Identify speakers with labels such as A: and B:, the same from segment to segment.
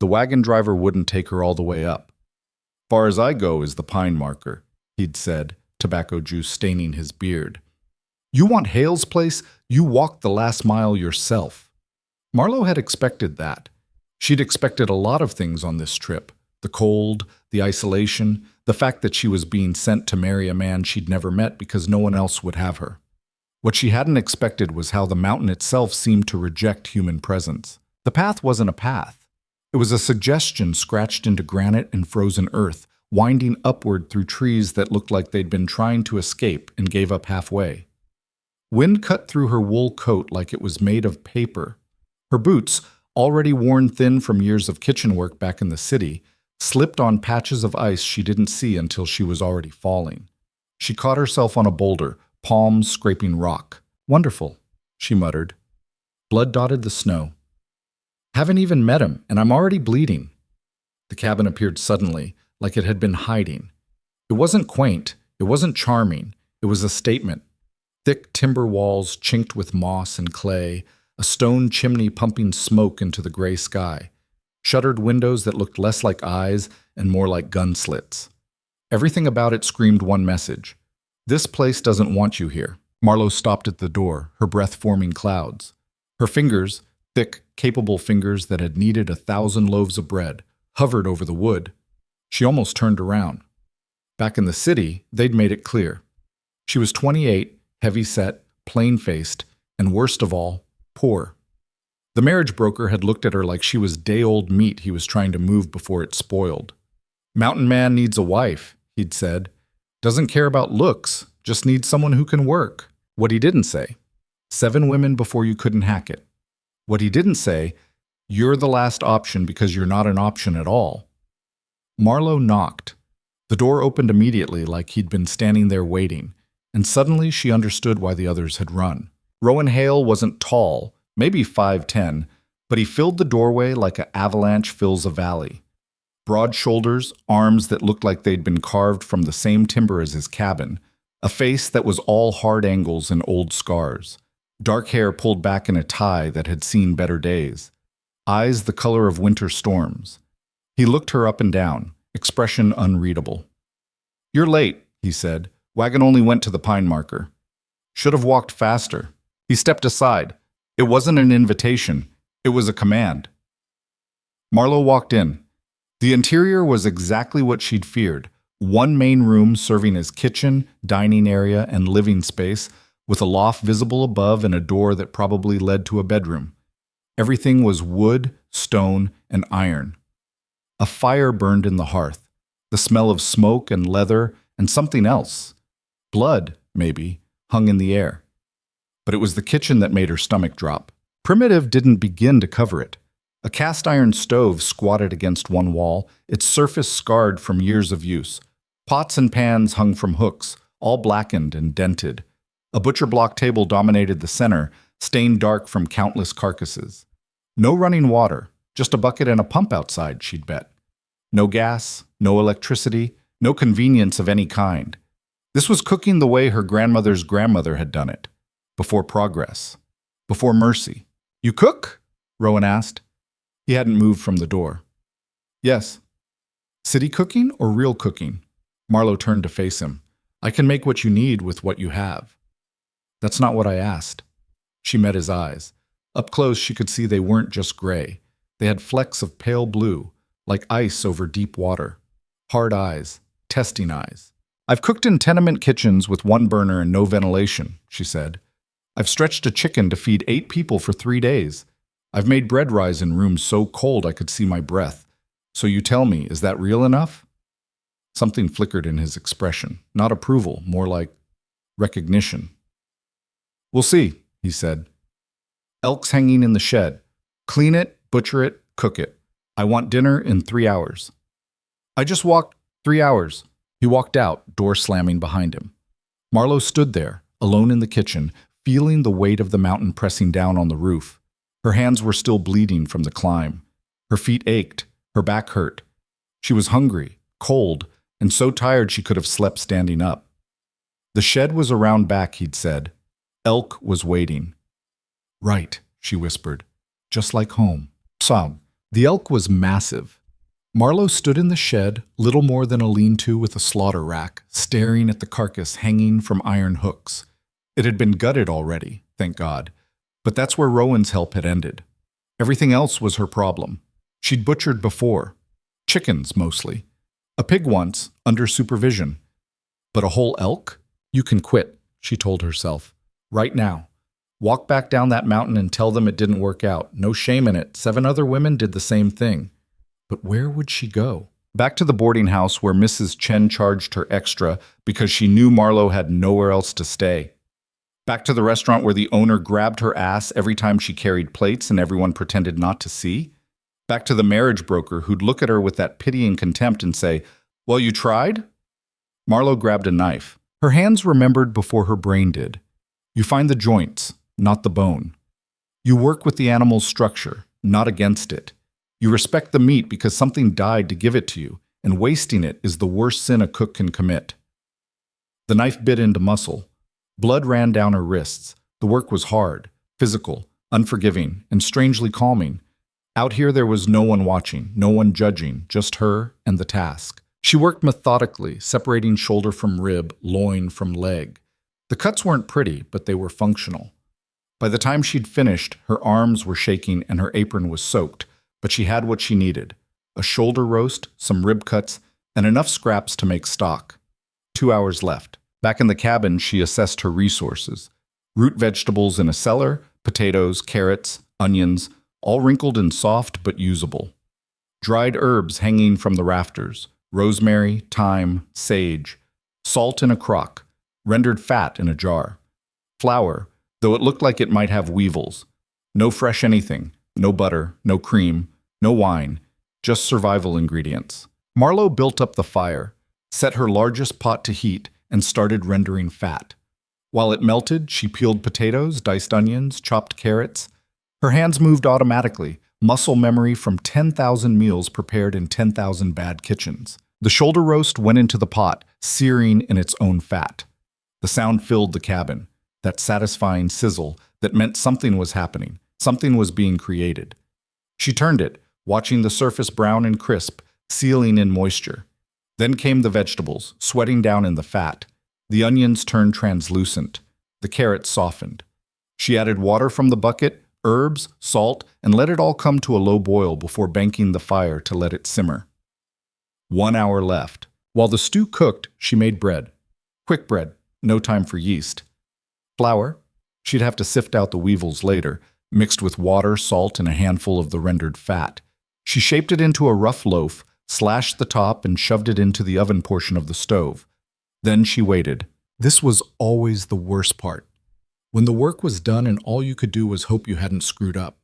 A: The wagon driver wouldn't take her all the way up. Far as I go is the pine marker, he'd said, tobacco juice staining his beard. You want Hale's place? You walk the last mile yourself. Marlowe had expected that. She'd expected a lot of things on this trip. The cold, the isolation, the fact that she was being sent to marry a man she'd never met because no one else would have her. What she hadn't expected was how the mountain itself seemed to reject human presence. The path wasn't a path. It was a suggestion scratched into granite and frozen earth, winding upward through trees that looked like they'd been trying to escape and gave up halfway. Wind cut through her wool coat like it was made of paper. Her boots, already worn thin from years of kitchen work back in the city, slipped on patches of ice she didn't see until she was already falling. She caught herself on a boulder, palms scraping rock. Wonderful, she muttered. Blood dotted the snow. Haven't even met him, and I'm already bleeding. The cabin appeared suddenly, like it had been hiding. It wasn't quaint, it wasn't charming, it was a statement. Thick timber walls chinked with moss and clay, a stone chimney pumping smoke into the gray sky, shuttered windows that looked less like eyes and more like gun slits. Everything about it screamed one message. This place doesn't want you here. Marlowe stopped at the door, her breath forming clouds. Her fingers, thick, capable fingers that had kneaded 1,000 loaves of bread, hovered over the wood. She almost turned around. Back in the city, they'd made it clear. She was 28, heavy-set, plain-faced, and worst of all, poor. The marriage broker had looked at her like she was day-old meat he was trying to move before it spoiled. Mountain man needs a wife, he'd said. Doesn't care about looks, just needs someone who can work. What he didn't say, 7 women before you couldn't hack it. What he didn't say, you're the last option because you're not an option at all. Marlowe knocked. The door opened immediately like he'd been standing there waiting, and suddenly she understood why the others had run. Rowan Hale wasn't tall, maybe 5'10", but he filled the doorway like an avalanche fills a valley. Broad shoulders, arms that looked like they'd been carved from the same timber as his cabin, a face that was all hard angles and old scars, dark hair pulled back in a tie that had seen better days, eyes the color of winter storms. He looked her up and down, expression unreadable. You're late, he said. Wagon only went to the pine marker. Should have walked faster. He stepped aside. It wasn't an invitation. It was a command. Marlowe walked in. The interior was exactly what she'd feared. One main room serving as kitchen, dining area, and living space, with a loft visible above and a door that probably led to a bedroom. Everything was wood, stone, and iron. A fire burned in the hearth. The smell of smoke and leather and something else, blood, maybe, hung in the air. But it was the kitchen that made her stomach drop. Primitive didn't begin to cover it. A cast-iron stove squatted against one wall, its surface scarred from years of use. Pots and pans hung from hooks, all blackened and dented. A butcher block table dominated the center, stained dark from countless carcasses. No running water, just a bucket and a pump outside, she'd bet. No gas, no electricity, no convenience of any kind. This was cooking the way her grandmother's grandmother had done it. Before progress. Before mercy. You cook? Rowan asked. He hadn't moved from the door. Yes. City cooking or real cooking? Marlowe turned to face him. I can make what you need with what you have. That's not what I asked. She met his eyes. Up close, she could see they weren't just gray. They had flecks of pale blue, like ice over deep water. Hard eyes, testing eyes. I've cooked in tenement kitchens with one burner and no ventilation, she said. I've stretched a chicken to feed 8 people for 3 days. I've made bread rise in rooms so cold I could see my breath. So you tell me, is that real enough? Something flickered in his expression. Not approval, more like recognition. We'll see, he said. Elk's hanging in the shed. Clean it, butcher it, cook it. I want dinner in 3 hours. I just walked 3 hours. He walked out, door slamming behind him. Marlowe stood there, alone in the kitchen, feeling the weight of the mountain pressing down on the roof. Her hands were still bleeding from the climb. Her feet ached, her back hurt. She was hungry, cold, and so tired she could have slept standing up. The shed was around back, he'd said. Elk was waiting. Right, she whispered. Just like home. Sob. The elk was massive. Marlowe stood in the shed, little more than a lean-to with a slaughter rack, staring at the carcass hanging from iron hooks. It had been gutted already, thank God, but that's where Rowan's help had ended. Everything else was her problem. She'd butchered before. Chickens, mostly. A pig once, under supervision. But a whole elk? You can quit, she told herself. Right now. Walk back down that mountain and tell them it didn't work out. No shame in it. 7 other women did the same thing. But where would she go? Back to the boarding house where Mrs. Chen charged her extra because she knew Marlowe had nowhere else to stay. Back to the restaurant where the owner grabbed her ass every time she carried plates and everyone pretended not to see. Back to the marriage broker who'd look at her with that pitying contempt and say, "Well, you tried?" Marlowe grabbed a knife. Her hands remembered before her brain did. You find the joints, not the bone. You work with the animal's structure, not against it. You respect the meat because something died to give it to you, and wasting it is the worst sin a cook can commit. The knife bit into muscle. Blood ran down her wrists. The work was hard, physical, unforgiving, and strangely calming. Out here there was no one watching, no one judging, just her and the task. She worked methodically, separating shoulder from rib, loin from leg. The cuts weren't pretty, but they were functional. By the time she'd finished, her arms were shaking and her apron was soaked, but she had what she needed: a shoulder roast, some rib cuts, and enough scraps to make stock. 2 hours left. Back in the cabin, she assessed her resources. Root vegetables in a cellar, potatoes, carrots, onions, all wrinkled and soft but usable. Dried herbs hanging from the rafters, rosemary, thyme, sage. Salt in a crock, rendered fat in a jar. Flour, though it looked like it might have weevils. No fresh anything, no butter, no cream, no wine, just survival ingredients. Marlowe built up the fire, set her largest pot to heat, and started rendering fat. While it melted, she peeled potatoes, diced onions, chopped carrots. Her hands moved automatically, muscle memory from 10,000 meals prepared in 10,000 bad kitchens. The shoulder roast went into the pot, searing in its own fat. The sound filled the cabin, that satisfying sizzle that meant something was happening, something was being created. She turned it, watching the surface brown and crisp, sealing in moisture. Then came the vegetables, sweating down in the fat. The onions turned translucent. The carrots softened. She added water from the bucket, herbs, salt, and let it all come to a low boil before banking the fire to let it simmer. 1 hour left. While the stew cooked, she made bread. Quick bread, no time for yeast. Flour, she'd have to sift out the weevils later, mixed with water, salt, and a handful of the rendered fat. She shaped it into a rough loaf, slashed the top, and shoved it into the oven portion of the stove. Then she waited. This was always the worst part. When the work was done and all you could do was hope you hadn't screwed up.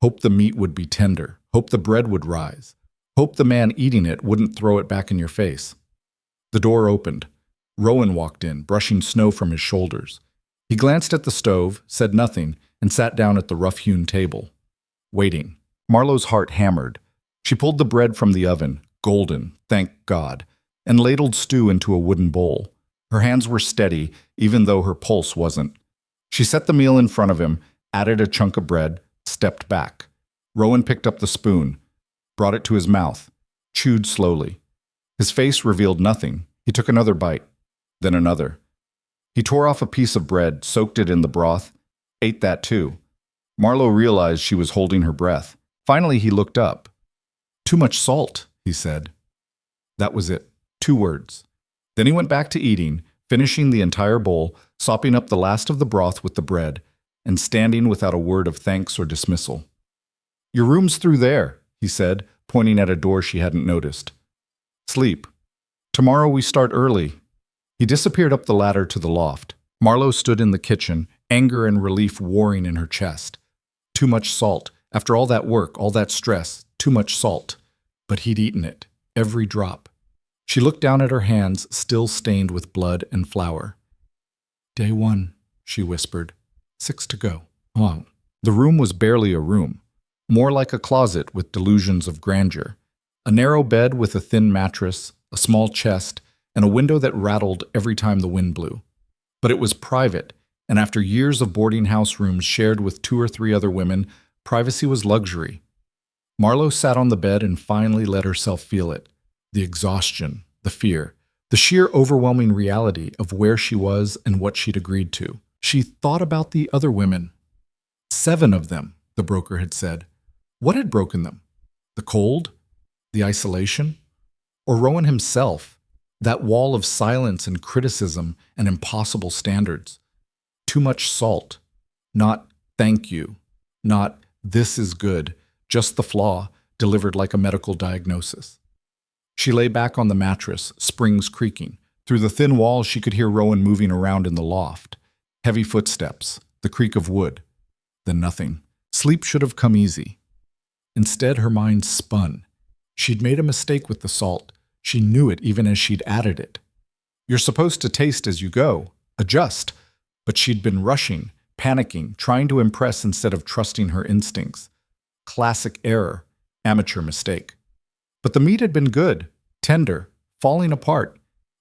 A: Hope the meat would be tender. Hope the bread would rise. Hope the man eating it wouldn't throw it back in your face. The door opened. Rowan walked in, brushing snow from his shoulders. He glanced at the stove, said nothing, and sat down at the rough-hewn table. Waiting. Marlowe's heart hammered. She pulled the bread from the oven, golden, thank God, and ladled stew into a wooden bowl. Her hands were steady, even though her pulse wasn't. She set the meal in front of him, added a chunk of bread, stepped back. Rowan picked up the spoon, brought it to his mouth, chewed slowly. His face revealed nothing. He took another bite, then another. He tore off a piece of bread, soaked it in the broth, ate that too. Marlowe realized she was holding her breath. Finally, he looked up. "Too much salt," he said. That was it. 2 words. Then he went back to eating, finishing the entire bowl, sopping up the last of the broth with the bread, and standing without a word of thanks or dismissal. "Your room's through there," he said, pointing at a door she hadn't noticed. "Sleep. Tomorrow we start early." He disappeared up the ladder to the loft. Marlowe stood in the kitchen, anger and relief warring in her chest. Too much salt. After all that work, all that stress, too much salt. But he'd eaten it, every drop. She looked down at her hands, still stained with blood and flour. "Day 1, she whispered. 6 to go." Oh. The room was barely a room. More like a closet with delusions of grandeur. A narrow bed with a thin mattress, a small chest, and a window that rattled every time the wind blew. But it was private, and after years of boarding house rooms shared with 2 or 3 other women, privacy was luxury. Marlowe sat on the bed and finally let herself feel it. The exhaustion, the fear, the sheer overwhelming reality of where she was and what she'd agreed to. She thought about the other women. 7 of them, the broker had said. What had broken them? The cold? The isolation? Or Rowan himself? That wall of silence and criticism and impossible standards. Too much salt. Not thank you. Not this is good. Just the flaw, delivered like a medical diagnosis. She lay back on the mattress, springs creaking. Through the thin walls, she could hear Rowan moving around in the loft. Heavy footsteps, the creak of wood. Then nothing. Sleep should have come easy. Instead, her mind spun. She'd made a mistake with the salt. She knew it even as she'd added it. You're supposed to taste as you go, adjust. But she'd been rushing, panicking, trying to impress instead of trusting her instincts. Classic error, amateur mistake. But the meat had been good, tender, falling apart,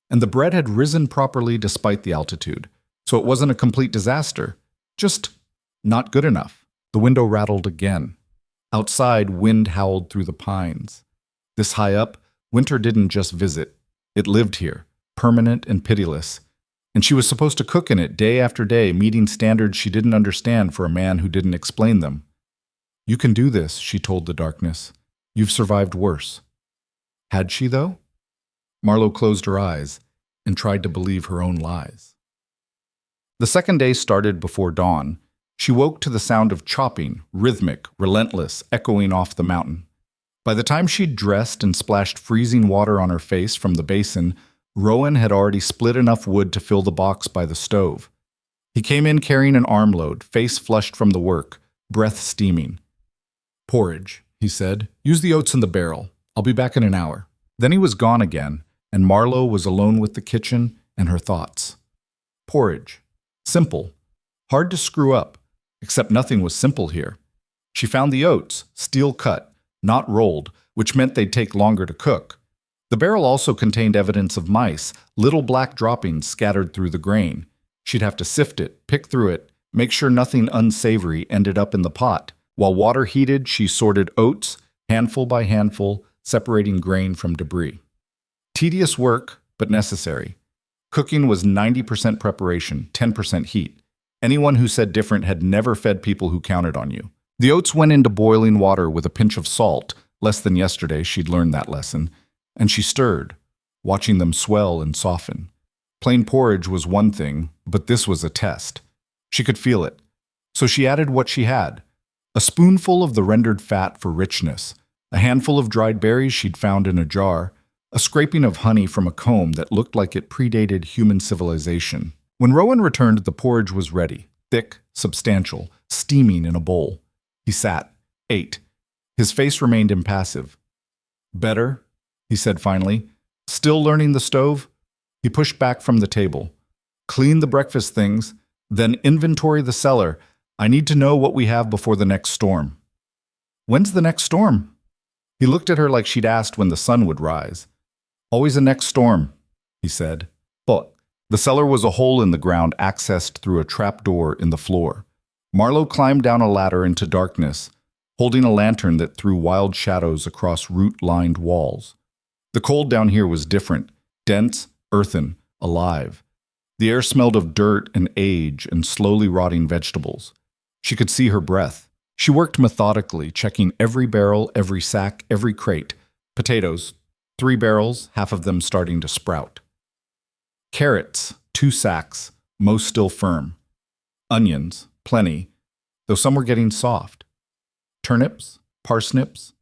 A: and the bread had risen properly despite the altitude. So it wasn't a complete disaster, just not good enough. The window rattled again. Outside, wind howled through the pines. This high up, winter didn't just visit. It lived here, permanent and pitiless. And she was supposed to cook in it day after day, meeting standards she didn't understand for a man who didn't explain them. You can do this, she told the darkness. You've survived worse. Had she, though? Marlowe closed her eyes and tried to believe her own lies. The second day started before dawn. She woke to the sound of chopping, rhythmic, relentless, echoing off the mountain. By the time she'd dressed and splashed freezing water on her face from the basin, Rowan had already split enough wood to fill the box by the stove. He came in carrying an armload, face flushed from the work, breath steaming. Porridge, he said. Use the oats in the barrel. I'll be back in an hour. Then he was gone again, and Marlowe was alone with the kitchen and her thoughts. Porridge. Simple. Hard to screw up, except nothing was simple here. She found the oats, steel cut, not rolled, which meant they'd take longer to cook. The barrel also contained evidence of mice, little black droppings scattered through the grain. She'd have to sift it, pick through it, make sure nothing unsavory ended up in the pot. While water heated, she sorted oats, handful by handful, separating grain from debris. Tedious work, but necessary. Cooking was 90% preparation, 10% heat. Anyone who said different had never fed people who counted on you. The oats went into boiling water with a pinch of salt. Less than yesterday, she'd learned that lesson. And she stirred, watching them swell and soften. Plain porridge was one thing, but this was a test. She could feel it. So she added what she had. A spoonful of the rendered fat for richness, a handful of dried berries she'd found in a jar, a scraping of honey from a comb that looked like it predated human civilization. When Rowan returned, the porridge was ready, thick, substantial, steaming in a bowl. He sat, ate. His face remained impassive. Better, he said finally. Still learning the stove? He pushed back from the table. Clean the breakfast things, then inventory the cellar. I need to know what we have before the next storm. When's the next storm? He looked at her like she'd asked when the sun would rise. Always a next storm, he said. But the cellar was a hole in the ground accessed through a trapdoor in the floor. Marlowe climbed down a ladder into darkness, holding a lantern that threw wild shadows across root-lined walls. The cold down here was different, dense, earthen, alive. The air smelled of dirt and age and slowly rotting vegetables. She could see her breath. She worked methodically, checking every barrel, every sack, every crate. Potatoes, 3 barrels, half of them starting to sprout. Carrots, 2 sacks, most still firm. Onions, plenty, though some were getting soft. Turnips, parsnips,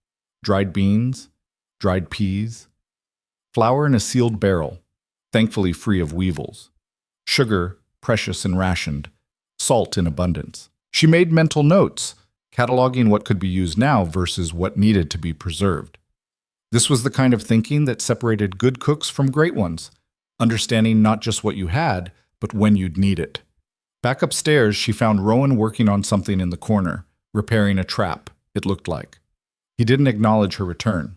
A: dried beans, dried peas. Flour in a sealed barrel, thankfully free of weevils. Sugar, precious and rationed. Salt in abundance. She made mental notes, cataloging what could be used now versus what needed to be preserved. This was the kind of thinking that separated good cooks from great ones, understanding not just what you had, but when you'd need it. Back upstairs, she found Rowan working on something in the corner, repairing a trap, it looked like. He didn't acknowledge her return.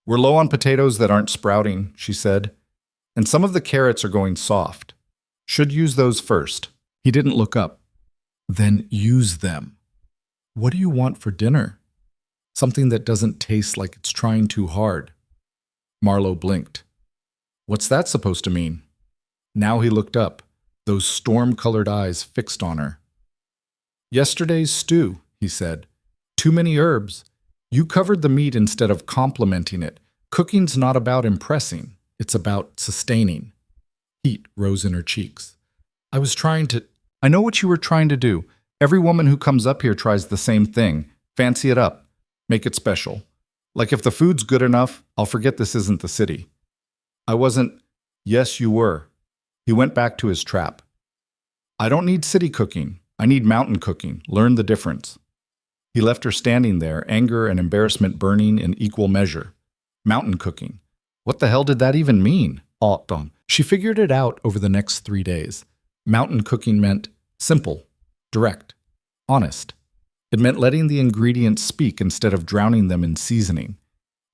A: We're low on potatoes that aren't sprouting, she said, and some of the carrots are going soft. Should use those first. He didn't look up. Then use them. What do you want for dinner? Something that doesn't taste like it's trying too hard. Marlowe blinked. What's that supposed to mean? Now he looked up, those storm-colored eyes fixed on her. Yesterday's stew, he said. Too many herbs. You covered the meat instead of complimenting it. Cooking's not about impressing. It's about sustaining. Heat rose in her cheeks. I know what you were trying to do. Every woman who comes up here tries the same thing. Fancy it up. Make it special. Like if the food's good enough, I'll forget this isn't the city. I wasn't. Yes, you were. He went back to his trap. I don't need city cooking. I need mountain cooking. Learn the difference. He left her standing there, anger and embarrassment burning in equal measure. Mountain cooking. What the hell did that even mean? She figured it out over the next 3 days. Mountain cooking meant simple, direct, honest. It meant letting the ingredients speak instead of drowning them in seasoning.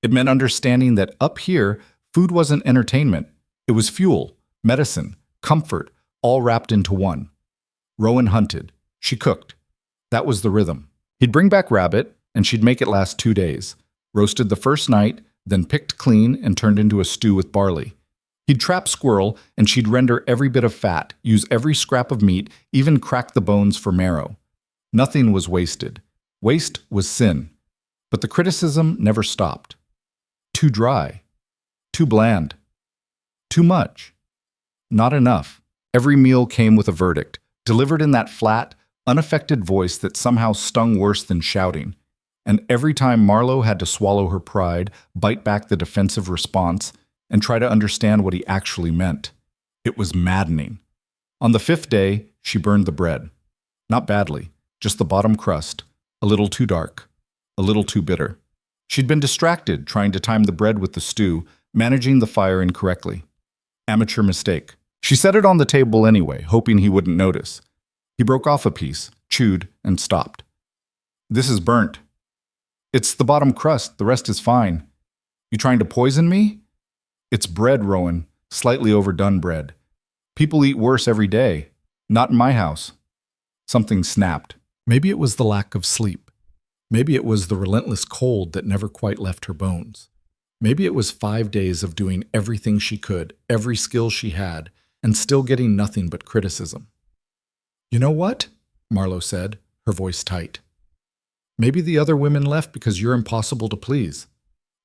A: It meant understanding that up here, food wasn't entertainment. It was fuel, medicine, comfort, all wrapped into one. Rowan hunted. She cooked. That was the rhythm. He'd bring back rabbit, and she'd make it last 2 days. Roasted the first night, then picked clean and turned into a stew with barley. He'd trap squirrel, and she'd render every bit of fat, use every scrap of meat, even crack the bones for marrow. Nothing was wasted. Waste was sin. But the criticism never stopped. Too dry. Too bland. Too much. Not enough. Every meal came with a verdict, delivered in that flat, unaffected voice that somehow stung worse than shouting. And every time Marlowe had to swallow her pride, bite back the defensive response, and try to understand what he actually meant. It was maddening. On the 5th day, she burned the bread. Not badly, just the bottom crust, a little too dark, a little too bitter. She'd been distracted trying to time the bread with the stew, managing the fire incorrectly. Amateur mistake. She set it on the table anyway, hoping he wouldn't notice. He broke off a piece, chewed, and stopped. This is burnt. It's the bottom crust, the rest is fine. You trying to poison me? It's bread, Rowan, slightly overdone bread. People eat worse every day. Not in my house. Something snapped. Maybe it was the lack of sleep. Maybe it was the relentless cold that never quite left her bones. Maybe it was 5 days of doing everything she could, every skill she had, and still getting nothing but criticism. You know what? Marlowe said, her voice tight. Maybe the other women left because you're impossible to please.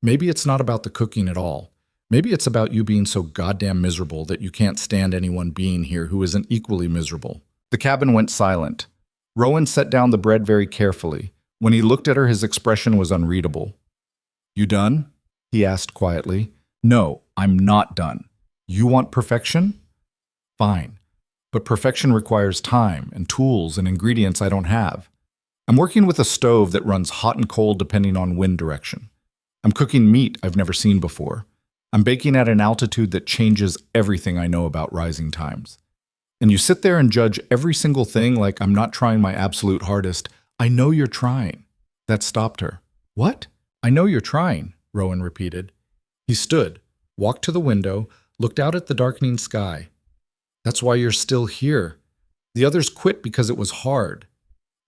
A: Maybe it's not about the cooking at all. Maybe it's about you being so goddamn miserable that you can't stand anyone being here who isn't equally miserable. The cabin went silent. Rowan set down the bread very carefully. When he looked at her, his expression was unreadable. You done? He asked quietly. No, I'm not done. You want perfection? Fine. But perfection requires time and tools and ingredients I don't have. I'm working with a stove that runs hot and cold depending on wind direction. I'm cooking meat I've never seen before. I'm baking at an altitude that changes everything I know about rising times. And you sit there and judge every single thing like I'm not trying my absolute hardest. I know you're trying. That stopped her. What? I know you're trying, Rowan repeated. He stood, walked to the window, looked out at the darkening sky. That's why you're still here. The others quit because it was hard.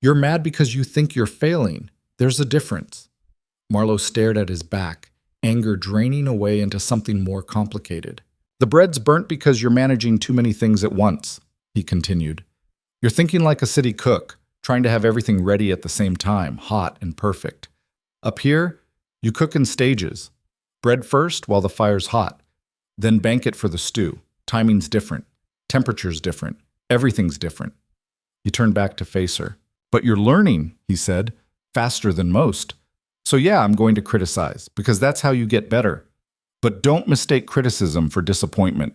A: You're mad because you think you're failing. There's a difference. Marlowe stared at his back, anger draining away into something more complicated. The bread's burnt because you're managing too many things at once, he continued. You're thinking like a city cook, trying to have everything ready at the same time, hot and perfect. Up here, you cook in stages. Bread first while the fire's hot. Then bank it for the stew. Timing's different. Temperature's different. Everything's different. He turned back to face her. But you're learning, he said, faster than most. So yeah, I'm going to criticize, because that's how you get better. But don't mistake criticism for disappointment.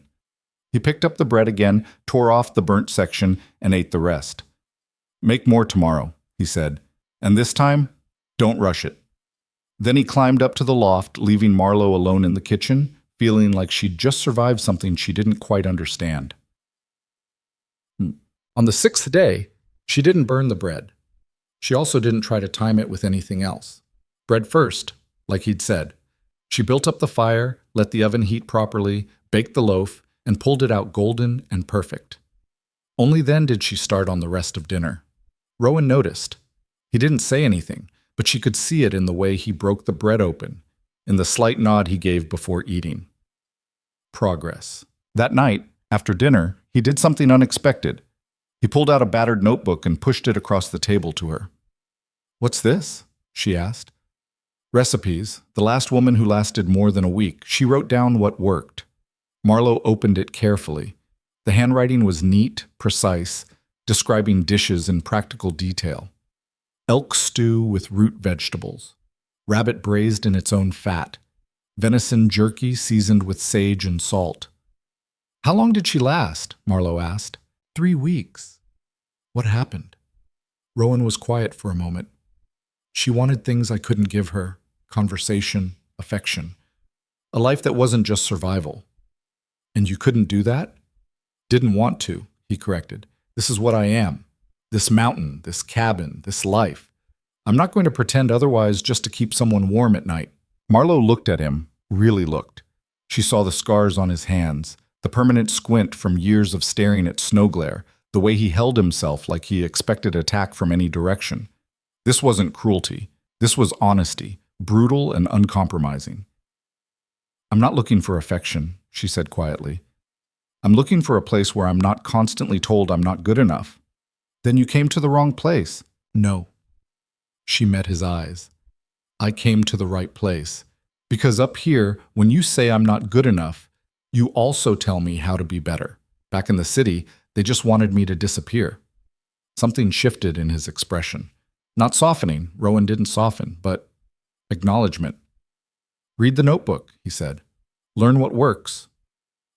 A: He picked up the bread again, tore off the burnt section, and ate the rest. Make more tomorrow, he said, and this time, don't rush it. Then he climbed up to the loft, leaving Marlowe alone in the kitchen, feeling like she'd just survived something she didn't quite understand. On the 6th day, she didn't burn the bread. She also didn't try to time it with anything else. Bread first, like he'd said. She built up the fire, let the oven heat properly, baked the loaf, and pulled it out golden and perfect. Only then did she start on the rest of dinner. Rowan noticed. He didn't say anything, but she could see it in the way he broke the bread open, in the slight nod he gave before eating. Progress. That night, after dinner, he did something unexpected. He pulled out a battered notebook and pushed it across the table to her. "What's this?" she asked. "Recipes. The last woman who lasted more than a week. She wrote down what worked." Marlowe opened it carefully. The handwriting was neat, precise, describing dishes in practical detail. Elk stew with root vegetables, rabbit braised in its own fat, venison jerky seasoned with sage and salt. "How long did she last?" Marlowe asked. 3 weeks. "What happened?" Rowan was quiet for a moment. "She wanted things I couldn't give her, conversation, affection. A life that wasn't just survival." "And you couldn't do that?" "Didn't want to," he corrected. "This is what I am. This mountain, this cabin, this life. I'm not going to pretend otherwise just to keep someone warm at night." Marlowe looked at him, really looked. She saw the scars on his hands, the permanent squint from years of staring at snow glare, the way he held himself like he expected attack from any direction. This wasn't cruelty. This was honesty, brutal and uncompromising. "I'm not looking for affection," she said quietly. "I'm looking for a place where I'm not constantly told I'm not good enough." "Then you came to the wrong place." "No." She met his eyes. "I came to the right place. Because up here, when you say I'm not good enough, you also tell me how to be better. Back in the city, they just wanted me to disappear." Something shifted in his expression. Not softening, Rowan didn't soften, but acknowledgement. "Read the notebook," he said. "Learn what works.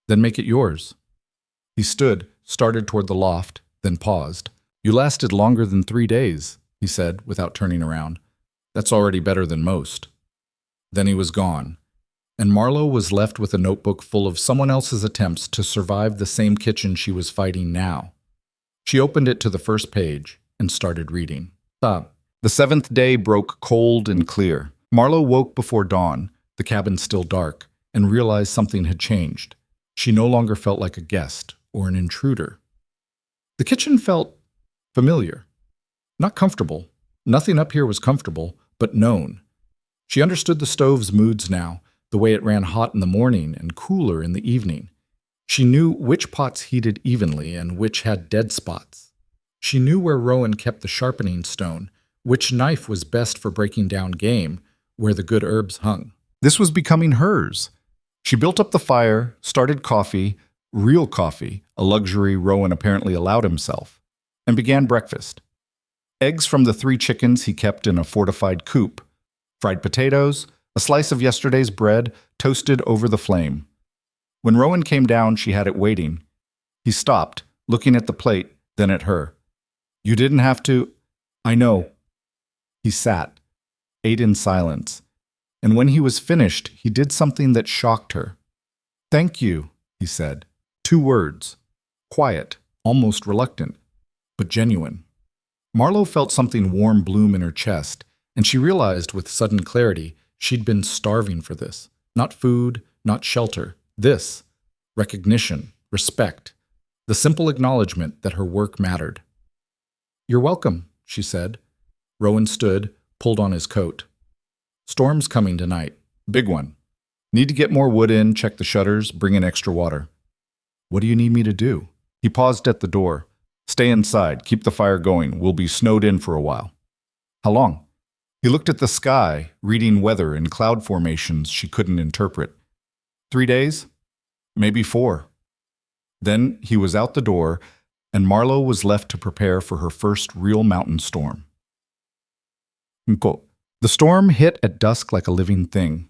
A: Then make it yours." He stood, started toward the loft, then paused. "You lasted longer than 3 days," he said, without turning around. "That's already better than most." Then he was gone, and Marlowe was left with a notebook full of someone else's attempts to survive the same kitchen she was fighting now. She opened it to the first page and started reading. The 7th day broke cold and clear. Marlowe woke before dawn, the cabin still dark, and realized something had changed. She no longer felt like a guest or an intruder. The kitchen felt familiar. Not comfortable. Nothing up here was comfortable, but known. She understood the stove's moods now, the way it ran hot in the morning and cooler in the evening. She knew which pots heated evenly and which had dead spots. She knew where Rowan kept the sharpening stone, which knife was best for breaking down game, where the good herbs hung. This was becoming hers. She built up the fire, started coffee, real coffee, a luxury Rowan apparently allowed himself, and began breakfast. Eggs from the 3 chickens he kept in a fortified coop, fried potatoes, a slice of yesterday's bread toasted over the flame. When Rowan came down, she had it waiting. He stopped, looking at the plate, then at her. "You didn't have to." "I know." He sat, ate in silence, and when he was finished, he did something that shocked her. "Thank you," he said. 2 words. Quiet, almost reluctant, but genuine. Marlowe felt something warm bloom in her chest, and she realized with sudden clarity she'd been starving for this. Not food, not shelter. This. Recognition, respect, the simple acknowledgement that her work mattered. "You're welcome," she said. Rowan stood, pulled on his coat. "Storm's coming tonight. Big one. Need to get more wood in, check the shutters, bring in extra water." "What do you need me to do?" He paused at the door. "Stay inside, keep the fire going. We'll be snowed in for a while." "How long?" He looked at the sky, reading weather and cloud formations she couldn't interpret. 3 days? Maybe 4. Then he was out the door, and Marlowe was left to prepare for her first real mountain storm. The storm hit at dusk like a living thing.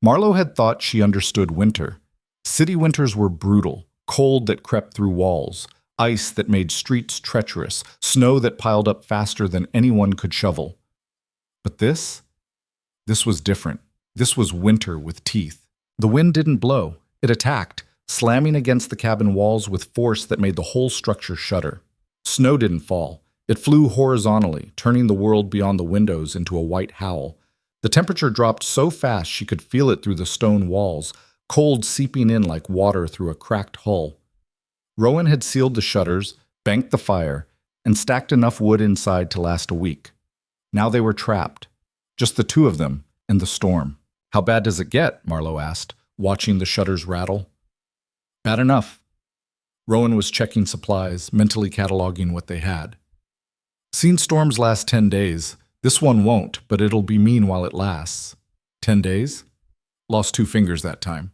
A: Marlowe had thought she understood winter. City winters were brutal, cold that crept through walls, ice that made streets treacherous, snow that piled up faster than anyone could shovel. But this was different. This was winter with teeth. The wind didn't blow. It attacked, slamming against the cabin walls with force that made the whole structure shudder. Snow didn't fall. It flew horizontally, turning the world beyond the windows into a white howl. The temperature dropped so fast she could feel it through the stone walls, cold seeping in like water through a cracked hull. Rowan had sealed the shutters, banked the fire, and stacked enough wood inside to last a week. Now they were trapped. Just the two of them and the storm. How bad does it get? Marlowe asked, watching the shutters rattle. Bad enough. Rowan was checking supplies, mentally cataloging what they had. Seen storms last 10 days. This one won't, but it'll be mean while it lasts. 10 days? Lost 2 fingers that time.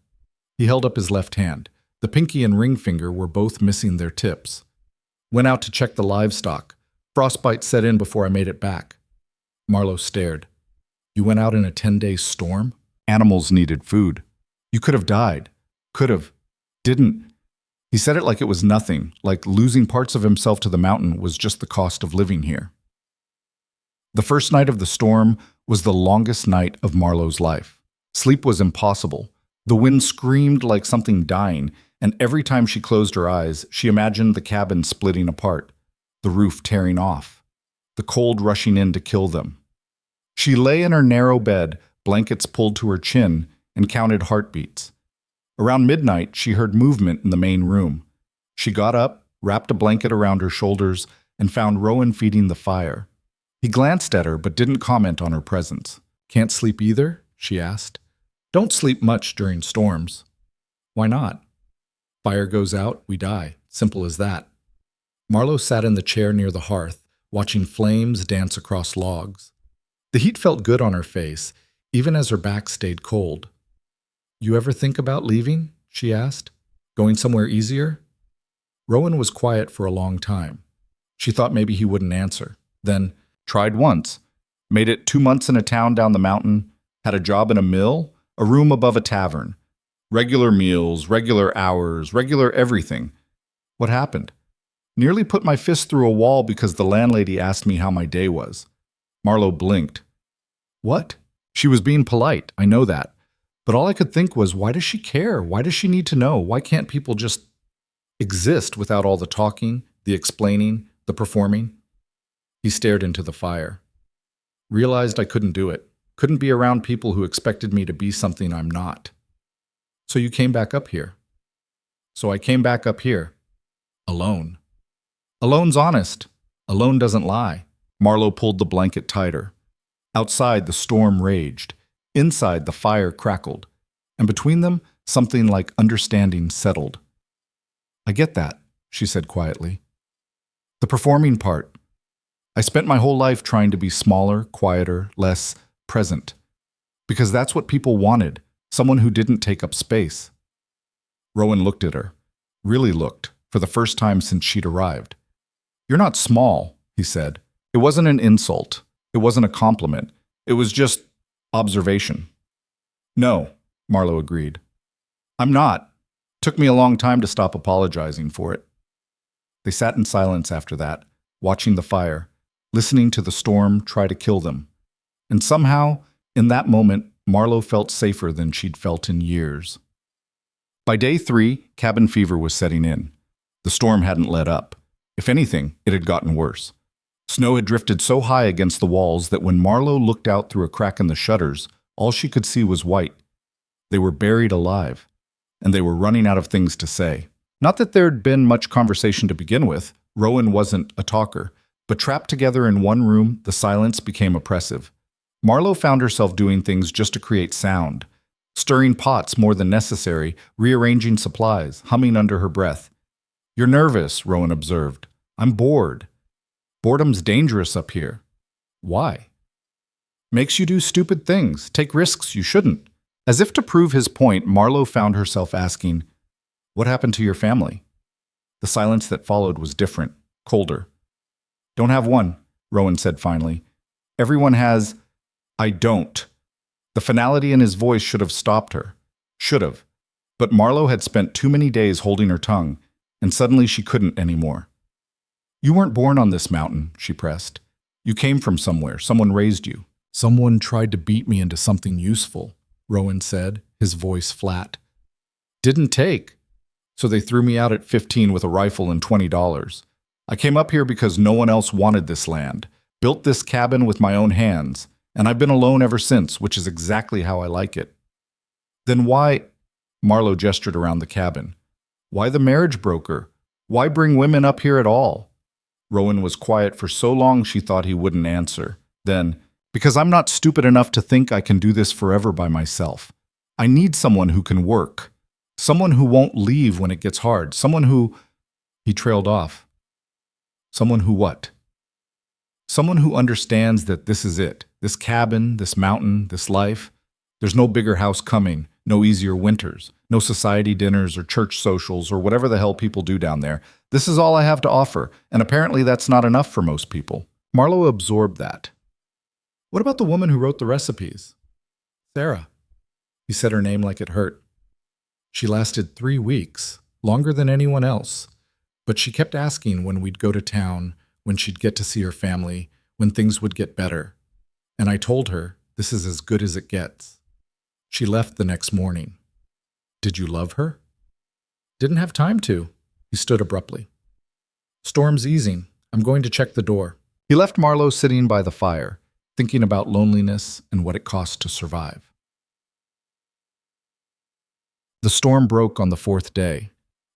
A: He held up his left hand. The pinky and ring finger were both missing their tips. Went out to check the livestock. Frostbite set in before I made it back. Marlowe stared. You went out in a 10-day storm? Animals needed food. You could have died. Could have. Didn't. He said it like it was nothing, like losing parts of himself to the mountain was just the cost of living here. The first night of the storm was the longest night of Marlowe's life. Sleep was impossible. The wind screamed like something dying, and every time she closed her eyes, she imagined the cabin splitting apart, the roof tearing off, the cold rushing in to kill them. She lay in her narrow bed, blankets pulled to her chin, and counted heartbeats. Around midnight, she heard movement in the main room. She got up, wrapped a blanket around her shoulders, and found Rowan feeding the fire. He glanced at her but didn't comment on her presence. Can't sleep either? She asked. Don't sleep much during storms. Why not? Fire goes out, we die. Simple as that. Marlowe sat in the chair near the hearth, watching flames dance across logs. The heat felt good on her face, even as her back stayed cold. You ever think about leaving? She asked. Going somewhere easier? Rowan was quiet for a long time. She thought maybe he wouldn't answer. Then, tried once. Made it 2 months in a town down the mountain. Had a job in a mill, a room above a tavern. Regular meals, regular hours, regular everything. What happened? Nearly put my fist through a wall because the landlady asked me how my day was. Marlowe blinked. What? She was being polite, I know that. But all I could think was, why does she care? Why does she need to know? Why can't people just exist without all the talking, the explaining, the performing? He stared into the fire. Realized I couldn't do it. Couldn't be around people who expected me to be something I'm not. So you came back up here. So I came back up here. Alone. Alone's honest. Alone doesn't lie. Marlowe pulled the blanket tighter. Outside, the storm raged. Inside, the fire crackled. And between them, something like understanding settled. I get that, she said quietly. The performing part. I spent my whole life trying to be smaller, quieter, less present. Because that's what people wanted, someone who didn't take up space. Rowan looked at her. Really looked, for the first time since she'd arrived. You're not small, he said. It wasn't an insult. It wasn't a compliment. It was just observation. No, Marlowe agreed. I'm not. Took me a long time to stop apologizing for it. They sat in silence after that, watching the fire, listening to the storm try to kill them. And somehow, in that moment, Marlowe felt safer than she'd felt in years. By day 3, cabin fever was setting in. The storm hadn't let up. If anything, it had gotten worse. Snow had drifted so high against the walls that when Marlowe looked out through a crack in the shutters, all she could see was white. They were buried alive, and they were running out of things to say. Not that there'd been much conversation to begin with. Rowan wasn't a talker, but trapped together in one room, the silence became oppressive. Marlowe found herself doing things just to create sound, stirring pots more than necessary, rearranging supplies, humming under her breath. You're nervous, Rowan observed. I'm bored. Boredom's dangerous up here. Why? Makes you do stupid things, take risks you shouldn't. As if to prove his point, Marlowe found herself asking, what happened to your family? The silence that followed was different, colder. Don't have one, Rowan said finally. Everyone has. I don't. The finality in his voice should have stopped her. Should have. But Marlowe had spent too many days holding her tongue, and suddenly she couldn't anymore. You weren't born on this mountain, she pressed. You came from somewhere. Someone raised you. Someone tried to beat me into something useful, Rowan said, his voice flat. Didn't take. So they threw me out at 15 with a rifle and $20. I came up here because no one else wanted this land. Built this cabin with my own hands. And I've been alone ever since, which is exactly how I like it. Then why? Marlowe gestured around the cabin. Why the marriage broker? Why bring women up here at all? Rowan was quiet for so long she thought he wouldn't answer. Then, because I'm not stupid enough to think I can do this forever by myself. I need someone who can work. Someone who won't leave when it gets hard. Someone who... He trailed off. Someone who what? Someone who understands that this is it. This cabin, this mountain, this life. There's no bigger house coming, no easier winters, no society dinners or church socials or whatever the hell people do down there. This is all I have to offer, and apparently that's not enough for most people. Marlowe absorbed that. What about the woman who wrote the recipes? Sarah. He said her name like it hurt. She lasted 3 weeks, longer than anyone else. But she kept asking when we'd go to town, when she'd get to see her family, when things would get better. And I told her, this is as good as it gets. She left the next morning. Did you love her? Didn't have time to. He stood abruptly. Storm's easing. I'm going to check the door. He left Marlowe sitting by the fire, thinking about loneliness and what it cost to survive. The storm broke on the 4th day.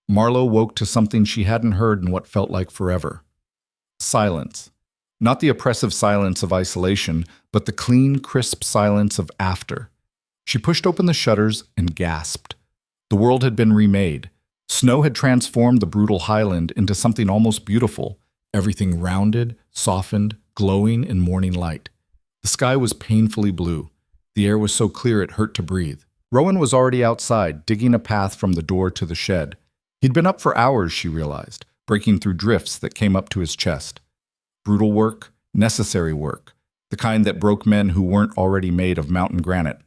A: Marlowe woke to something she hadn't heard in what felt like forever. Silence. Not the oppressive silence of isolation, but the clean, crisp silence of after. She pushed open the shutters and gasped. The world had been remade. Snow had transformed the brutal highland into something almost beautiful, everything rounded, softened, glowing in morning light. The sky was painfully blue. The air was so clear it hurt to breathe. Rowan was already outside, digging a path from the door to the shed. He'd been up for hours, she realized, breaking through drifts that came up to his chest. Brutal work, necessary work, the kind that broke men who weren't already made of mountain granite.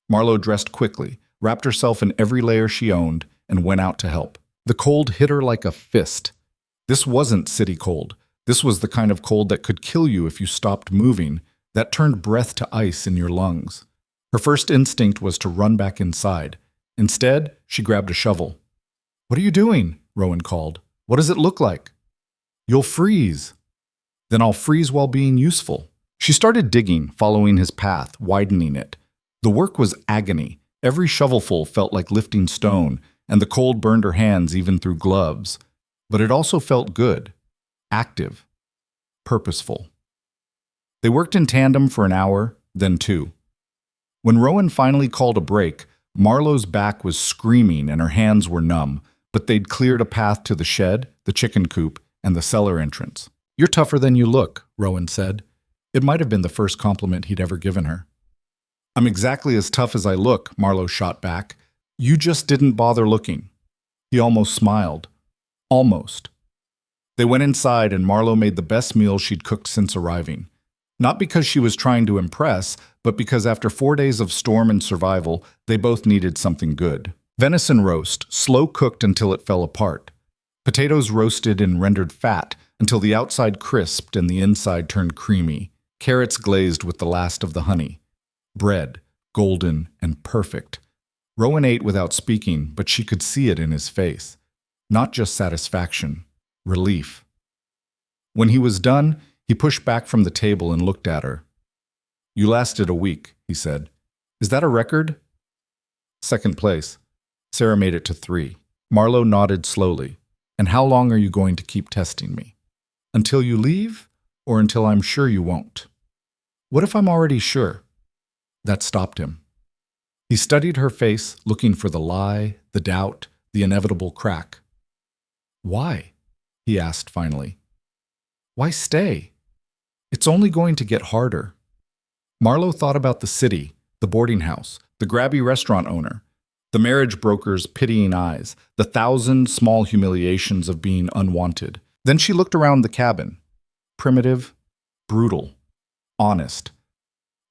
A: Marlowe dressed quickly, wrapped herself in every layer she owned, and went out to help. The cold hit her like a fist. This wasn't city cold. This was the kind of cold that could kill you if you stopped moving, that turned breath to ice in your lungs. Her first instinct was to run back inside. Instead, she grabbed a shovel. "What are you doing?" Rowan called. "What does it look like?" "You'll freeze." "Then I'll freeze while being useful." She started digging, following his path, widening it. The work was agony. Every shovelful felt like lifting stone, and the cold burned her hands even through gloves. But it also felt good, active, purposeful. They worked in tandem for an hour, then 2. When Rowan finally called a break, Marlowe's back was screaming and her hands were numb, but they'd cleared a path to the shed, the chicken coop, and the cellar entrance. "You're tougher than you look," Rowan said. It might have been the first compliment he'd ever given her. "I'm exactly as tough as I look," Marlowe shot back. "You just didn't bother looking." He almost smiled. Almost. They went inside and Marlowe made the best meal she'd cooked since arriving. Not because she was trying to impress, but because after 4 days of storm and survival, they both needed something good. Venison roast, slow cooked until it fell apart. Potatoes roasted and rendered fat until the outside crisped and the inside turned creamy. Carrots glazed with the last of the honey. Bread, golden and perfect. Rowan ate without speaking, but she could see it in his face. Not just satisfaction, relief. When he was done, he pushed back from the table and looked at her. "You lasted a week," he said. "Is that a record?" "Second place." Sarah made it to 3. Marlowe nodded slowly. "And how long are you going to keep testing me? Until you leave, or until I'm sure you won't?" "What if I'm already sure?" That stopped him. He studied her face, looking for the lie, the doubt, the inevitable crack. "Why?" he asked finally. "Why stay? It's only going to get harder." Marlowe thought about the city, the boarding house, the grabby restaurant owner, the marriage broker's pitying eyes, the 1,000 small humiliations of being unwanted. Then she looked around the cabin. Primitive, brutal, honest.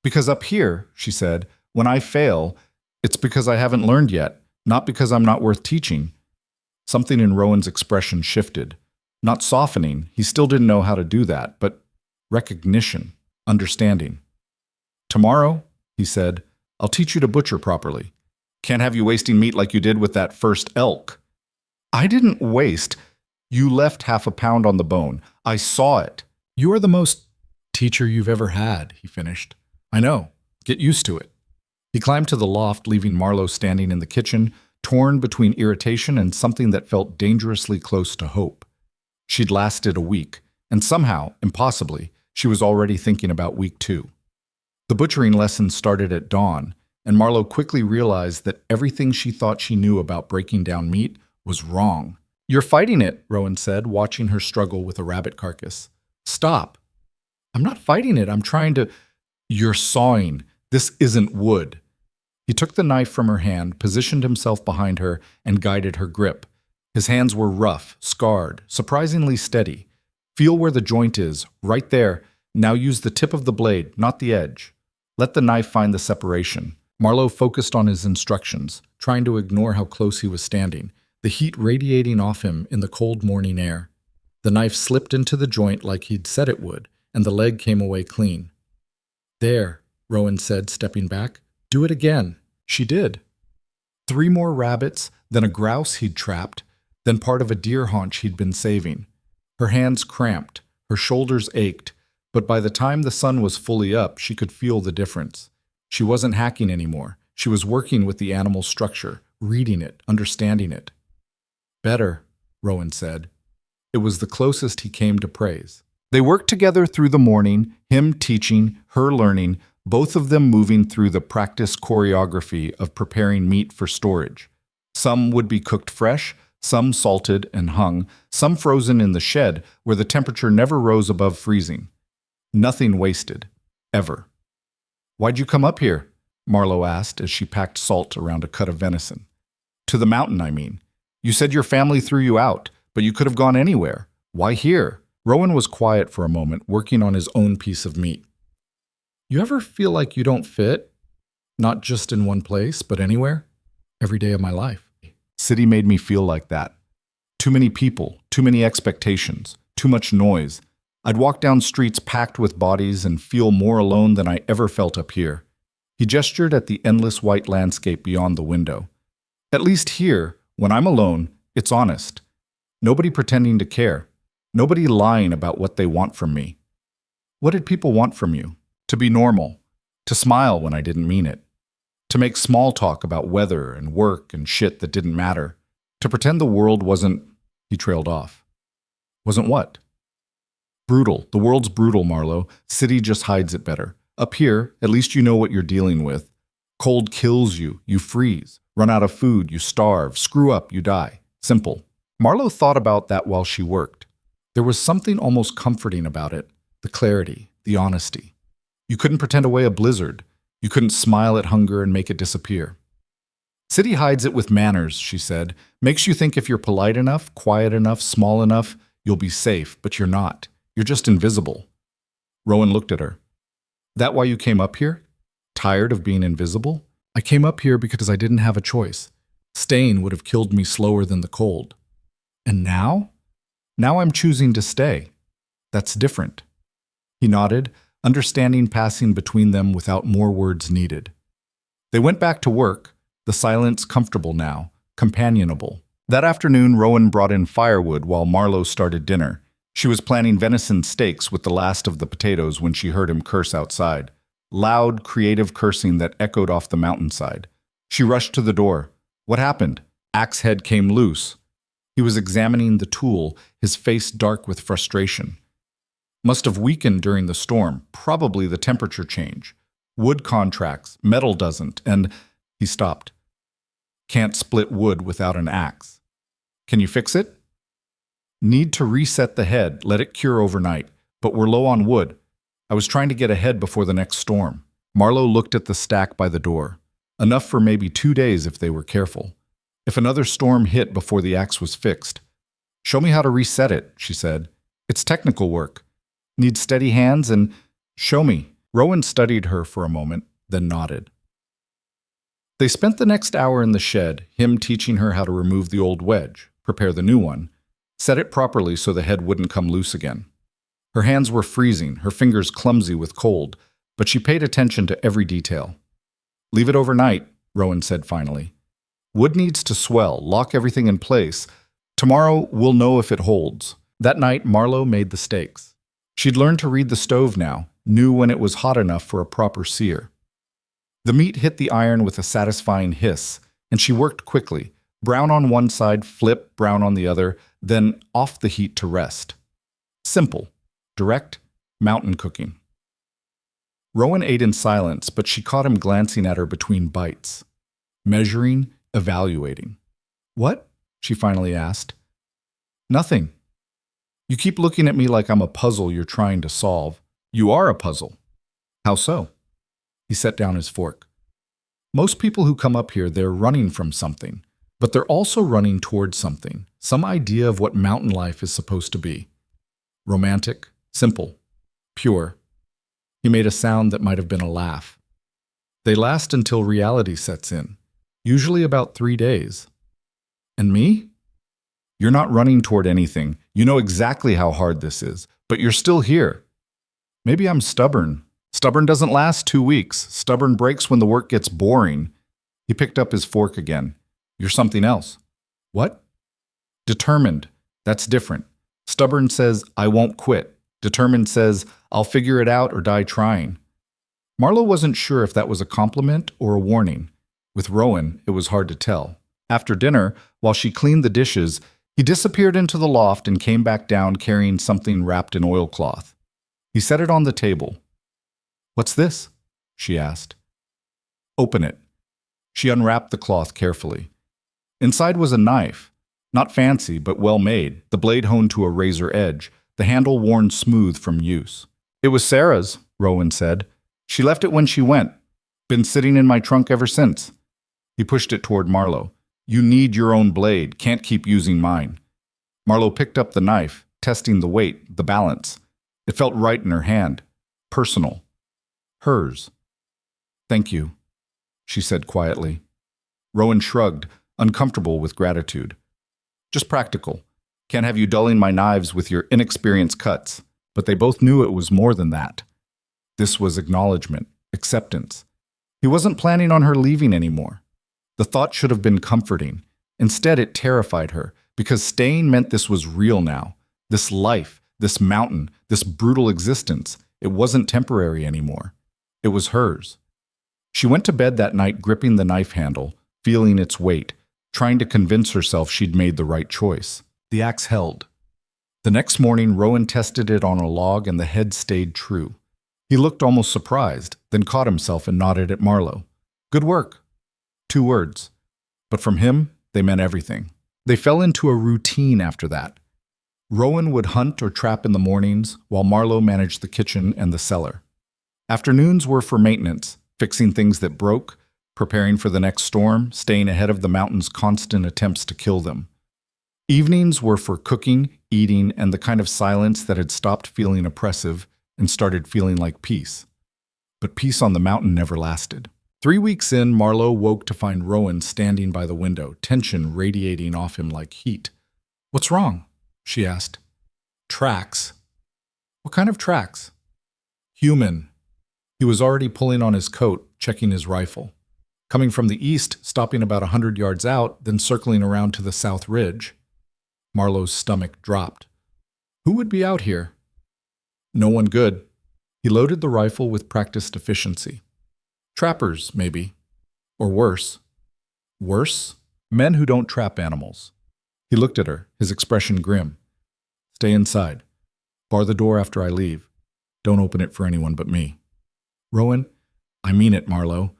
A: "Because up here," she said, "when I fail, it's because I haven't learned yet, not because I'm not worth teaching." Something in Rowan's expression shifted. Not softening, he still didn't know how to do that, but recognition, understanding. "Tomorrow," he said, "I'll teach you to butcher properly. Can't have you wasting meat like you did with that first elk." "I didn't waste. You left half a pound on the bone. I saw it." "You are the most teacher you've ever had," he finished. "I know. Get used to it." He climbed to the loft, leaving Marlowe standing in the kitchen, torn between irritation and something that felt dangerously close to hope. She'd lasted a week, and somehow, impossibly, She was already thinking about week 2. The butchering lesson started at dawn, and Marlowe quickly realized that everything she thought she knew about breaking down meat was wrong. "You're fighting it," Rowan said, watching her struggle with a rabbit carcass. "Stop." "I'm not fighting it. I'm trying to—" "You're sawing. This isn't wood." He took the knife from her hand, positioned himself behind her, and guided her grip. His hands were rough, scarred, surprisingly steady. "Feel where the joint is, right there. Now use the tip of the blade, not the edge. Let the knife find the separation." Marlowe focused on his instructions, trying to ignore how close he was standing, the heat radiating off him in the cold morning air. The knife slipped into the joint like he'd said it would, and the leg came away clean. "There," Rowan said, stepping back. "Do it again." She did. 3 more rabbits, then a grouse he'd trapped, then part of a deer haunch he'd been saving. Her hands cramped, her shoulders ached, but by the time the sun was fully up, she could feel the difference. She wasn't hacking anymore. She was working with the animal's structure, reading it, understanding it. "Better," Rowan said. It was the closest he came to praise. They worked together through the morning, him teaching, her learning, both of them moving through the practice choreography of preparing meat for storage. Some would be cooked fresh, some salted and hung, some frozen in the shed where the temperature never rose above freezing. Nothing wasted, ever. "Why'd you come up here?" Marlowe asked as she packed salt around a cut of venison. "To the mountain, I mean. You said your family threw you out, but you could have gone anywhere. Why here?" Rowan was quiet for a moment, working on his own piece of meat. "You ever feel like you don't fit? Not just in one place, but anywhere? Every day of my life." City made me feel like that. Too many people, too many expectations, too much noise. I'd walk down streets packed with bodies and feel more alone than I ever felt up here. He gestured at the endless white landscape beyond the window. "At least here, when I'm alone, it's honest. Nobody pretending to care. Nobody lying about what they want from me." "What did people want from you?" "To be normal. To smile when I didn't mean it. To make small talk about weather and work and shit that didn't matter. To pretend the world wasn't—" He trailed off. "Wasn't what?" "Brutal. The world's brutal, Marlowe. City just hides it better. Up here, at least you know what you're dealing with. Cold kills you. You freeze. Run out of food. You starve. Screw up. You die. Simple." Marlowe thought about that while she worked. There was something almost comforting about it. The clarity. The honesty. You couldn't pretend away a blizzard. You couldn't smile at hunger and make it disappear. "City hides it with manners," she said. "Makes you think if you're polite enough, quiet enough, small enough, you'll be safe, but you're not. You're just invisible." Rowan looked at her. "That why you came up here? Tired of being invisible?" "I came up here because I didn't have a choice. Staying would have killed me slower than the cold. And now? Now I'm choosing to stay. That's different." He nodded, understanding passing between them without more words needed. They went back to work, the silence comfortable now, companionable. That afternoon, Rowan brought in firewood while Marlowe started dinner. She was planning venison steaks with the last of the potatoes when she heard him curse outside. Loud, creative cursing that echoed off the mountainside. She rushed to the door. "What happened?" Axe head came loose. He was examining the tool, his face dark with frustration. "Must have weakened during the storm, probably the temperature change. Wood contracts, metal doesn't, and—" He stopped. "Can't split wood without an axe. Can you fix it?" "Need to reset the head, let it cure overnight, but we're low on wood. I was trying to get ahead before the next storm." Marlowe looked at the stack by the door. Enough for maybe 2 days if they were careful. If another storm hit before the axe was fixed. "Show me how to reset it," she said. "It's technical work. Need steady hands and—" "Show me." Rowan studied her for a moment, then nodded. They spent the next hour in the shed, him teaching her how to remove the old wedge, prepare the new one, set it properly so the head wouldn't come loose again. Her hands were freezing, her fingers clumsy with cold, but she paid attention to every detail. "Leave it overnight," Rowan said finally. "Wood needs to swell, lock everything in place. Tomorrow we'll know if it holds." That night, Marlowe made the steaks. She'd learned to read the stove now, knew when it was hot enough for a proper sear. The meat hit the iron with a satisfying hiss, and she worked quickly, brown on one side, flip, brown on the other, then off the heat to rest. Simple, direct, Mountain cooking. Rowan ate in silence, but she caught him glancing at her between bites. Measuring, evaluating. What? She finally asked. Nothing. You keep looking at me like I'm a puzzle you're trying to solve. You are a puzzle. How so? He set down his fork. Most people who come up here, they're running from something, but they're also running towards something, some idea of what mountain life is supposed to be. Romantic, simple, pure. He made a sound that might have been a laugh. They last until reality sets in, usually about 3 days. And me? You're not running toward anything. You know exactly how hard this is, but you're still here. Maybe I'm stubborn. Stubborn doesn't last 2 weeks. Stubborn breaks when the work gets boring. He picked up his fork again. You're something else. What? Determined. That's different. Stubborn says, I won't quit. Determined says, I'll figure it out or die trying. Marlowe wasn't sure if that was a compliment or a warning. With Rowan, it was hard to tell. After dinner, while she cleaned the dishes, he disappeared into the loft and came back down carrying something wrapped in oilcloth. He set it on the table. What's this? She asked. Open it. She unwrapped the cloth carefully. Inside was a knife. Not fancy, but well made, the blade honed to a razor edge, the handle worn smooth from use. It was Sarah's, Rowan said. She left it when she went. Been sitting in my trunk ever since. He pushed it toward Marlowe. You need your own blade, can't keep using mine. Marlowe picked up the knife, testing the weight, the balance. It felt right in her hand. Personal. Hers. Thank you, she said quietly. Rowan shrugged, uncomfortable with gratitude. Just practical. Can't have you dulling my knives with your inexperienced cuts. But they both knew it was more than that. This was acknowledgement, acceptance. He wasn't planning on her leaving anymore. The thought should have been comforting. Instead, it terrified her, because staying meant this was real now. This life, this mountain, this brutal existence, it wasn't temporary anymore. It was hers. She went to bed that night gripping the knife handle, feeling its weight, trying to convince herself she'd made the right choice. The axe held. The next morning, Rowan tested it on a log and the head stayed true. He looked almost surprised, then caught himself and nodded at Marlowe. Good work. 2 words. But from him, they meant everything. They fell into a routine after that. Rowan would hunt or trap in the mornings, while Marlowe managed the kitchen and the cellar. Afternoons were for maintenance, fixing things that broke, preparing for the next storm, staying ahead of the mountain's constant attempts to kill them. Evenings were for cooking, eating, and the kind of silence that had stopped feeling oppressive and started feeling like peace. But peace on the mountain never lasted. 3 weeks in, Marlowe woke to find Rowan standing by the window, tension radiating off him like heat. What's wrong? She asked. Tracks. What kind of tracks? Human. He was already pulling on his coat, checking his rifle. Coming from the east, stopping about 100 yards out, then circling around to the south ridge. Marlowe's stomach dropped. Who would be out here? No one good. He loaded the rifle with practiced efficiency. Trappers, maybe. Or worse. Worse? Men who don't trap animals. He looked at her, his expression grim. Stay inside. Bar the door after I leave. Don't open it for anyone but me. Rowan, I mean it, Marlowe.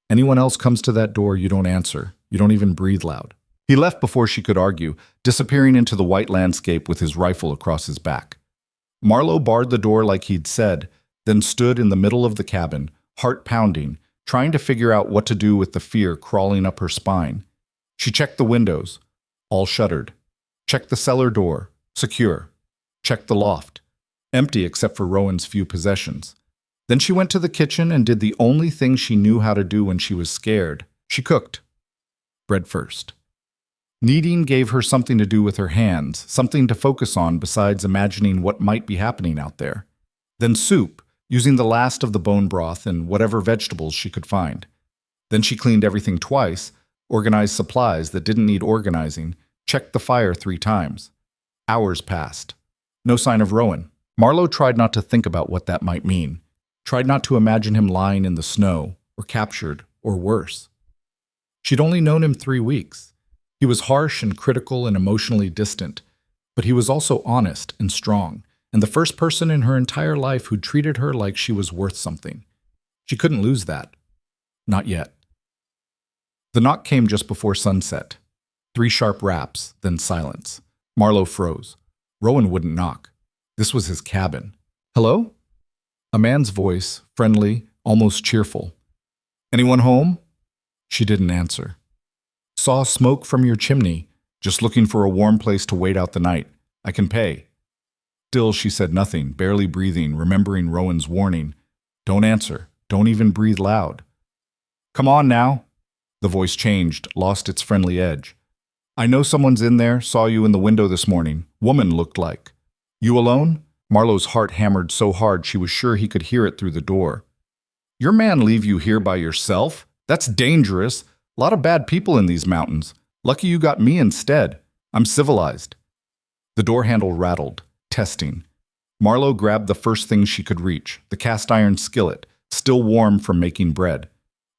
A: Anyone else comes to that door, you don't answer. You don't even breathe loud. He left before she could argue, disappearing into the white landscape with his rifle across his back. Marlowe barred the door like he'd said, then stood in the middle of the cabin, heart pounding, trying to figure out what to do with the fear crawling up her spine. She checked the windows, all shuttered. Checked the cellar door, secure. Checked the loft, empty except for Rowan's few possessions. Then she went to the kitchen and did the only thing she knew how to do when she was scared. She cooked. Bread first. Kneading gave her something to do with her hands, something to focus on besides imagining what might be happening out there. Then soup, using the last of the bone broth and whatever vegetables she could find. Then she cleaned everything twice, organized supplies that didn't need organizing, checked the fire 3 times. Hours passed. No sign of Rowan. Marlowe tried not to think about what that might mean. Tried not to imagine him lying in the snow, or captured, or worse. She'd only known him 3 weeks. He was harsh and critical and emotionally distant, but he was also honest and strong, and the first person in her entire life who treated her like she was worth something. She couldn't lose that. Not yet. The knock came just before sunset. 3 sharp raps, then silence. Marlowe froze. Rowan wouldn't knock. This was his cabin. Hello? A man's voice, friendly, almost cheerful. Anyone home? She didn't answer. Saw smoke from your chimney. Just looking for a warm place to wait out the night. I can pay. Still, she said nothing, barely breathing, remembering Rowan's warning. Don't answer. Don't even breathe loud. Come on now. The voice changed, lost its friendly edge. I know someone's in there, saw you in the window this morning. Woman looked like. You alone? Marlowe's heart hammered so hard she was sure he could hear it through the door. Your man leave you here by yourself? That's dangerous. A lot of bad people in these mountains. Lucky you got me instead. I'm civilized. The door handle rattled, testing. Marlowe grabbed the first thing she could reach, the cast iron skillet, still warm from making bread.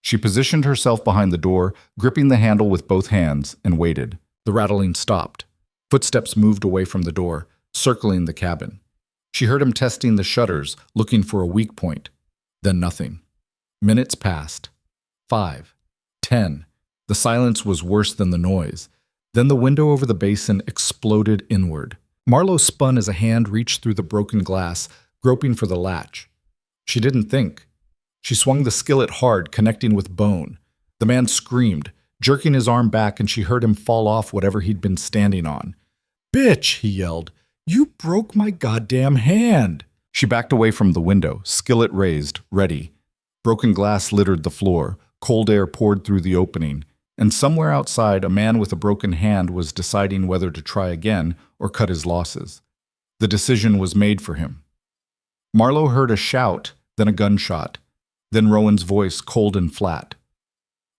A: She positioned herself behind the door, gripping the handle with both hands, and waited. The rattling stopped. Footsteps moved away from the door, circling the cabin. She heard him testing the shutters, looking for a weak point. Then nothing. Minutes passed. 5. 10. The silence was worse than the noise. Then the window over the basin exploded inward. Marlowe spun as a hand reached through the broken glass, groping for the latch. She didn't think. She swung the skillet hard, connecting with bone. The man screamed, jerking his arm back, and she heard him fall off whatever he'd been standing on. Bitch, he yelled. You broke my goddamn hand. She backed away from the window, skillet raised, ready. Broken glass littered the floor. Cold air poured through the opening. And somewhere outside, a man with a broken hand was deciding whether to try again or cut his losses. The decision was made for him. Marlowe heard a shout, then a gunshot. Then Rowan's voice, cold and flat.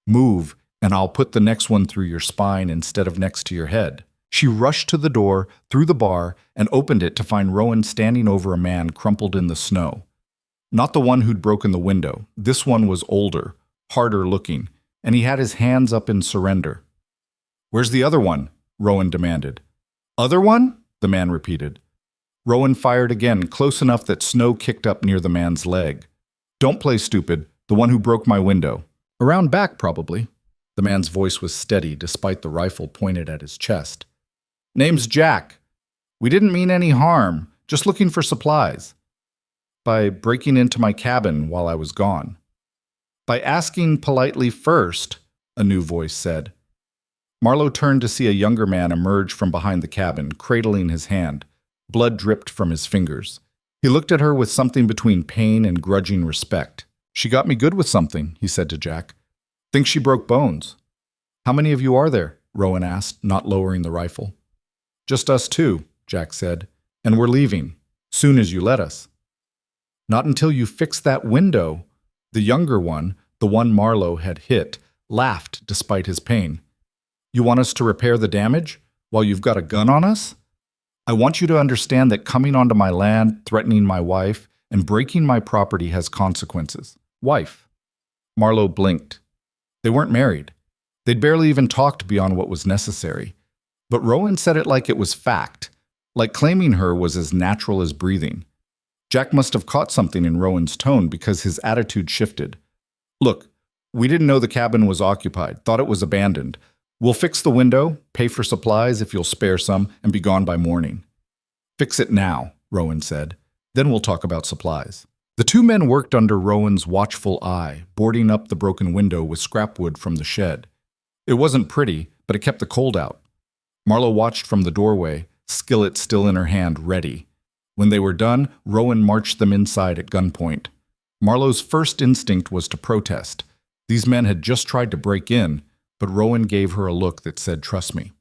A: Move, and I'll put the next one through your spine instead of next to your head. She rushed to the door, through the bar, and opened it to find Rowan standing over a man crumpled in the snow. Not the one who'd broken the window. This one was older, harder looking, and he had his hands up in surrender. Where's the other one? Rowan demanded. Other one? The man repeated. Rowan fired again, close enough that snow kicked up near the man's leg. Don't play stupid, the one who broke my window. Around back, probably. The man's voice was steady, despite the rifle pointed at his chest. Name's Jack. We didn't mean any harm, just looking for supplies. By breaking into my cabin while I was gone. By asking politely first, a new voice said. Marlowe turned to see a younger man emerge from behind the cabin, cradling his hand. Blood dripped from his fingers. He looked at her with something between pain and grudging respect. She got me good with something, he said to Jack. Think she broke bones. How many of you are there? Rowan asked, not lowering the rifle. Just us 2, Jack said, and we're leaving, soon as you let us. Not until you fix that window. The younger one, the one Marlowe had hit, laughed despite his pain. You want us to repair the damage while you've got a gun on us? I want you to understand that coming onto my land, threatening my wife, and breaking my property has consequences. Wife. Marlowe blinked. They weren't married. They'd barely even talked beyond what was necessary. But Rowan said it like it was fact, like claiming her was as natural as breathing. Jack must have caught something in Rowan's tone because his attitude shifted. Look, we didn't know the cabin was occupied, thought it was abandoned. We'll fix the window, pay for supplies if you'll spare some, and be gone by morning. Fix it now, Rowan said. Then we'll talk about supplies. The 2 men worked under Rowan's watchful eye, boarding up the broken window with scrap wood from the shed. It wasn't pretty, but it kept the cold out. Marlowe watched from the doorway, skillet still in her hand, ready. When they were done, Rowan marched them inside at gunpoint. Marlowe's first instinct was to protest. These men had just tried to break in, but Rowan gave her a look that said, trust me.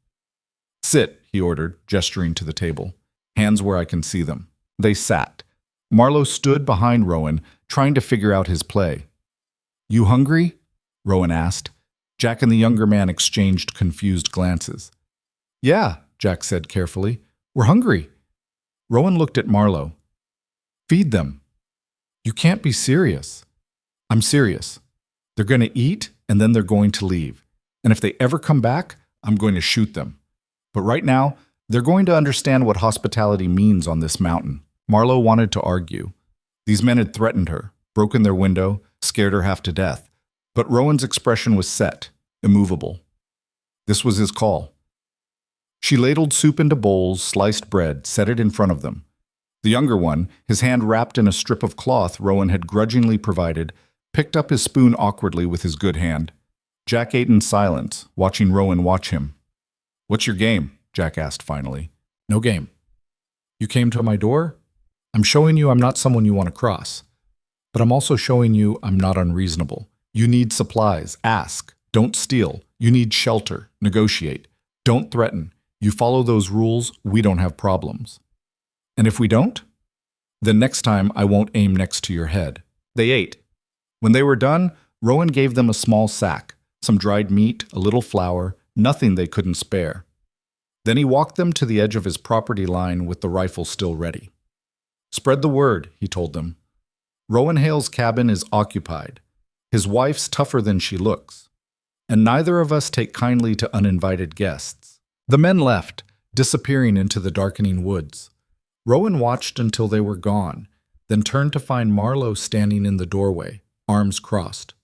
A: Sit, he ordered, gesturing to the table. Hands where I can see them. They sat. Marlowe stood behind Rowan, trying to figure out his play. You hungry? Rowan asked. Jack and the younger man exchanged confused glances. Yeah, Jack said carefully. We're hungry. Rowan looked at Marlowe. Feed them. You can't be serious. I'm serious. They're going to eat, and then they're going to leave. And if they ever come back, I'm going to shoot them. But right now, they're going to understand what hospitality means on this mountain. Marlowe wanted to argue. These men had threatened her, broken their window, scared her half to death. But Rowan's expression was set, immovable. This was his call. She ladled soup into bowls, sliced bread, set it in front of them. The younger one, his hand wrapped in a strip of cloth Rowan had grudgingly provided, picked up his spoon awkwardly with his good hand. Jack ate in silence, watching Rowan watch him. "What's your game?" Jack asked finally. "No game. You came to my door? I'm showing you I'm not someone you want to cross. But I'm also showing you I'm not unreasonable. You need supplies. Ask. Don't steal. You need shelter. Negotiate. Don't threaten. You follow those rules, we don't have problems. And if we don't? Then next time I won't aim next to your head." They ate. When they were done, Rowan gave them a small sack, some dried meat, a little flour, nothing they couldn't spare. Then he walked them to the edge of his property line with the rifle still ready. "Spread the word," he told them. "Rowan Hale's cabin is occupied. His wife's tougher than she looks. And neither of us take kindly to uninvited guests." The men left, disappearing into the darkening woods. Rowan watched until they were gone, then turned to find Marlowe standing in the doorway, arms crossed.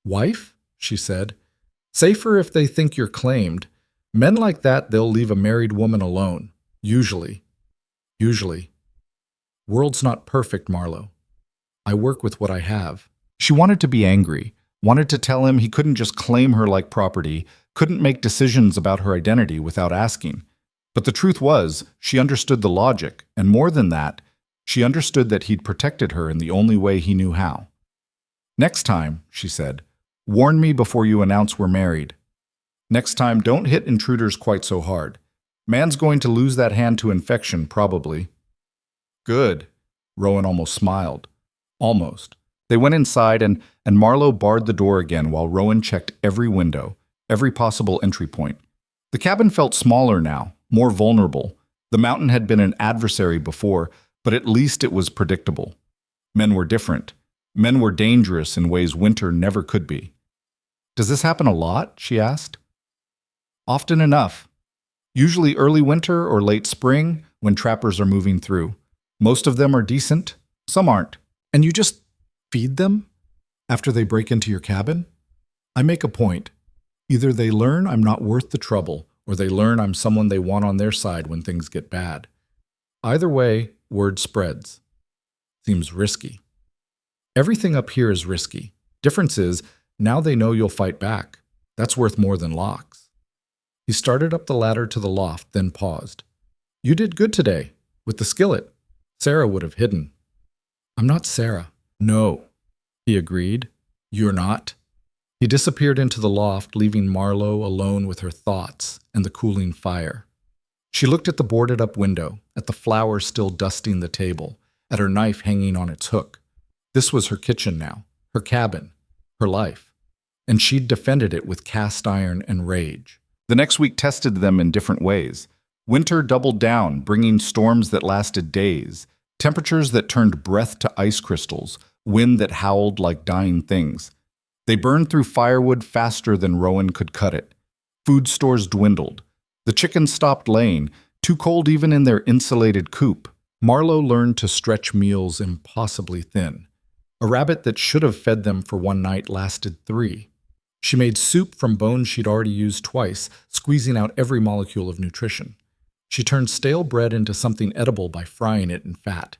A: "Wife?" she said. "Safer if they think you're claimed. Men like that, they'll leave a married woman alone. Usually. World's not perfect, Marlowe. I work with what I have." She wanted to be angry, wanted to tell him he couldn't just claim her like property, couldn't make decisions about her identity without asking. But the truth was, she understood the logic, and more than that, she understood that he'd protected her in the only way he knew how. "Next time," she said, "warn me before you announce we're married. Next time, don't hit intruders quite so hard. Man's going to lose that hand to infection, probably." "Good." Rowan almost smiled. Almost. They went inside, and Marlowe barred the door again while Rowan checked every window, every possible entry point. The cabin felt smaller now, more vulnerable. The mountain had been an adversary before, but at least it was predictable. Men were different. Men were dangerous in ways winter never could be. "Does this happen a lot?" she asked. "Often enough. Usually early winter or late spring when trappers are moving through. Most of them are decent, some aren't. And you just feed them after they break into your cabin? I make a point. Either they learn I'm not worth the trouble, or they learn I'm someone they want on their side when things get bad. Either way, word spreads. Seems risky. Everything up here is risky. Difference is, now they know you'll fight back. That's worth more than locks." He started up the ladder to the loft, then paused. "You did good today, with the skillet. Sarah would have hidden." "I'm not Sarah." "No," he agreed. "You're not." He disappeared into the loft, leaving Marlowe alone with her thoughts and the cooling fire. She looked at the boarded-up window, at the flowers still dusting the table, at her knife hanging on its hook. This was her kitchen now, her cabin, her life. And she'd defended it with cast iron and rage. The next week tested them in different ways. Winter doubled down, bringing storms that lasted days, temperatures that turned breath to ice crystals, wind that howled like dying things. They burned through firewood faster than Rowan could cut it. Food stores dwindled. The chickens stopped laying, too cold even in their insulated coop. Marlowe learned to stretch meals impossibly thin. A rabbit that should have fed them for one night lasted 3. She made soup from bones she'd already used twice, squeezing out every molecule of nutrition. She turned stale bread into something edible by frying it in fat.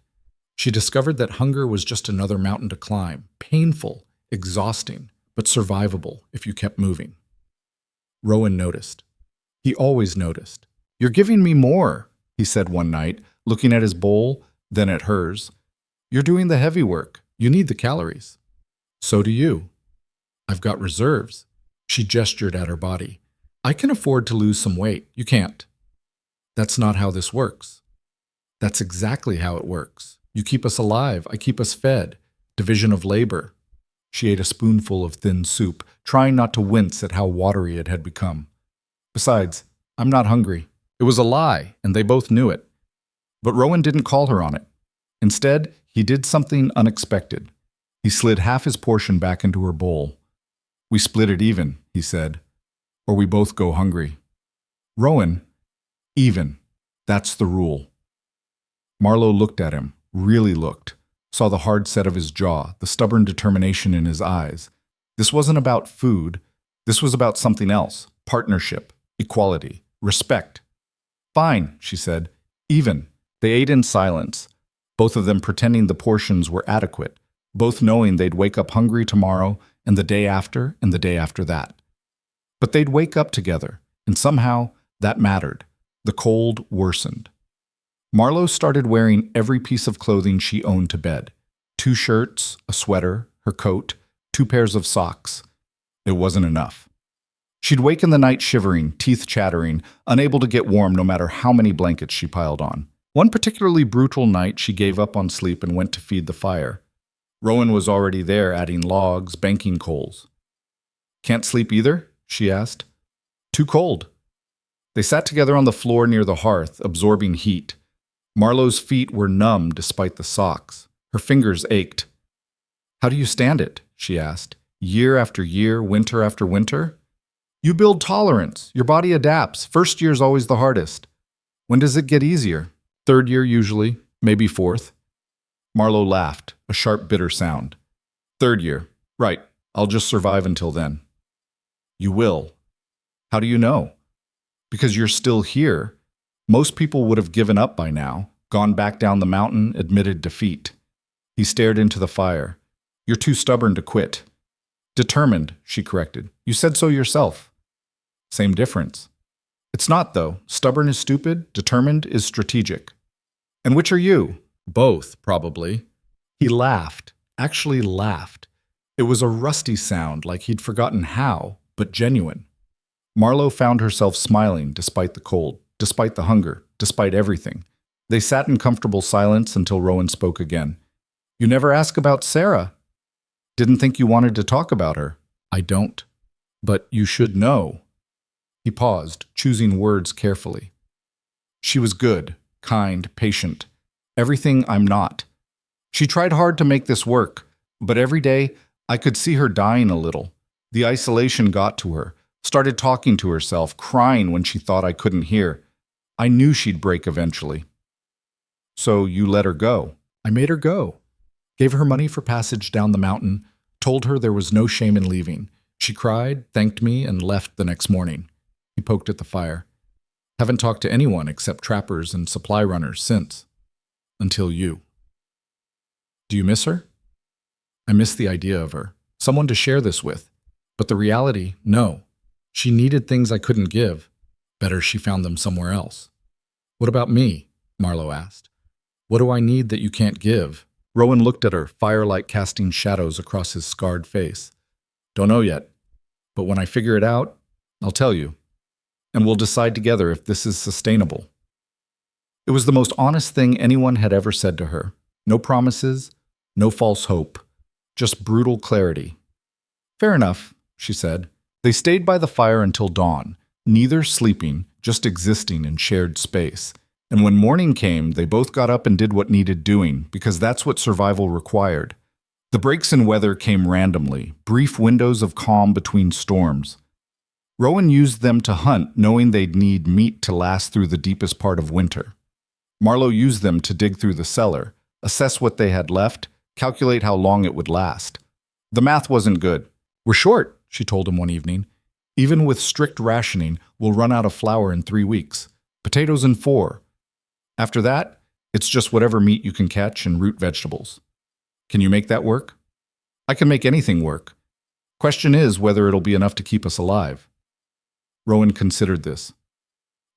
A: She discovered that hunger was just another mountain to climb, painful, exhausting, but survivable if you kept moving. Rowan noticed. He always noticed. "You're giving me more," he said one night, looking at his bowl, then at hers. "You're doing the heavy work. You need the calories." "So do you." "I've got reserves." She gestured at her body. "I can afford to lose some weight. You can't." "That's not how this works." "That's exactly how it works. You keep us alive. I keep us fed. Division of labor." She ate a spoonful of thin soup, trying not to wince at how watery it had become. "Besides, I'm not hungry." It was a lie, and they both knew it. But Rowan didn't call her on it. Instead, he did something unexpected. He slid half his portion back into her bowl. "We split it even," he said, "or we both go hungry." "Rowan, even. That's the rule." Marlowe looked at him, really looked, saw the hard set of his jaw, the stubborn determination in his eyes. This wasn't about food. This was about something else. Partnership, equality, respect. Fine, she said. Even. They ate in silence, both of them pretending the portions were adequate, both knowing they'd wake up hungry tomorrow and the day after and the day after that. But they'd wake up together, and somehow that mattered. The cold worsened. Marlowe started wearing every piece of clothing she owned to bed. 2 shirts, a sweater, her coat, 2 pairs of socks. It wasn't enough. She'd wake in the night shivering, teeth chattering, unable to get warm no matter how many blankets she piled on. One particularly brutal night, she gave up on sleep and went to feed the fire. Rowan was already there, adding logs, banking coals. "Can't sleep either?" she asked. "Too cold." They sat together on the floor near the hearth, absorbing heat. Marlowe's feet were numb despite the socks. Her fingers ached. "How do you stand it?" she asked. "Year after year, winter after winter?" "You build tolerance. Your body adapts. First year's always the hardest." "When does it get easier?" "3rd year usually, maybe 4th. Marlowe laughed, a sharp, bitter sound. "3rd year. Right. I'll just survive until then." "You will." "How do you know?" "Because you're still here. Most people would have given up by now, gone back down the mountain, admitted defeat." He stared into the fire. "You're too stubborn to quit." "Determined," she corrected. "You said so yourself." "Same difference." "It's not, though. Stubborn is stupid, determined is strategic." "And which are you?" "Both, probably." He laughed, actually laughed. It was a rusty sound, like he'd forgotten how, but genuine. Marlowe found herself smiling despite the cold, despite the hunger, despite everything. They sat in comfortable silence until Rowan spoke again. "You never ask about Sarah." "Didn't think you wanted to talk about her." "I don't." "But you should know." He paused, choosing words carefully. "She was good, kind, patient. Everything I'm not. She tried hard to make this work, but every day I could see her dying a little. The isolation got to her, started talking to herself, crying when she thought I couldn't hear. I knew she'd break eventually." "So you let her go?" "I made her go. Gave her money for passage down the mountain, told her there was no shame in leaving. She cried, thanked me, and left the next morning." He poked at the fire. "Haven't talked to anyone except trappers and supply runners since. Until you." "Do you miss her?" "I miss the idea of her. Someone to share this with. But the reality, no. She needed things I couldn't give. Better she found them somewhere else." "What about me?" Marlowe asked. "What do I need that you can't give?" Rowan looked at her, firelight casting shadows across his scarred face. "Don't know yet. But when I figure it out, I'll tell you. And we'll decide together if this is sustainable." It was the most honest thing anyone had ever said to her. No promises, no false hope, just brutal clarity. "Fair enough," she said. They stayed by the fire until dawn, neither sleeping, just existing in shared space. And when morning came, they both got up and did what needed doing, because that's what survival required. The breaks in weather came randomly, brief windows of calm between storms. Rowan used them to hunt, knowing they'd need meat to last through the deepest part of winter. Marlowe used them to dig through the cellar, assess what they had left, calculate how long it would last. The math wasn't good. "We're short," she told him one evening. "Even with strict rationing, we'll run out of flour in 3 weeks. Potatoes in 4. After that, it's just whatever meat you can catch and root vegetables. Can you make that work?" "I can make anything work. Question is whether it'll be enough to keep us alive." Rowan considered this.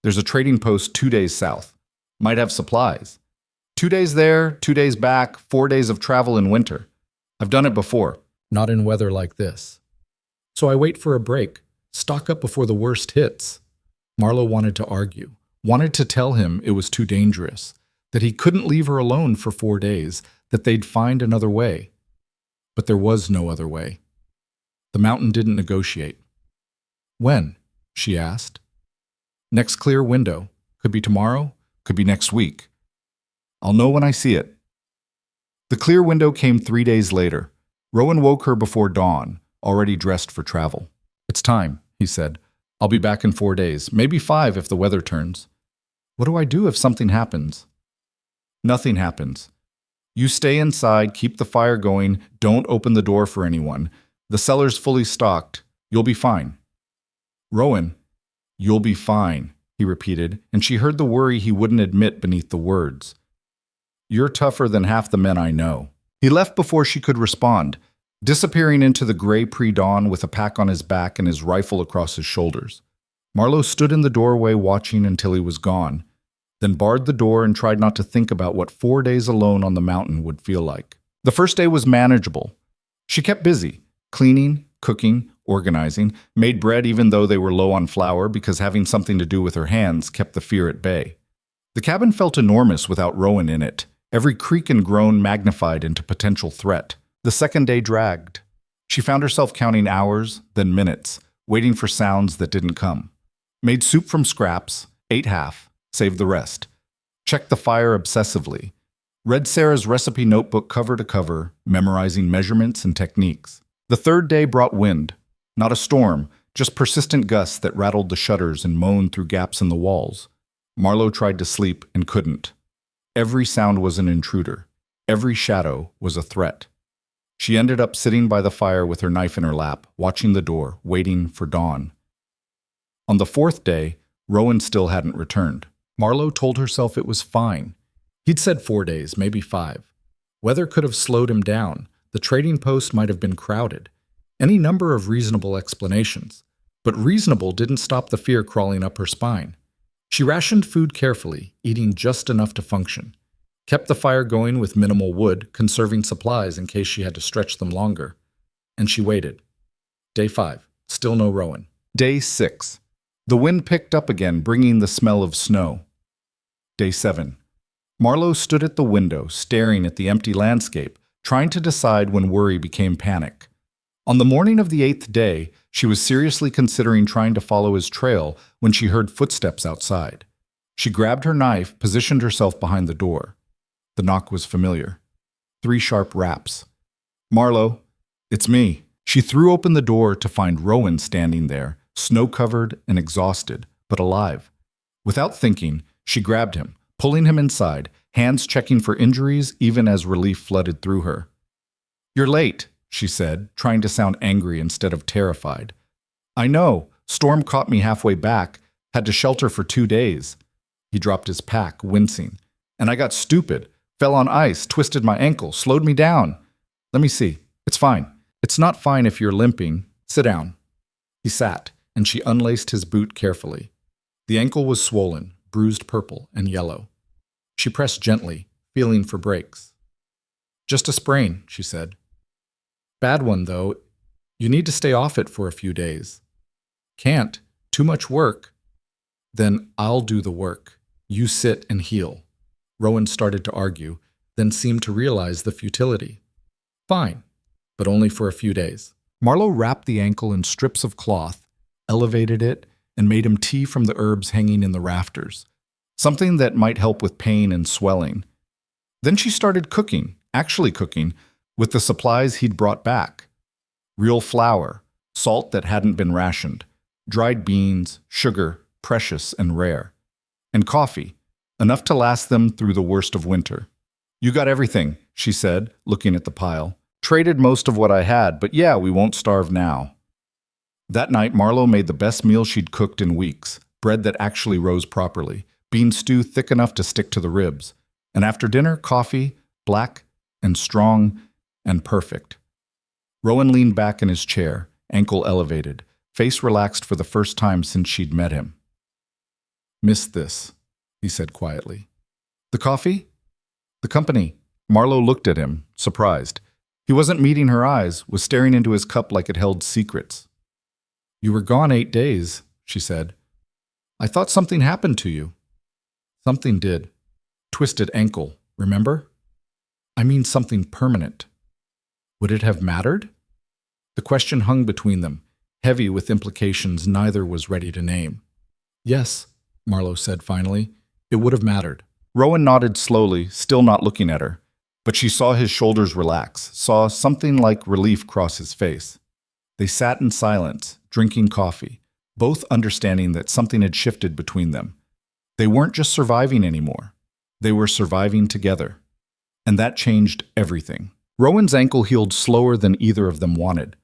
A: "There's a trading post 2 days south. Might have supplies. 2 days there, 2 days back, 4 days of travel in winter. I've done it before." "Not in weather like this." "So I wait for a break. Stock up before the worst hits." Marlowe wanted to argue, wanted to tell him it was too dangerous, that he couldn't leave her alone for 4 days, that they'd find another way. But there was no other way. The mountain didn't negotiate. "When?" she asked. "Next clear window. Could be tomorrow, could be next week. I'll know when I see it." The clear window came 3 days later. Rowan woke her before dawn, already dressed for travel. "It's time," he said. "I'll be back in 4 days, maybe 5 if the weather turns." "What do I do if something happens?" Nothing happens. You stay inside, keep the fire going, don't open the door for anyone. The cellar's fully stocked. You'll be fine. Rowan, you'll be fine, he repeated, and she heard the worry he wouldn't admit beneath the words. You're tougher than half the men I know. He left before she could respond, disappearing into the gray pre-dawn with a pack on his back and his rifle across his shoulders. Marlowe stood in the doorway watching until he was gone, then barred the door and tried not to think about what 4 days alone on the mountain would feel like. The first day was manageable. She kept busy, cleaning, cooking, organizing, made bread even though they were low on flour because having something to do with her hands kept the fear at bay. The cabin felt enormous without Rowan in it, every creak and groan magnified into potential threat. The second day dragged. She found herself counting hours, then minutes, waiting for sounds that didn't come. Made soup from scraps, ate half, saved the rest. Checked the fire obsessively. Read Sarah's recipe notebook cover to cover, memorizing measurements and techniques. The third day brought wind. Not a storm, just persistent gusts that rattled the shutters and moaned through gaps in the walls. Marlowe tried to sleep and couldn't. Every sound was an intruder. Every shadow was a threat. She ended up sitting by the fire with her knife in her lap, watching the door, waiting for dawn. On the fourth day, Rowan still hadn't returned. Marlowe told herself it was fine. He'd said 4 days, maybe 5. Weather could have slowed him down. The trading post might have been crowded. Any number of reasonable explanations. But reasonable didn't stop the fear crawling up her spine. She rationed food carefully, eating just enough to function. Kept the fire going with minimal wood, conserving supplies in case she had to stretch them longer. And she waited. Day 5. Still no Rowan. Day 6. The wind picked up again, bringing the smell of snow. Day 7. Marlowe stood at the window, staring at the empty landscape, trying to decide when worry became panic. On the morning of the 8th day, she was seriously considering trying to follow his trail when she heard footsteps outside. She grabbed her knife, positioned herself behind the door. The knock was familiar. 3 sharp raps. Marlowe, it's me. She threw open the door to find Rowan standing there, snow-covered and exhausted, but alive. Without thinking, she grabbed him, pulling him inside, hands checking for injuries even as relief flooded through her. You're late, she said, trying to sound angry instead of terrified. I know. Storm caught me halfway back. Had to shelter for 2 days. He dropped his pack, wincing. And I got stupid. Fell on ice, twisted my ankle, slowed me down. Let me see. It's fine. It's not fine if you're limping. Sit down. He sat, and she unlaced his boot carefully. The ankle was swollen, bruised purple and yellow. She pressed gently, feeling for breaks. Just a sprain, she said. Bad one, though. You need to stay off it for a few days. Can't. Too much work. Then I'll do the work. You sit and heal. Rowan started to argue, then seemed to realize the futility. Fine, but only for a few days. Marlowe wrapped the ankle in strips of cloth, elevated it, and made him tea from the herbs hanging in the rafters, something that might help with pain and swelling. Then she started cooking, actually cooking, with the supplies he'd brought back. Real flour, salt that hadn't been rationed, dried beans, sugar, precious and rare, and coffee, enough to last them through the worst of winter. You got everything, she said, looking at the pile. Traded most of what I had, but yeah, we won't starve now. That night, Marlowe made the best meal she'd cooked in weeks, bread that actually rose properly, bean stew thick enough to stick to the ribs, and after dinner, coffee, black and strong and perfect. Rowan leaned back in his chair, ankle elevated, face relaxed for the first time since she'd met him. Missed this, he said quietly. The coffee? The company. Marlowe looked at him, surprised. He wasn't meeting her eyes, was staring into his cup like it held secrets. You were gone 8 days, she said. I thought something happened to you. Something did. Twisted ankle, remember? I mean something permanent. Would it have mattered? The question hung between them, heavy with implications neither was ready to name. Yes, Marlowe said finally, it would have mattered. Rowan nodded slowly, still not looking at her, but she saw his shoulders relax, saw something like relief cross his face. They sat in silence, drinking coffee, both understanding that something had shifted between them. They weren't just surviving anymore. They were surviving together. And that changed everything. Rowan's ankle healed slower than either of them wanted.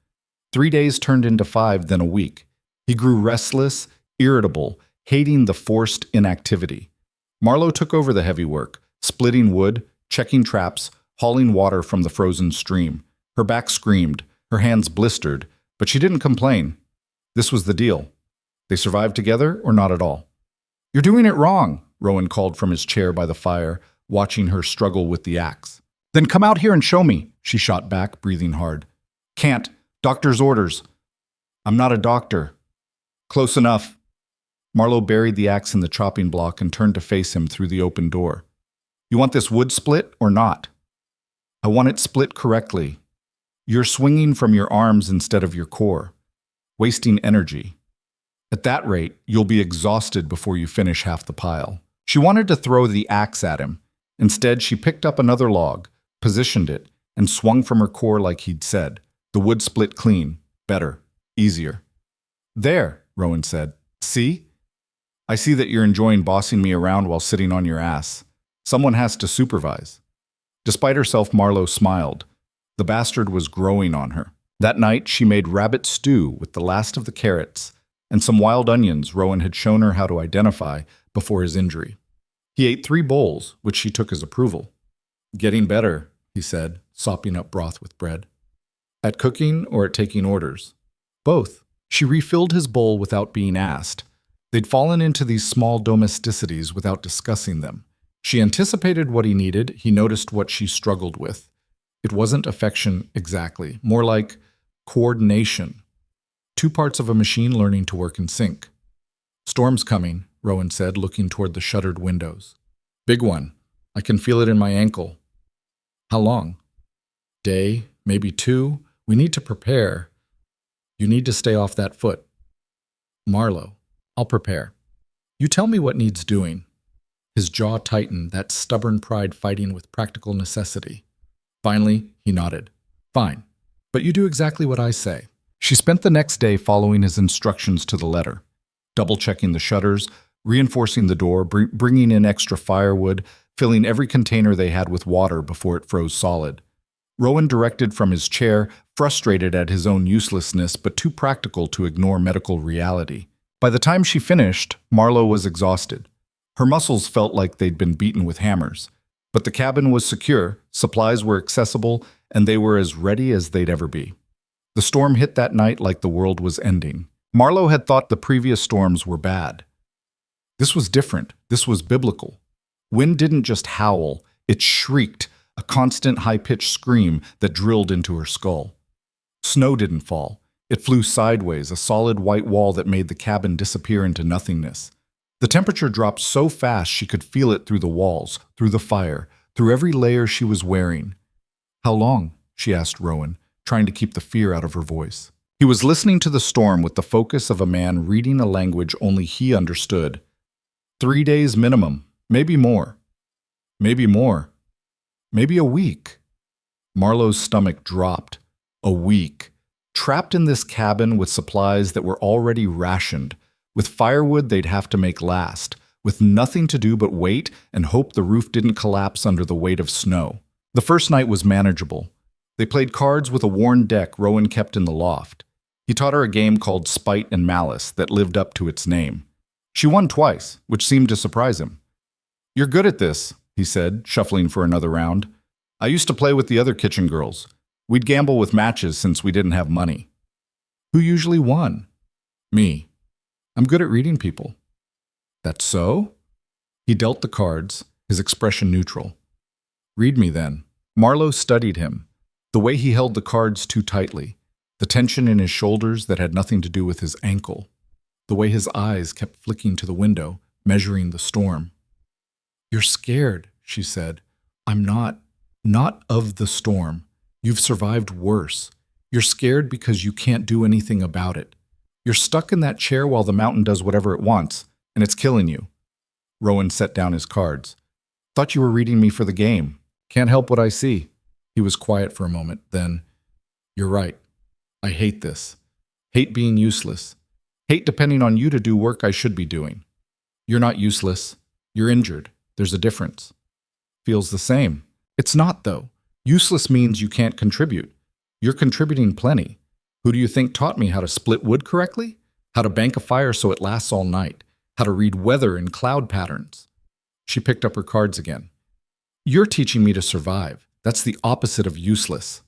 A: 3 days turned into 5, then a week. He grew restless, irritable, hating the forced inactivity. Marlowe took over the heavy work, splitting wood, checking traps, hauling water from the frozen stream. Her back screamed, her hands blistered, but she didn't complain. This was the deal. They survived together or not at all. "You're doing it wrong," Rowan called from his chair by the fire, watching her struggle with the axe. "Then come out here and show me," she shot back, breathing hard. "Can't. Doctor's orders." "I'm not a doctor." "Close enough." Marlowe buried the axe in the chopping block and turned to face him through the open door. "You want this wood split or not?" "I want it split correctly. You're swinging from your arms instead of your core, wasting energy. At that rate, you'll be exhausted before you finish half the pile." She wanted to throw the axe at him. Instead, she picked up another log, positioned it, and swung from her core like he'd said. The wood split clean, better, easier. "There," Rowan said. "See? I see that you're enjoying bossing me around while sitting on your ass. Someone has to supervise." Despite herself, Marlowe smiled. The bastard was growing on her. That night, she made rabbit stew with the last of the carrots and some wild onions Rowan had shown her how to identify before his injury. He ate 3 bowls, which she took as approval. "Getting better," he said, sopping up broth with bread. "At cooking or at taking orders?" "Both." She refilled his bowl without being asked. They'd fallen into these small domesticities without discussing them. She anticipated what he needed, he noticed what she struggled with. It wasn't affection exactly, more like coordination. 2 parts of a machine learning to work in sync. "Storm's coming," Rowan said, looking toward the shuttered windows. "Big one. I can feel it in my ankle." "How long?" "Day, maybe 2. We need to prepare." "You need to stay off that foot." "Marlowe, I'll prepare. You tell me what needs doing." His jaw tightened, that stubborn pride fighting with practical necessity. Finally, he nodded. "Fine, but you do exactly what I say." She spent the next day following his instructions to the letter, double-checking the shutters, reinforcing the door, bringing in extra firewood, filling every container they had with water before it froze solid. Rowan directed from his chair, frustrated at his own uselessness but too practical to ignore medical reality. By the time she finished, Marlowe was exhausted. Her muscles felt like they'd been beaten with hammers. But the cabin was secure, supplies were accessible, and they were as ready as they'd ever be. The storm hit that night like the world was ending. Marlowe had thought the previous storms were bad. This was different. This was biblical. Wind didn't just howl, it shrieked, a constant high-pitched scream that drilled into her skull. Snow didn't fall. It flew sideways, a solid white wall that made the cabin disappear into nothingness. The temperature dropped so fast she could feel it through the walls, through the fire, through every layer she was wearing. "How long?" she asked Rowan, trying to keep the fear out of her voice. He was listening to the storm with the focus of a man reading a language only he understood. 3 days minimum, maybe more. Maybe more. Maybe a week. Marlowe's stomach dropped. A week. Trapped in this cabin with supplies that were already rationed, with firewood they'd have to make last, with nothing to do but wait and hope the roof didn't collapse under the weight of snow. The first night was manageable. They played cards with a worn deck Rowan kept in the loft. He taught her a game called Spite and Malice that lived up to its name. She won twice, which seemed to surprise him. "You're good at this," he said, shuffling for another round. "I used to play with the other kitchen girls. We'd gamble with matches since we didn't have money." "Who usually won?" "Me. I'm good at reading people." "That's so?" He dealt the cards, his expression neutral. "Read me then." Marlowe studied him, the way he held the cards too tightly, the tension in his shoulders that had nothing to do with his ankle, the way his eyes kept flicking to the window, measuring the storm. "You're scared," she said. "I'm not. Not of the storm. You've survived worse. You're scared because you can't do anything about it. You're stuck in that chair while the mountain does whatever it wants, and it's killing you." Rowan set down his cards. "Thought you were reading me for the game. Can't help what I see." He was quiet for a moment, then, "You're right. I hate this. Hate being useless. Hate depending on you to do work I should be doing. You're not useless. You're injured. There's a difference." Feels the same. It's not, though. Useless means you can't contribute. You're contributing plenty. Who do you think taught me how to split wood correctly? How to bank a fire so it lasts all night? How to read weather and cloud patterns? She picked up her cards again. You're teaching me to survive. That's the opposite of useless.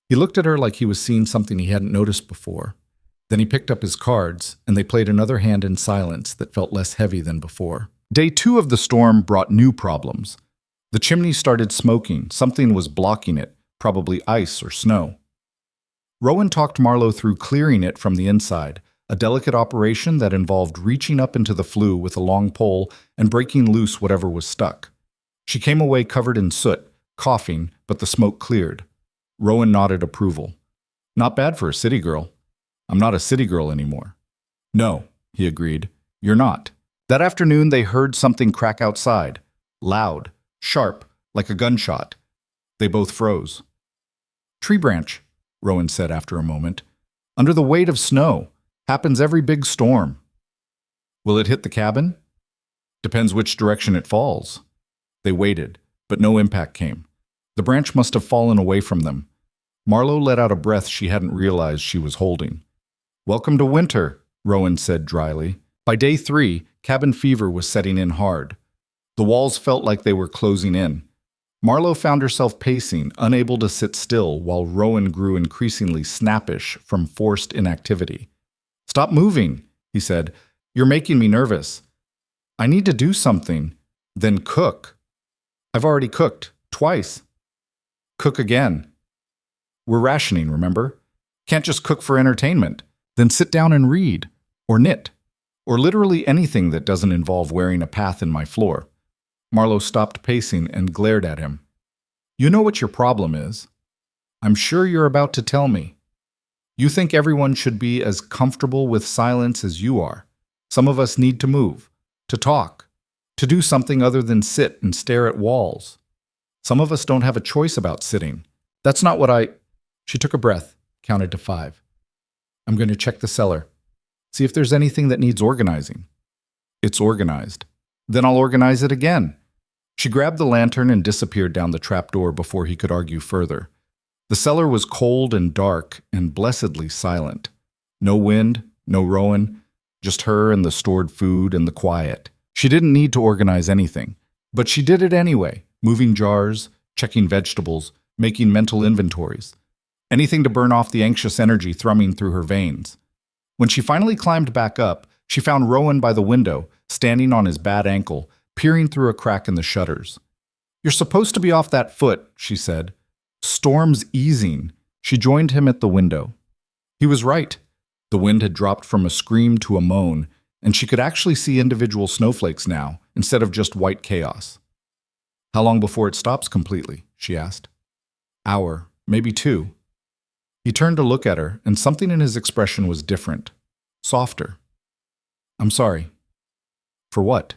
A: He looked at her like he was seeing something he hadn't noticed before. Then he picked up his cards, and they played another hand in silence that felt less heavy than before. Day 2 of the storm brought new problems. The chimney started smoking. Something was blocking it, probably ice or snow. Rowan talked Marlowe through clearing it from the inside, a delicate operation that involved reaching up into the flue with a long pole and breaking loose whatever was stuck. She came away covered in soot, coughing, but the smoke cleared. Rowan nodded approval. Not bad for a city girl. I'm not a city girl anymore. No, he agreed. You're not. That afternoon they heard something crack outside. Loud, sharp, like a gunshot. They both froze. Tree branch, Rowan said after a moment. Under the weight of snow. Happens every big storm. Will it hit the cabin? Depends which direction it falls. They waited, but no impact came. The branch must have fallen away from them. Marlowe let out a breath she hadn't realized she was holding. Welcome to winter, Rowan said dryly. By day 3, cabin fever was setting in hard. The walls felt like they were closing in. Marlowe found herself pacing, unable to sit still, while Rowan grew increasingly snappish from forced inactivity. Stop moving, he said. You're making me nervous. I need to do something. Then cook. I've already cooked. Twice. Cook again. We're rationing, remember? Can't just cook for entertainment. Then sit down and read. Or knit. Or literally anything that doesn't involve wearing a path in my floor. Marlowe stopped pacing and glared at him. You know what your problem is. I'm sure you're about to tell me. You think everyone should be as comfortable with silence as you are. Some of us need to move, to talk, to do something other than sit and stare at walls. Some of us don't have a choice about sitting. That's not what I... She took a breath, counted to 5. I'm going to check the cellar. See if there's anything that needs organizing. It's organized. Then I'll organize it again. She grabbed the lantern and disappeared down the trapdoor before he could argue further. The cellar was cold and dark and blessedly silent. No wind, no Rowan, just her and the stored food and the quiet. She didn't need to organize anything, but she did it anyway, moving jars, checking vegetables, making mental inventories. Anything to burn off the anxious energy thrumming through her veins. When she finally climbed back up, she found Rowan by the window, standing on his bad ankle, peering through a crack in the shutters. You're supposed to be off that foot, she said. Storm's easing. She joined him at the window. He was right. The wind had dropped from a scream to a moan, and she could actually see individual snowflakes now, instead of just white chaos. How long before it stops completely? She asked. Hour, maybe 2. He turned to look at her, and something in his expression was different, softer. I'm sorry. For what?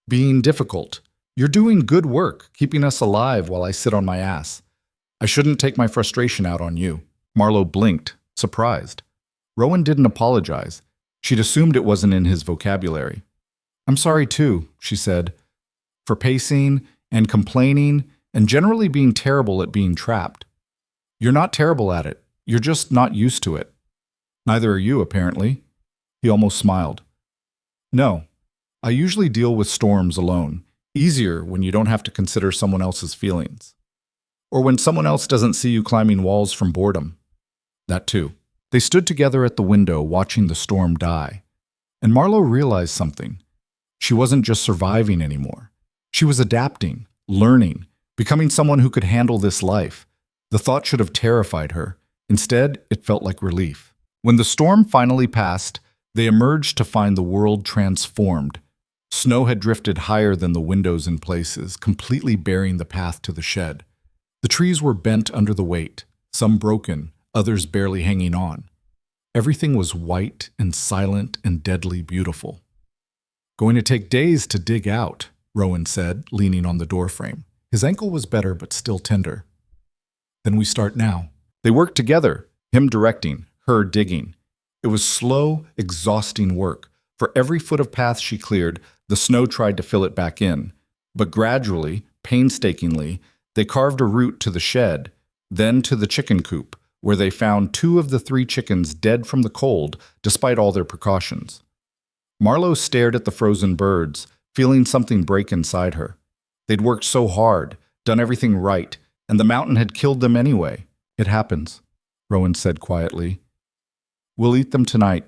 A: Being difficult. You're doing good work, keeping us alive while I sit on my ass. I shouldn't take my frustration out on you. Marlowe blinked, surprised. Rowan didn't apologize. She'd assumed it wasn't in his vocabulary. I'm sorry too, she said, for pacing and complaining and generally being terrible at being trapped. You're not terrible at it. You're just not used to it. Neither are you, apparently. He almost smiled. No, I usually deal with storms alone. Easier when you don't have to consider someone else's feelings. Or when someone else doesn't see you climbing walls from boredom. That too. They stood together at the window watching the storm die. And Marlowe realized something. She wasn't just surviving anymore. She was adapting, learning, becoming someone who could handle this life. The thought should have terrified her. Instead, it felt like relief. When the storm finally passed, they emerged to find the world transformed. Snow had drifted higher than the windows in places, completely burying the path to the shed. The trees were bent under the weight, some broken, others barely hanging on. Everything was white and silent and deadly beautiful. Going to take days to dig out, Rowan said, leaning on the doorframe. His ankle was better but still tender. Then we start now. They worked together, him directing, her digging. It was slow, exhausting work. For every foot of path she cleared, the snow tried to fill it back in. But gradually, Painstakingly, they carved a route to the shed, then to the chicken coop, where they found 2 of the 3 chickens dead from the cold, despite all their precautions. Marlowe stared at the frozen birds, feeling something break inside her. They'd worked so hard, done everything right, and the mountain had killed them anyway. It happens, Rowan said quietly. We'll eat them tonight.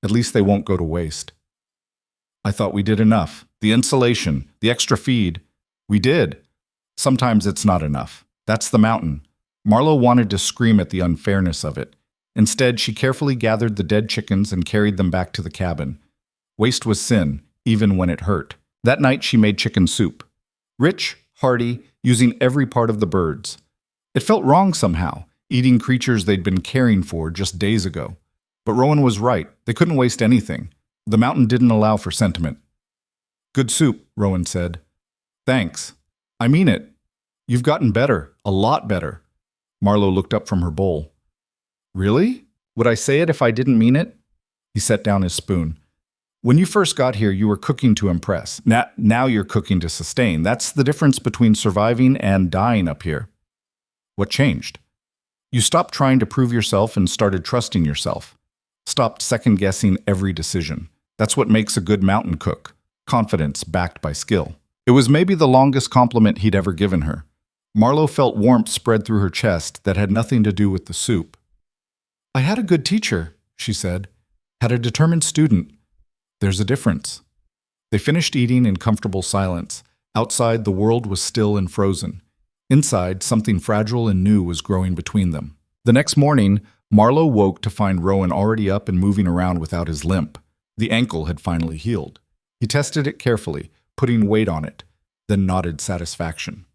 A: At least they won't go to waste. I thought we did enough. The insulation, the extra feed. We did. Sometimes it's not enough. That's the mountain. Marlowe wanted to scream at the unfairness of it. Instead, she carefully gathered the dead chickens and carried them back to the cabin. Waste was sin, even when it hurt. That night she made chicken soup. Rich, hearty, using every part of the birds. It felt wrong somehow, eating creatures they'd been caring for just days ago. But Rowan was right. They couldn't waste anything. The mountain didn't allow for sentiment. Good soup, Rowan said. Thanks. I mean it. You've gotten better, a lot better. Marlowe looked up from her bowl. Really? Would I say it if I didn't mean it? He set down his spoon. When you first got here, you were cooking to impress. Now you're cooking to sustain. That's the difference between surviving and dying up here. What changed? You stopped trying to prove yourself and started trusting yourself. Stopped second-guessing every decision. That's what makes a good mountain cook. Confidence backed by skill. It was maybe the longest compliment he'd ever given her. Marlowe felt warmth spread through her chest that had nothing to do with the soup. I had a good teacher, she said. Had a determined student. There's a difference. They finished eating in comfortable silence. Outside, the world was still and frozen. Inside, something fragile and new was growing between them. The next morning, Marlowe woke to find Rowan already up and moving around without his limp. The ankle had finally healed. He tested it carefully, putting weight on it, then nodded satisfaction.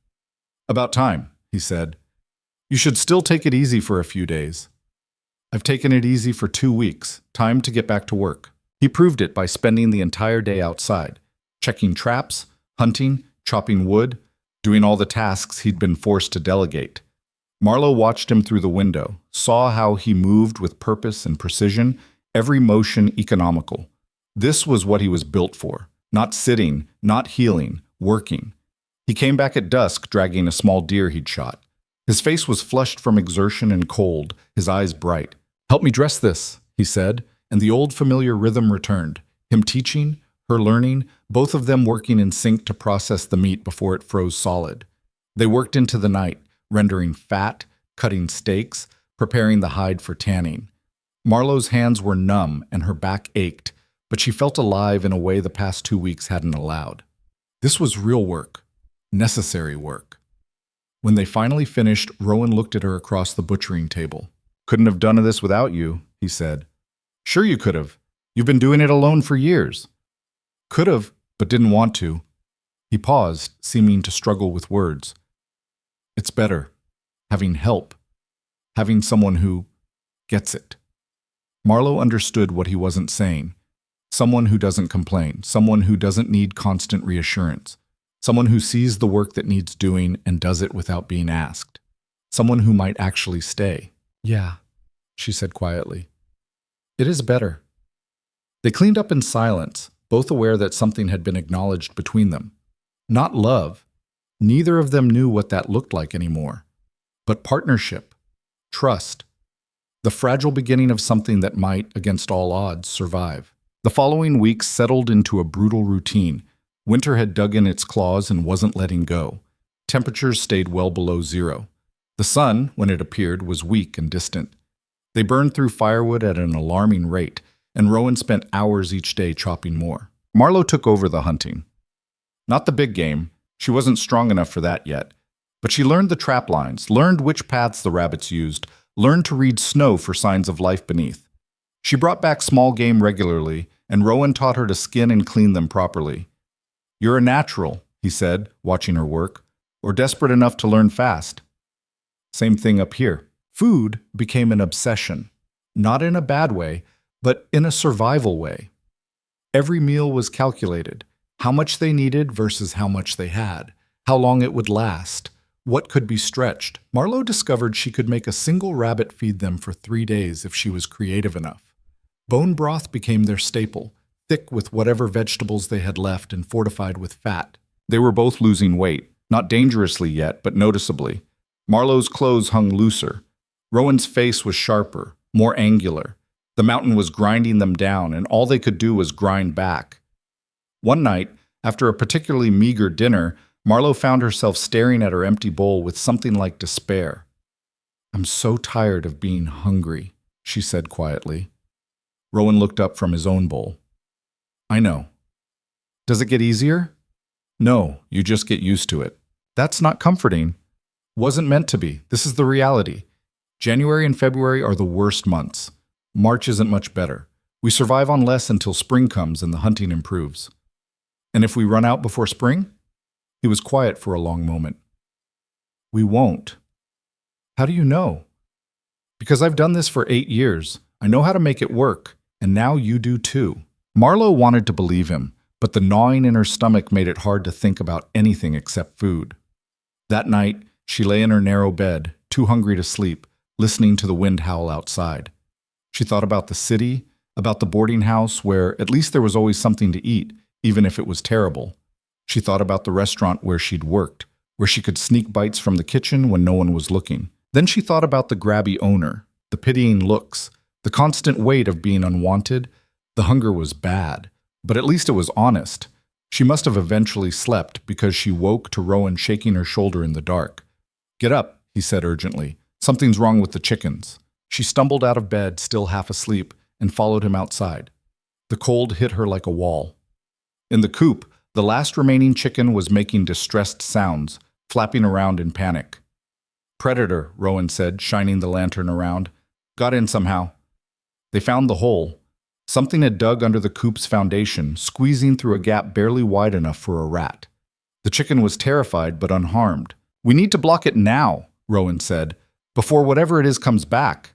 A: About time, he said. You should still take it easy for a few days. I've taken it easy for 2 weeks. Time to get back to work. He proved it by spending the entire day outside, checking traps, hunting, chopping wood, doing all the tasks he'd been forced to delegate. Marlowe watched him through the window, saw how he moved with purpose and precision, every motion economical. This was what he was built for. Not sitting, not healing, working. He came back at dusk, dragging a small deer he'd shot. His face was flushed from exertion and cold, his eyes bright. Help me dress this, he said, and the old familiar rhythm returned. Him teaching, her learning, both of them working in sync to process the meat before it froze solid. They worked into the night, rendering fat, cutting steaks, preparing the hide for tanning. Marlowe's hands were numb and her back ached, but she felt alive in a way the past 2 weeks hadn't allowed. This was real work, necessary work. When they finally finished, Rowan looked at her across the butchering table. Couldn't have done this without you, he said. Sure you could have. You've been doing it alone for years. Could have, but didn't want to. He paused, seeming to struggle with words. It's better, having help, having someone who gets it. Marlowe understood what he wasn't saying. Someone who doesn't complain, someone who doesn't need constant reassurance, someone who sees the work that needs doing and does it without being asked, someone who might actually stay. Yeah, she said quietly. It is better. They cleaned up in silence, both aware that something had been acknowledged between them. Not love. Neither of them knew what that looked like anymore. But partnership, trust, the fragile beginning of something that might, against all odds, survive. The following weeks settled into a brutal routine. Winter had dug in its claws and wasn't letting go. Temperatures stayed well below zero. The sun, when it appeared, was weak and distant. They burned through firewood at an alarming rate, and Rowan spent hours each day chopping more. Marlowe took over the hunting. Not the big game. She wasn't strong enough for that yet. But she learned the trap lines, learned which paths the rabbits used, learned to read snow for signs of life beneath. She brought back small game regularly, and Rowan taught her to skin and clean them properly. You're a natural, he said, watching her work, or desperate enough to learn fast. Same thing up here. Food became an obsession, not in a bad way, but in a survival way. Every meal was calculated, how much they needed versus how much they had, how long it would last, what could be stretched. Marlowe discovered she could make a single rabbit feed them for 3 days if she was creative enough. Bone broth became their staple, thick with whatever vegetables they had left and fortified with fat. They were both losing weight, Not dangerously yet, but noticeably. Marlowe's clothes hung looser. Rowan's face was sharper, more angular. The mountain was grinding them down, and all they could do was grind back. One night, after a particularly meager dinner, Marlowe found herself staring at her empty bowl with something like despair. "I'm so tired of being hungry," she said quietly. Rowan looked up from his own bowl. "I know. Does it get easier?" "No, you just get used to it." "That's not comforting." "Wasn't meant to be. This is the reality. January and February are the worst months. March isn't much better. We survive on less until spring comes and the hunting improves." "And if we run out before spring?" He was quiet for a long moment. "We won't." "How do you know?" "Because I've done this for 8 years. I know how to make it work, and now you do too." Marlowe wanted to believe him, but the gnawing in her stomach made it hard to think about anything except food. That night, she lay in her narrow bed, too hungry to sleep, listening to the wind howl outside. She thought about the city, about the boarding house where at least there was always something to eat, even if it was terrible. She thought about the restaurant where she'd worked, where she could sneak bites from the kitchen when no one was looking. Then she thought about the grabby owner, the pitying looks, the constant weight of being unwanted. The hunger was bad, but at least it was honest. She must have eventually slept because she woke to Rowan shaking her shoulder in the dark. "Get up," he said urgently. "Something's wrong with the chickens." She stumbled out of bed, still half asleep, and followed him outside. The cold hit her like a wall. In the coop, the last remaining chicken was making distressed sounds, flapping around in panic. "Predator," Rowan said, shining the lantern around. "Got in somehow." They found the hole. Something had dug under the coop's foundation, squeezing through a gap barely wide enough for a rat. The chicken was terrified but unharmed. "We need to block it now," Rowan said, "before whatever it is comes back."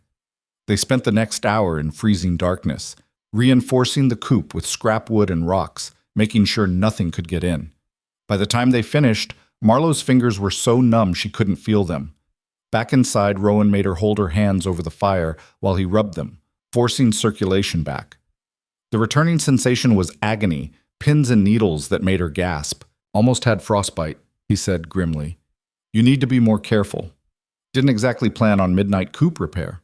A: They spent the next hour in freezing darkness, reinforcing the coop with scrap wood and rocks, making sure nothing could get in. By the time they finished, Marlowe's fingers were so numb she couldn't feel them. Back inside, Rowan made her hold her hands over the fire while he rubbed them, forcing circulation back. The returning sensation was agony, pins and needles that made her gasp. "Almost had frostbite," he said grimly. "You need to be more careful. Didn't exactly plan on midnight coop repair."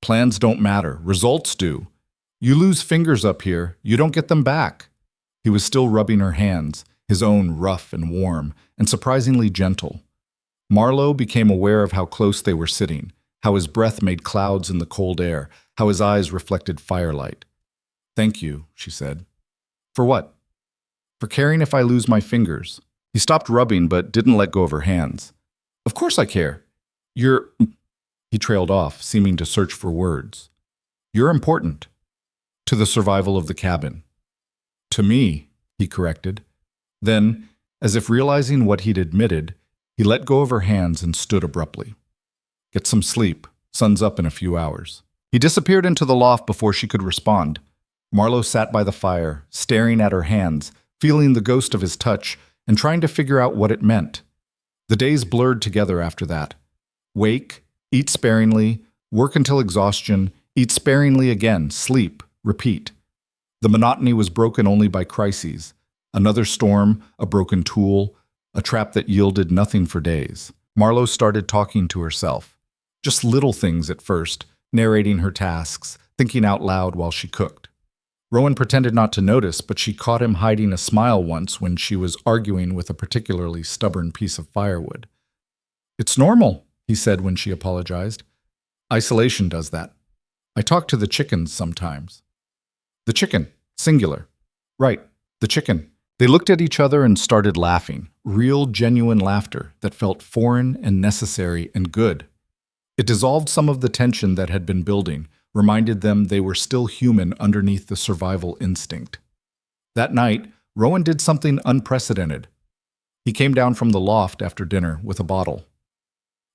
A: "Plans don't matter. Results do. You lose fingers up here, you don't get them back." He was still rubbing her hands, his own rough and warm, and surprisingly gentle. Marlowe became aware of how close they were sitting, how his breath made clouds in the cold air, how his eyes reflected firelight. "Thank you," she said. "For what?" "For caring if I lose my fingers." He stopped rubbing but didn't let go of her hands. "Of course I care. You're—" He trailed off, seeming to search for words. "You're important. To the survival of the cabin." "To me," he corrected. Then, as if realizing what he'd admitted, he let go of her hands and stood abruptly. "Get some sleep. Sun's up in a few hours." He disappeared into the loft before she could respond. Marlowe sat by the fire, staring at her hands, feeling the ghost of his touch, and trying to figure out what it meant. The days blurred together after that. Wake, eat sparingly, work until exhaustion, eat sparingly again, sleep, repeat. The monotony was broken only by crises. Another storm, a broken tool, a trap that yielded nothing for days. Marlowe started talking to herself. Just little things at first, narrating her tasks, thinking out loud while she cooked. Rowan pretended not to notice, but she caught him hiding a smile once when she was arguing with a particularly stubborn piece of firewood. "It's normal," he said when she apologized. "Isolation does that. I talk to the chickens sometimes." "The chicken, singular." "Right, the chicken." They looked at each other and started laughing, real, genuine laughter that felt foreign and necessary and good. It dissolved some of the tension that had been building, reminded them they were still human underneath the survival instinct. That night, Rowan did something unprecedented. He came down from the loft after dinner with a bottle.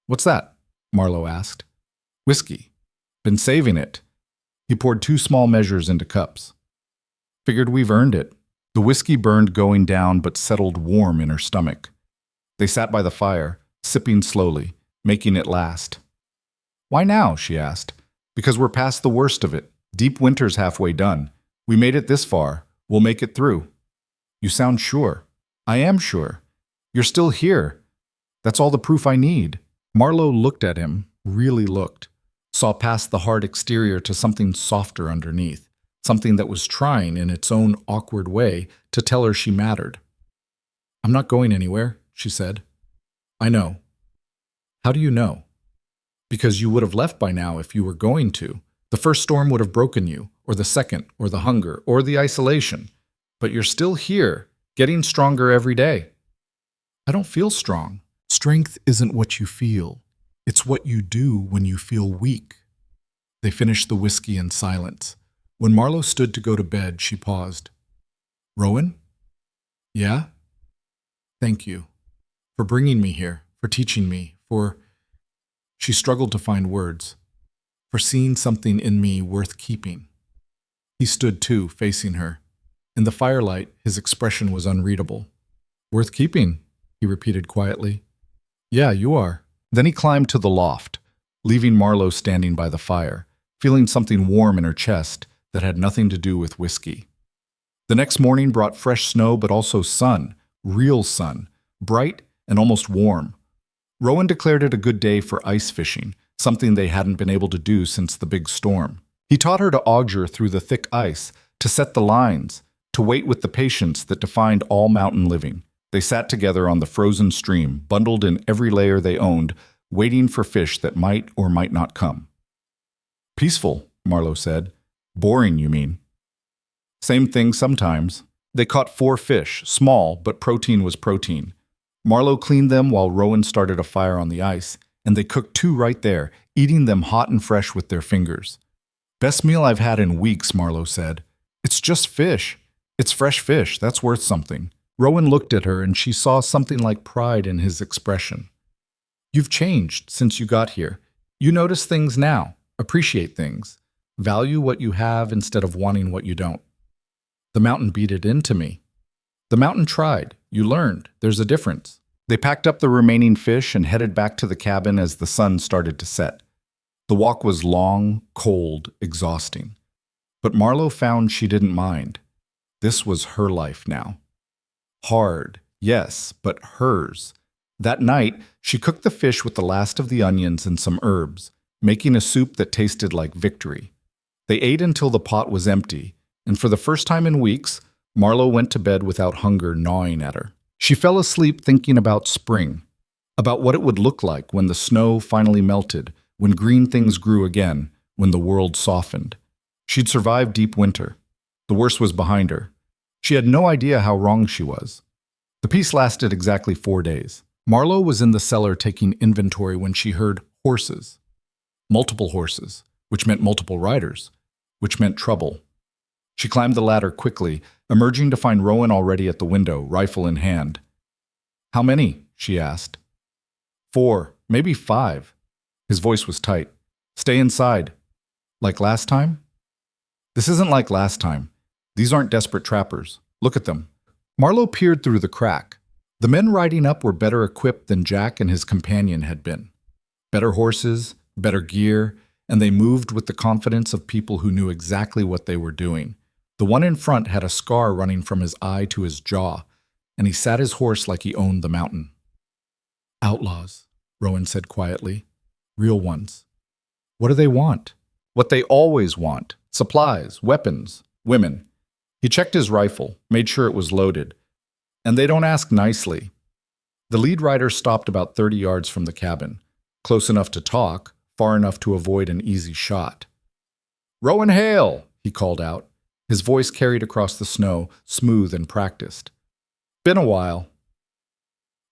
A: "What's that?" Marlowe asked. "Whiskey. Been saving it." He poured 2 small measures into cups. "Figured we've earned it." The whiskey burned going down but settled warm in her stomach. They sat by the fire, sipping slowly, making it last. "Why now?" she asked. "Because we're past the worst of it. Deep winter's halfway done. We made it this far. We'll make it through." "You sound sure." "I am sure. You're still here. That's all the proof I need." Marlowe looked at him, really looked, saw past the hard exterior to something softer underneath, something that was trying in its own awkward way to tell her she mattered. "I'm not going anywhere," she said. "I know." "How do you know?" "Because you would have left by now if you were going to. The first storm would have broken you, or the second, or the hunger, or the isolation. But you're still here, getting stronger every day." "I don't feel strong." "Strength isn't what you feel. It's what you do when you feel weak." They finished the whiskey in silence. When Marlowe stood to go to bed, she paused. "Rowan?" "Yeah?" "Thank you. For bringing me here, for teaching me, for—" She struggled to find words. "For seeing something in me worth keeping." He stood too, facing her. In the firelight, his expression was unreadable. "Worth keeping?" he repeated quietly. "Yeah, you are." Then he climbed to the loft, leaving Marlowe standing by the fire, feeling something warm in her chest that had nothing to do with whiskey. The next morning brought fresh snow, but also sun, real sun, bright and almost warm. Rowan declared it a good day for ice fishing, something they hadn't been able to do since the big storm. He taught her to auger through the thick ice, to set the lines, to wait with the patience that defined all mountain living. They sat together on the frozen stream, bundled in every layer they owned, waiting for fish that might or might not come. "Peaceful," Marlowe said. "Boring, you mean?" "Same thing sometimes." They caught 4 fish, small, but protein was protein. Marlowe cleaned them while Rowan started a fire on the ice, and they cooked 2 right there, eating them hot and fresh with their fingers. "Best meal I've had in weeks," Marlowe said. "It's just fish. It's fresh fish. That's worth something." Rowan looked at her, and she saw something like pride in his expression. "You've changed since you got here. You notice things now, appreciate things, value what you have instead of wanting what you don't." "The mountain beat it into me." "The mountain tried. You learned. There's a difference." They packed up the remaining fish and headed back to the cabin as the sun started to set. The walk was long, cold, exhausting. But Marlowe found she didn't mind. This was her life now. Hard, yes, but hers. That night, she cooked the fish with the last of the onions and some herbs, making a soup that tasted like victory. They ate until the pot was empty, and for the first time in weeks, Marlowe went to bed without hunger gnawing at her. She fell asleep thinking about spring, about what it would look like when the snow finally melted, when green things grew again, when the world softened. She'd survived deep winter. The worst was behind her. She had no idea how wrong she was. The peace lasted exactly 4 days. Marlowe was in the cellar taking inventory when she heard horses. Multiple horses, which meant multiple riders, which meant trouble. She climbed the ladder quickly, emerging to find Rowan already at the window, rifle in hand. "How many?" she asked. 4, maybe 5. His voice was tight. "Stay inside." "Like last time?" "This isn't like last time. These aren't desperate trappers. Look at them." Marlowe peered through the crack. The men riding up were better equipped than Jack and his companion had been. Better horses, better gear, and they moved with the confidence of people who knew exactly what they were doing. The one in front had a scar running from his eye to his jaw, and he sat his horse like he owned the mountain. "Outlaws," Rowan said quietly. "Real ones. What do they want?" "What they always want. Supplies, weapons, women." He checked his rifle, made sure it was loaded. "And they don't ask nicely." The lead rider stopped about 30 yards from the cabin, close enough to talk, far enough to avoid an easy shot. "Rowan Hale," he called out. His voice carried across the snow, smooth and practiced. "Been a while."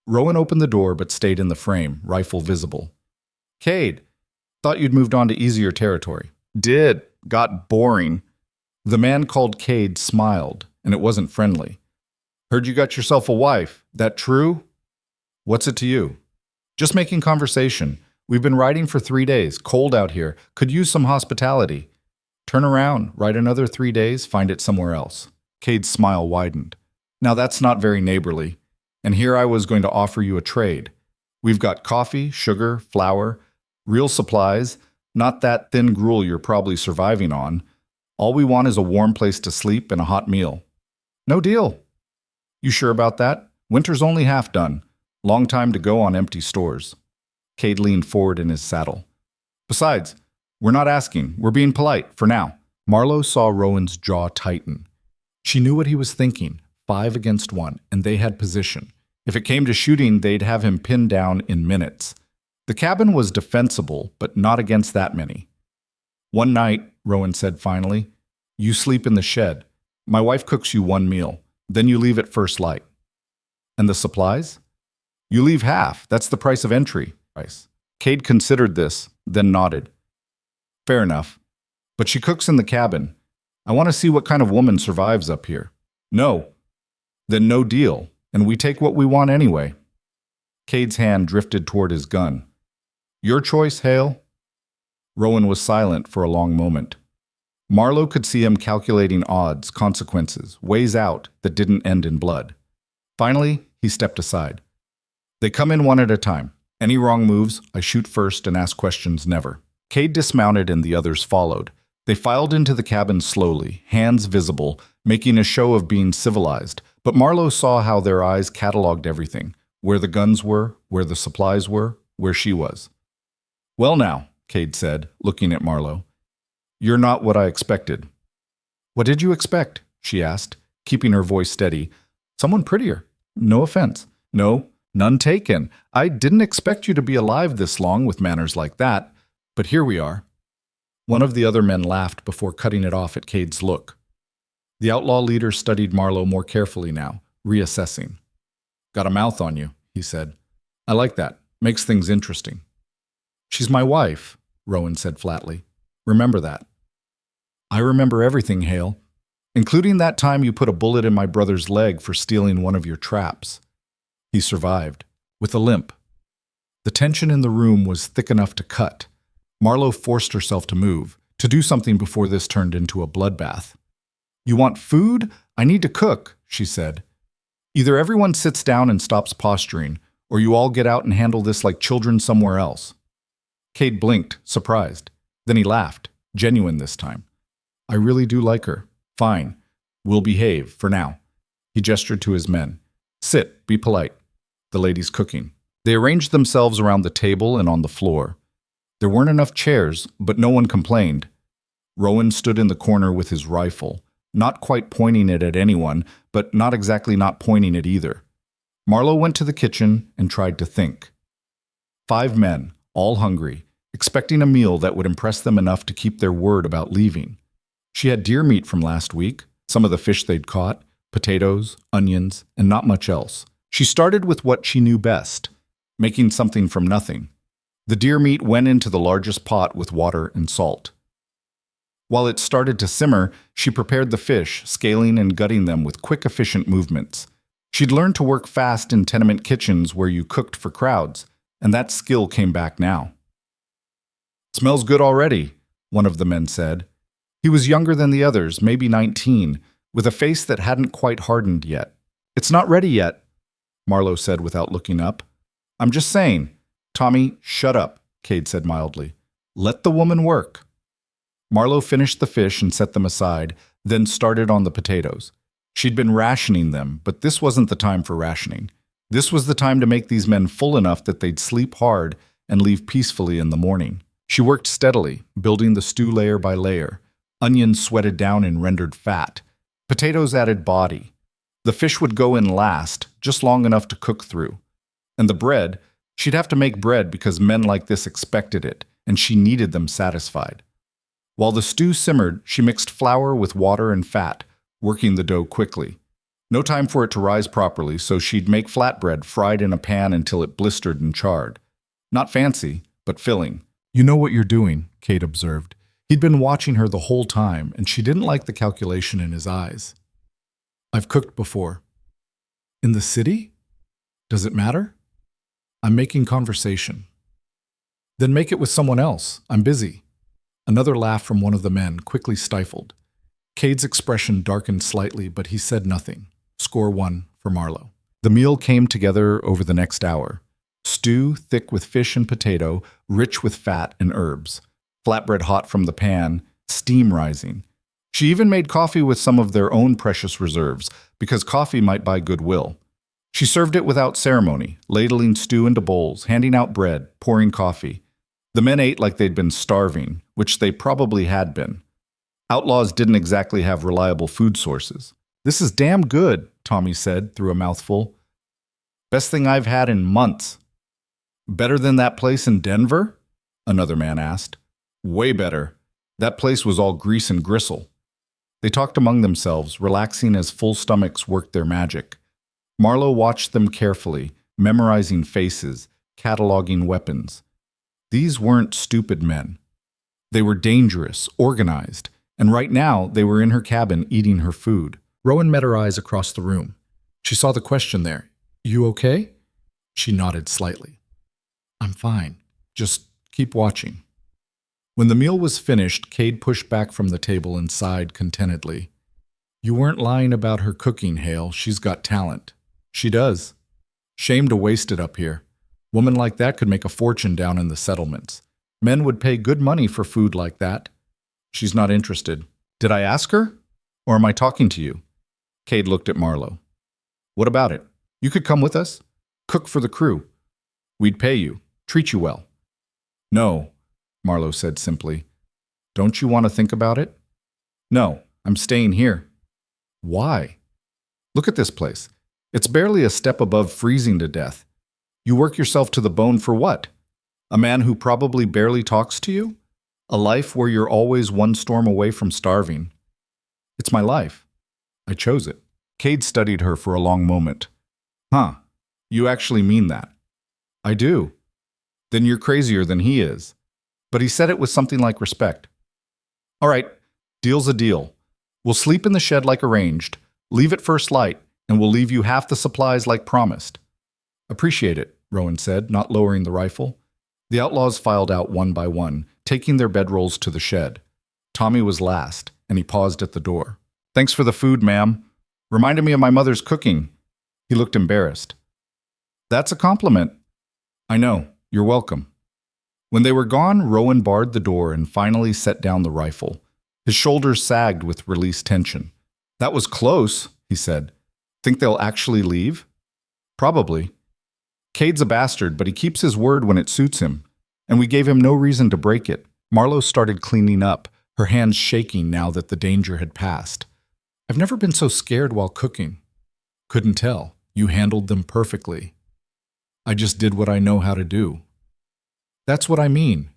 A: Rowan opened the door but stayed in the frame, rifle visible. "Cade, thought you'd moved on to easier territory." "Did. Got boring." The man called Cade smiled, and it wasn't friendly. "Heard you got yourself a wife. That true?" "What's it to you?" "Just making conversation. We've been riding for 3 days. Cold out here. Could use some hospitality." "Turn around, ride another 3 days, find it somewhere else." Cade's smile widened. "Now that's not very neighborly. And here I was going to offer you a trade. We've got coffee, sugar, flour, real supplies, not that thin gruel you're probably surviving on. All we want is a warm place to sleep and a hot meal." "No deal." "You sure about that? Winter's only half done. Long time to go on empty stores. Cade leaned forward in his saddle. Besides, we're not asking. We're being polite, for now. Marlowe saw Rowan's jaw tighten. She knew what he was thinking. 5 against 1, and they had position. If it came to shooting, they'd have him pinned down in minutes. The cabin was defensible, but not against that many. One night, Rowan said finally, you sleep in the shed. My wife cooks you one meal. Then you leave at first light. And the supplies? You leave half. That's the price of entry. Cade considered this, then nodded. Fair enough. But she cooks in the cabin. I want to see what kind of woman survives up here. No. Then no deal, and we take what we want anyway. Cade's hand drifted toward his gun. Your choice, Hale? Rowan was silent for a long moment. Marlowe could see him calculating odds, consequences, ways out that didn't end in blood. Finally, he stepped aside. They come in one at a time. Any wrong moves, I shoot first and ask questions never. Cade dismounted and the others followed. They filed into the cabin slowly, hands visible, making a show of being civilized, but Marlowe saw how their eyes catalogued everything, where the guns were, where the supplies were, where she was. Well now, Cade said, looking at Marlowe. You're not what I expected. What did you expect? She asked, keeping her voice steady. Someone prettier. No offense. No, none taken. I didn't expect you to be alive this long with manners like that, but here we are. One of the other men laughed before cutting it off at Cade's look. The outlaw leader studied Marlowe more carefully now, reassessing. Got a mouth on you, he said. I like that. Makes things interesting. She's my wife, Rowan said flatly. Remember that. I remember everything, Hale, including that time you put a bullet in my brother's leg for stealing one of your traps. He survived, with a limp. The tension in the room was thick enough to cut. Marlowe forced herself to move, to do something before this turned into a bloodbath. You want food? I need to cook, she said. Either everyone sits down and stops posturing, or you all get out and handle this like children somewhere else. Cade blinked, surprised. Then he laughed, genuine this time. I really do like her. Fine. We'll behave, for now. He gestured to his men. Sit, be polite. The lady's cooking. They arranged themselves around the table and on the floor. There weren't enough chairs, but no one complained. Rowan stood in the corner with his rifle, not quite pointing it at anyone, but not exactly not pointing it either. Marlowe went to the kitchen and tried to think. 5 men, all hungry, expecting a meal that would impress them enough to keep their word about leaving. She had deer meat from last week, some of the fish they'd caught, potatoes, onions, and not much else. She started with what she knew best, making something from nothing. The deer meat went into the largest pot with water and salt. While it started to simmer, she prepared the fish, scaling and gutting them with quick, efficient movements. She'd learned to work fast in tenement kitchens where you cooked for crowds, and that skill came back now. Smells good already, one of the men said. He was younger than the others, maybe 19, with a face that hadn't quite hardened yet. It's not ready yet, Marlowe said without looking up. I'm just saying. Tommy, shut up, Cade said mildly. Let the woman work. Marlowe finished the fish and set them aside, then started on the potatoes. She'd been rationing them, but this wasn't the time for rationing. This was the time to make these men full enough that they'd sleep hard and leave peacefully in the morning. She worked steadily, building the stew layer by layer. Onions sweated down and rendered fat. Potatoes added body. The fish would go in last, just long enough to cook through. And the bread, she'd have to make bread because men like this expected it, and she needed them satisfied. While the stew simmered, she mixed flour with water and fat, working the dough quickly. No time for it to rise properly, so she'd make flatbread fried in a pan until it blistered and charred. Not fancy, but filling. You know what you're doing, Cade observed. He'd been watching her the whole time, and she didn't like the calculation in his eyes. I've cooked before. In the city? Does it matter? I'm making conversation. Then make it with someone else. I'm busy. Another laugh from one of the men, quickly stifled. Cade's expression darkened slightly, but he said nothing. Score 1 for Marlowe. The meal came together over the next hour. Stew thick with fish and potato, rich with fat and herbs. Flatbread hot from the pan, steam rising. She even made coffee with some of their own precious reserves, because coffee might buy goodwill. She served it without ceremony, ladling stew into bowls, handing out bread, pouring coffee. The men ate like they'd been starving, which they probably had been. Outlaws didn't exactly have reliable food sources. "This is damn good," Tommy said through a mouthful. "Best thing I've had in months." "Better than that place in Denver?" another man asked. "Way better. That place was all grease and gristle." They talked among themselves, relaxing as full stomachs worked their magic. Marlowe watched them carefully, memorizing faces, cataloging weapons. These weren't stupid men. They were dangerous, organized, and right now they were in her cabin eating her food. Rowan met her eyes across the room. She saw the question there. "You okay?" She nodded slightly. "I'm fine. Just keep watching." When the meal was finished, Cade pushed back from the table and sighed contentedly. "You weren't lying about her cooking, Hale. She's got talent." "She does. Shame to waste it up here. Woman like that could make a fortune down in the settlements. Men would pay good money for food like that." "She's not interested." "Did I ask her? Or am I talking to you?" Cade looked at Marlowe. "What about it? You could come with us. Cook for the crew. We'd pay you. Treat you well." "No," Marlowe said simply. "Don't you want to think about it?" "No, I'm staying here." "Why?" "Look at this place. It's barely a step above freezing to death. You work yourself to the bone for what? A man who probably barely talks to you? A life where you're always one storm away from starving." "It's my life. I chose it." Cade studied her for a long moment. "Huh, you actually mean that?" "I do." "Then you're crazier than he is." But he said it with something like respect. "All right, deal's a deal. We'll sleep in the shed like arranged, leave at first light, and we'll leave you half the supplies like promised." "Appreciate it," Rowan said, not lowering the rifle. The outlaws filed out one by one, taking their bedrolls to the shed. Tommy was last, and he paused at the door. "Thanks for the food, ma'am. Reminded me of my mother's cooking." He looked embarrassed. "That's a compliment." "I know. You're welcome." When they were gone, Rowan barred the door and finally set down the rifle. His shoulders sagged with released tension. "That was close," he said. "Think they'll actually leave?" "Probably. Cade's a bastard, but he keeps his word when it suits him, and we gave him no reason to break it." Marlowe started cleaning up, her hands shaking now that the danger had passed. "I've never been so scared while cooking." "Couldn't tell. You handled them perfectly." "I just did what I know how to do." "That's what I mean."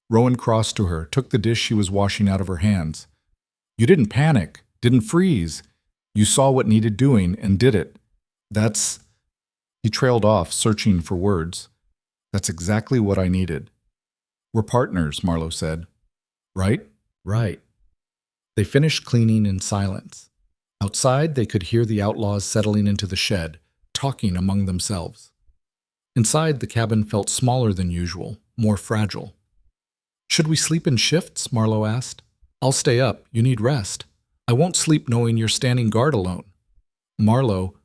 A: Rowan crossed to her, took the dish she was washing out of her hands. "You didn't panic, didn't freeze. You saw what needed doing and did it. That's—" He trailed off, searching for words. "That's exactly what I needed." "We're partners," Marlowe said. "Right?" "Right." They finished cleaning in silence. Outside, they could hear the outlaws settling into the shed, talking among themselves. Inside, the cabin felt smaller than usual, more fragile. "Should we sleep in shifts?" Marlowe asked. "I'll stay up. You need rest. I won't sleep knowing you're standing guard alone." "Marlowe,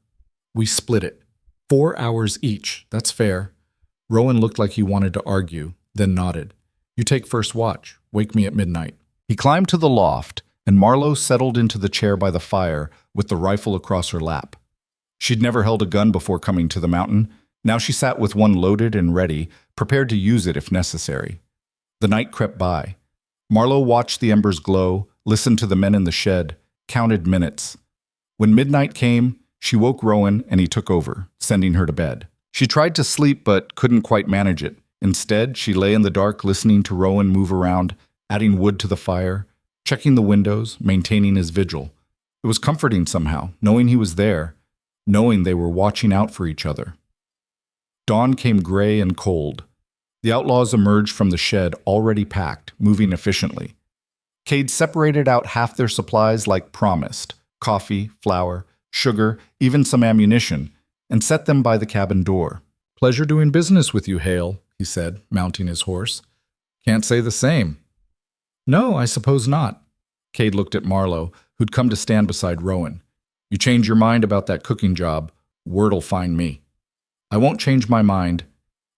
A: we split it. 4 hours each. That's fair." Rowan looked like he wanted to argue, then nodded. "You take first watch. Wake me at midnight." He climbed to the loft, and Marlowe settled into the chair by the fire with the rifle across her lap. She'd never held a gun before coming to the mountain. Now she sat with one loaded and ready, prepared to use it if necessary. The night crept by. Marlowe watched the embers glow, listened to the men in the shed, counted minutes. When midnight came, she woke Rowan and he took over, sending her to bed. She tried to sleep but couldn't quite manage it. Instead, she lay in the dark listening to Rowan move around, adding wood to the fire, checking the windows, maintaining his vigil. It was comforting somehow, knowing he was there, knowing they were watching out for each other. Dawn came gray and cold. The outlaws emerged from the shed already packed, moving efficiently. Cade separated out half their supplies like promised, coffee, flour, sugar, even some ammunition, and set them by the cabin door. "Pleasure doing business with you, Hale," he said, mounting his horse. "Can't say the same." "No, I suppose not." Cade looked at Marlowe, who'd come to stand beside Rowan. "You change your mind about that cooking job, word'll find me." "I won't change my mind."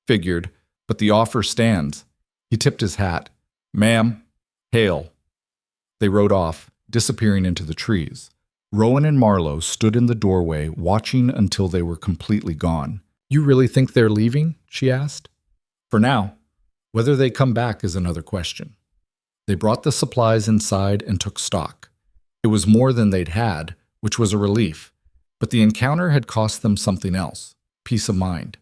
A: "Figured, but the offer stands." He tipped his hat. "Ma'am, Hale." They rode off, disappearing into the trees. Rowan and Marlowe stood in the doorway, watching until they were completely gone. "You really think they're leaving?" she asked. "For now. Whether they come back is another question." They brought the supplies inside and took stock. It was more than they'd had, which was a relief, but the encounter had cost them something else: peace of mind.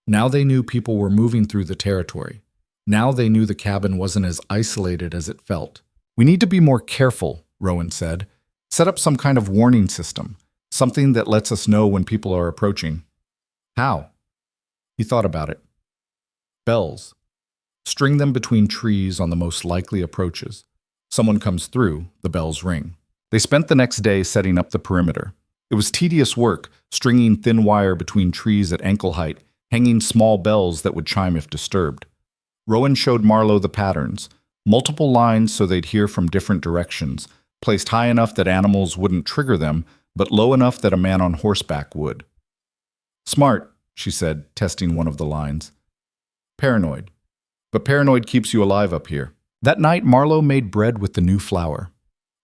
A: Now they knew people were moving through the territory. Now they knew the cabin wasn't as isolated as it felt. "We need to be more careful," Rowan said. "Set up some kind of warning system, something that lets us know when people are approaching." "How?" He thought about it. "Bells. String them between trees on the most likely approaches. Someone comes through, the bells ring." They spent the next day setting up the perimeter. It was tedious work, stringing thin wire between trees at ankle height, hanging small bells that would chime if disturbed. Rowan showed Marlowe the patterns: multiple lines so they'd hear from different directions, placed high enough that animals wouldn't trigger them, but low enough that a man on horseback would. "Smart," she said, testing one of the lines. "Paranoid. But paranoid keeps you alive up here." That night, Marlowe made bread with the new flour.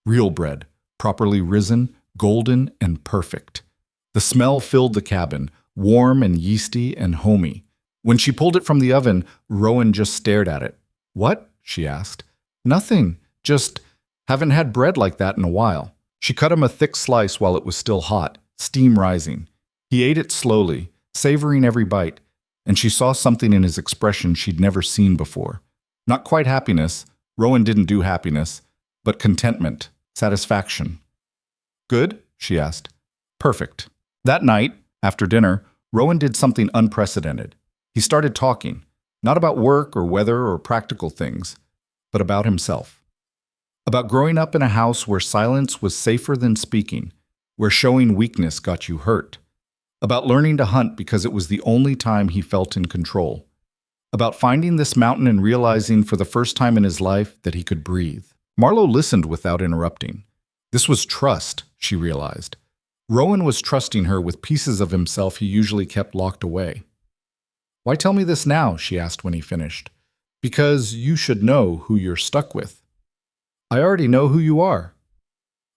A: Real bread, properly risen, golden, and perfect. The smell filled the cabin, warm and yeasty and homey. When she pulled it from the oven, Rowan just stared at it. "What?" she asked. "Nothing. Just haven't had bread like that in a while." She cut him a thick slice while it was still hot, steam rising. He ate it slowly, savoring every bite, and she saw something in his expression she'd never seen before. Not quite happiness. Rowan didn't do happiness, but contentment, satisfaction. "Good?" she asked. "Perfect." That night, after dinner, Rowan did something unprecedented. He started talking, not about work or weather or practical things, but about himself. About growing up in a house where silence was safer than speaking, where showing weakness got you hurt. About learning to hunt because it was the only time he felt in control. About finding this mountain and realizing for the first time in his life that he could breathe. Marlowe listened without interrupting. This was trust, she realized. Rowan was trusting her with pieces of himself he usually kept locked away. "Why tell me this now?" she asked when he finished. "Because you should know who you're stuck with." "I already know who you are."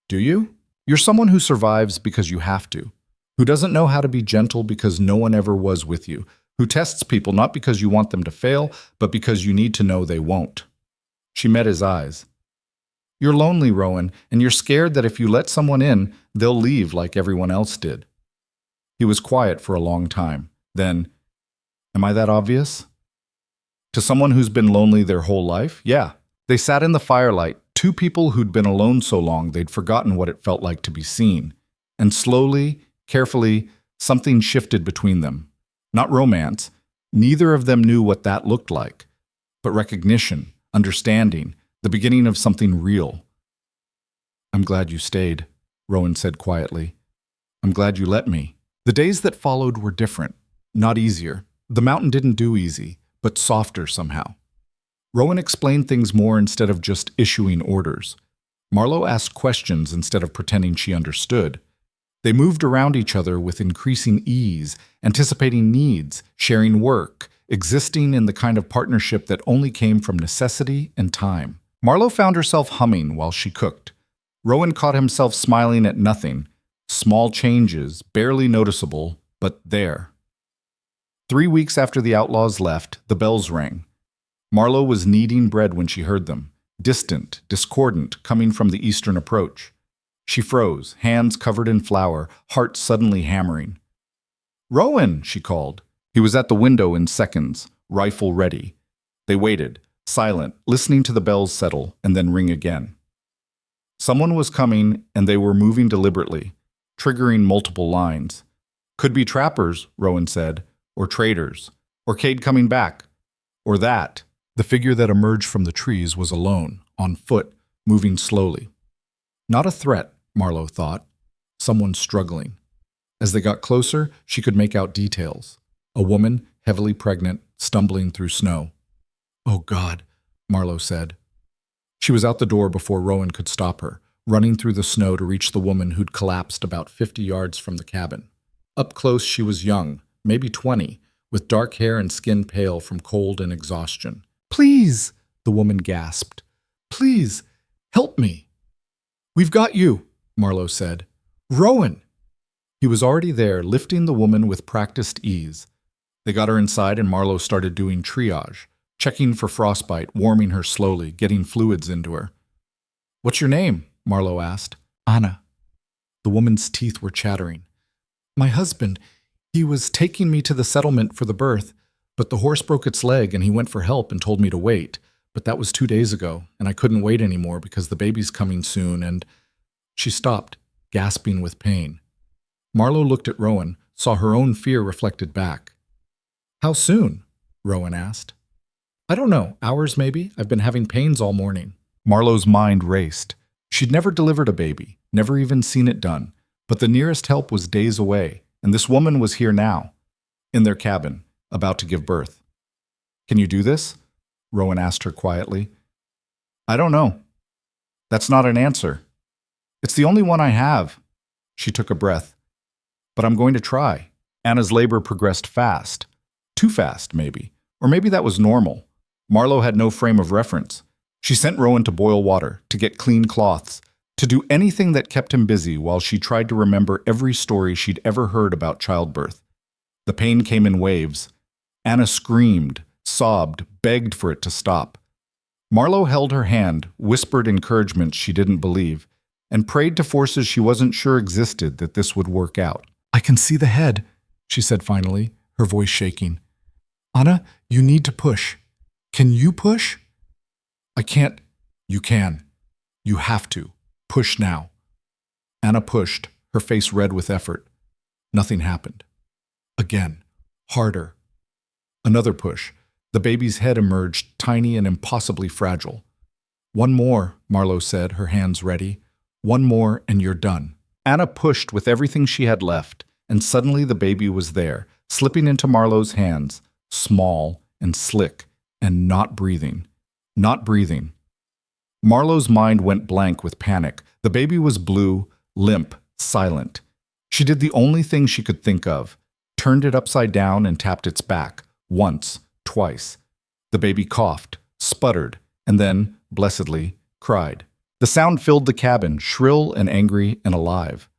A: "Do you?" "You're someone who survives because you have to, who doesn't know how to be gentle because no one ever was with you, who tests people not because you want them to fail, but because you need to know they won't." She met his eyes. "You're lonely, Rowan, and you're scared that if you let someone in, they'll leave like everyone else did." He was quiet for a long time. Then, "Am I that obvious?" "To someone who's been lonely their whole life, yeah." They sat in the firelight, two people who'd been alone so long they'd forgotten what it felt like to be seen. And slowly, carefully, something shifted between them. Not romance. Neither of them knew what that looked like. But recognition, understanding, the beginning of something real. "I'm glad you stayed," Rowan said quietly. "I'm glad you let me." The days that followed were different, not easier. The mountain didn't do easy, but softer somehow. Rowan explained things more instead of just issuing orders. Marlowe asked questions instead of pretending she understood. They moved around each other with increasing ease, anticipating needs, sharing work, existing in the kind of partnership that only came from necessity and time. Marlowe found herself humming while she cooked. Rowan caught himself smiling at nothing. Small changes, barely noticeable, but there. 3 weeks after the outlaws left, the bells rang. Marlowe was kneading bread when she heard them, distant, discordant, coming from the eastern approach. She froze, hands covered in flour, heart suddenly hammering. "Rowan!" she called. He was at the window in seconds, rifle ready. They waited, silent, listening to the bells settle and then ring again. Someone was coming, and they were moving deliberately, triggering multiple lines. "Could be trappers," Rowan said, "or traders, or Cade coming back, or that." The figure that emerged from the trees was alone, on foot, moving slowly. Not a threat, Marlowe thought. Someone struggling. As they got closer, she could make out details. A woman, heavily pregnant, stumbling through snow. "Oh, God," Marlowe said. She was out the door before Rowan could stop her, running through the snow to reach the woman who'd collapsed about 50 yards from the cabin. Up close, she was young, maybe 20, with dark hair and skin pale from cold and exhaustion. "Please," the woman gasped. "Please, help me." "We've got you," Marlowe said. Rowan! He was already there, lifting the woman with practiced ease. They got her inside and Marlowe started doing triage, checking for frostbite, warming her slowly, getting fluids into her. "What's your name?" Marlowe asked. "Anna." The woman's teeth were chattering. "My husband, he was taking me to the settlement for the birth, but the horse broke its leg and he went for help and told me to wait. But that was 2 days ago, and I couldn't wait anymore because the baby's coming soon and—" She stopped, gasping with pain. Marlowe looked at Rowan, saw her own fear reflected back. "How soon?" Rowan asked. "I don't know, hours maybe. I've been having pains all morning." Marlowe's mind raced. She'd never delivered a baby, never even seen it done, but the nearest help was days away, and this woman was here now, in their cabin, about to give birth. "Can you do this?" Rowan asked her quietly. "I don't know. That's not an answer. It's the only one I have." She took a breath. "But I'm going to try." Anna's labor progressed fast. Too fast, maybe. Or maybe that was normal. Marlowe had no frame of reference. She sent Rowan to boil water, to get clean cloths, to do anything that kept him busy while she tried to remember every story she'd ever heard about childbirth. The pain came in waves. Anna screamed, sobbed, begged for it to stop. Marlowe held her hand, whispered encouragement she didn't believe, and prayed to forces she wasn't sure existed that this would work out. "I can see the head," she said finally, her voice shaking. "Anna, you need to push. Can you push?" "I can't." "You can. You have to. Push now." Anna pushed, her face red with effort. Nothing happened. Again. Harder. Another push. The baby's head emerged, tiny and impossibly fragile. "One more," Marlowe said, her hands ready. "One more and you're done." Anna pushed with everything she had left, and suddenly the baby was there, slipping into Marlowe's hands, small and slick, and not breathing. Not breathing. Marlowe's mind went blank with panic. The baby was blue, limp, silent. She did the only thing she could think of, turned it upside down and tapped its back, once, twice. The baby coughed, sputtered, and then, blessedly, cried. The sound filled the cabin, shrill and angry and alive.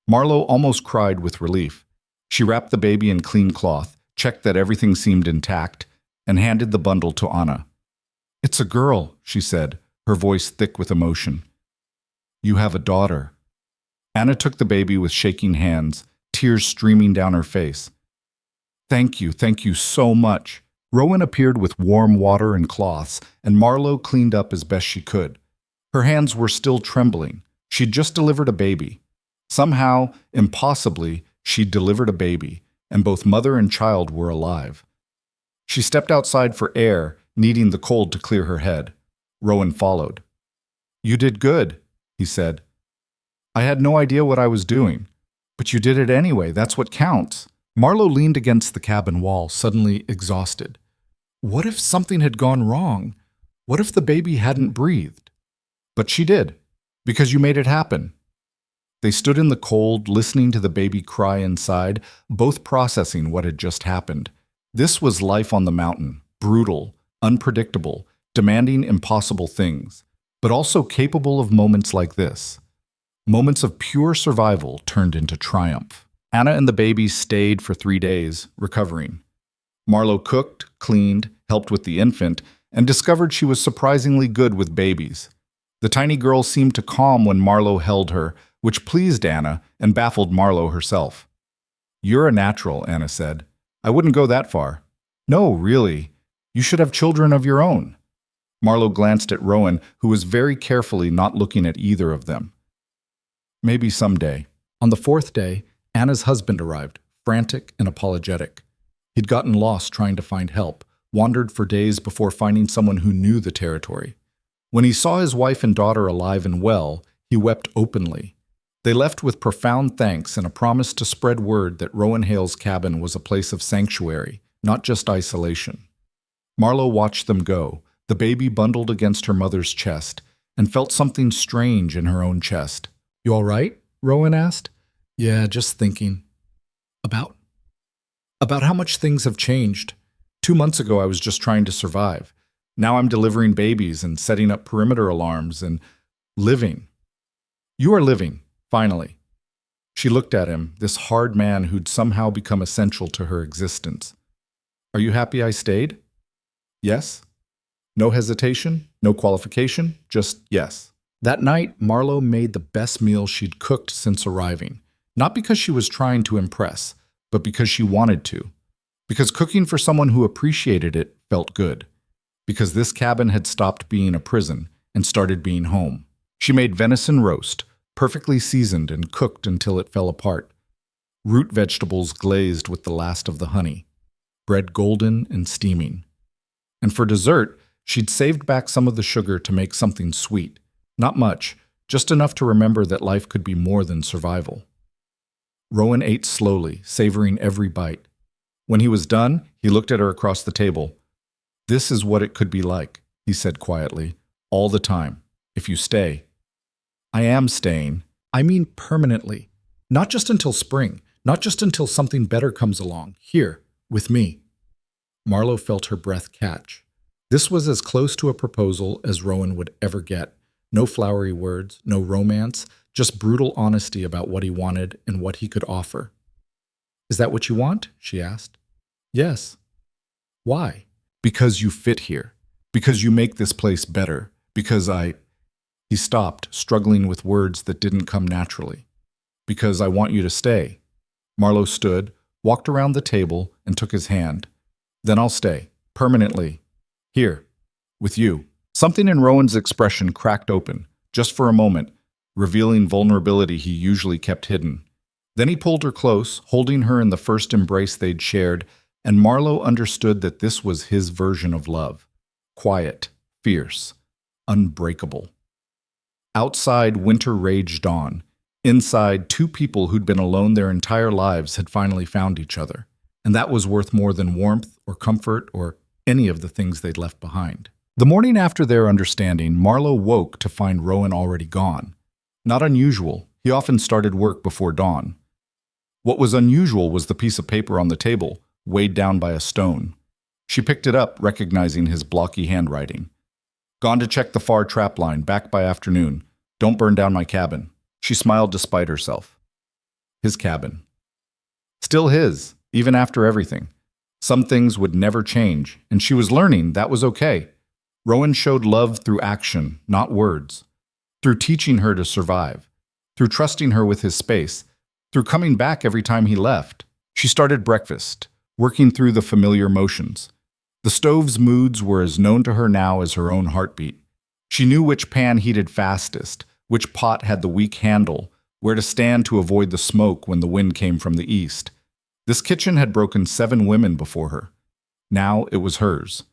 A: Marlowe almost cried with relief. She wrapped the baby in clean cloth, checked that everything seemed intact, and handed the bundle to Anna. "It's a girl," she said, her voice thick with emotion. "You have a daughter." Anna took the baby with shaking hands, tears streaming down her face. Thank you so much." Rowan appeared with warm water and cloths, and Marlowe cleaned up as best she could. Her hands were still trembling. She'd just delivered a baby. Somehow, impossibly, she'd delivered a baby, and both mother and child were alive. She stepped outside for air, needing the cold to clear her head. Rowan followed. "You did good," he said. "I had no idea what I was doing. But you did it anyway, that's what counts." Marlowe leaned against the cabin wall, suddenly exhausted. What if something had gone wrong? What if the baby hadn't breathed? But she did, because you made it happen. They stood in the cold, listening to the baby cry inside, both processing what had just happened. This was life on the mountain, brutal, unpredictable, demanding impossible things, but also capable of moments like this. Moments of pure survival turned into triumph. Anna and the baby stayed for 3 days, recovering. Marlowe cooked, cleaned, helped with the infant, and discovered she was surprisingly good with babies. The tiny girl seemed to calm when Marlowe held her, which pleased Anna and baffled Marlowe herself. "You're a natural," Anna said. "I wouldn't go that far." "No, really. You should have children of your own." Marlowe glanced at Rowan, who was very carefully not looking at either of them. "Maybe someday." On the 4th day, Anna's husband arrived, frantic and apologetic. He'd gotten lost trying to find help, wandered for days before finding someone who knew the territory. When he saw his wife and daughter alive and well, he wept openly. They left with profound thanks and a promise to spread word that Rowan Hale's cabin was a place of sanctuary, not just isolation. Marlowe watched them go, the baby bundled against her mother's chest, and felt something strange in her own chest. "You all right?" Rowan asked. "Yeah, just thinking." About how much things have changed. 2 months ago I was just trying to survive. Now I'm delivering babies and setting up perimeter alarms and living. You are living, finally. She looked at him, this hard man who'd somehow become essential to her existence. Are you happy I stayed? Yes. No hesitation, no qualification, just yes. That night, Marlowe made the best meal she'd cooked since arriving, not because she was trying to impress, but because she wanted to. Because cooking for someone who appreciated it felt good. Because this cabin had stopped being a prison and started being home. She made venison roast, perfectly seasoned and cooked until it fell apart. Root vegetables glazed with the last of the honey. Bread golden and steaming. And for dessert, she'd saved back some of the sugar to make something sweet. Not much, just enough to remember that life could be more than survival. Rowan ate slowly, savoring every bite. When he was done, he looked at her across the table. This is what it could be like, he said quietly, all the time, if you stay. I am staying. I mean permanently. Not just until spring, not just until something better comes along, here, with me. Marlowe felt her breath catch. This was as close to a proposal as Rowan would ever get. No flowery words, no romance, just brutal honesty about what he wanted and what he could offer. Is that what you want? She asked. Yes. Why? Because you fit here. Because you make this place better. Because He stopped, struggling with words that didn't come naturally. Because I want you to stay. Marlowe stood, walked around the table, and took his hand. Then I'll stay. Permanently. Here. With you. Something in Rowan's expression cracked open, just for a moment, revealing vulnerability he usually kept hidden. Then he pulled her close, holding her in the first embrace they'd shared, and Marlowe understood that this was his version of love. Quiet, fierce, unbreakable. Outside, winter raged on. Inside, two people who'd been alone their entire lives had finally found each other, and that was worth more than warmth or comfort or any of the things they'd left behind. The morning after their understanding, Marlowe woke to find Rowan already gone. Not unusual. He often started work before dawn. What was unusual was the piece of paper on the table, weighed down by a stone. She picked it up, recognizing his blocky handwriting. Gone to check the far trap line, back by afternoon. Don't burn down my cabin. She smiled despite herself. His cabin. Still his, even after everything. Some things would never change, and she was learning that was okay. Rowan showed love through action, not words. Through teaching her to survive. Through trusting her with his space. Through coming back every time he left. She started breakfast, working through the familiar motions. The stove's moods were as known to her now as her own heartbeat. She knew which pan heated fastest, which pot had the weak handle, where to stand to avoid the smoke when the wind came from the east. This kitchen had broken 7 women before her. Now it was hers.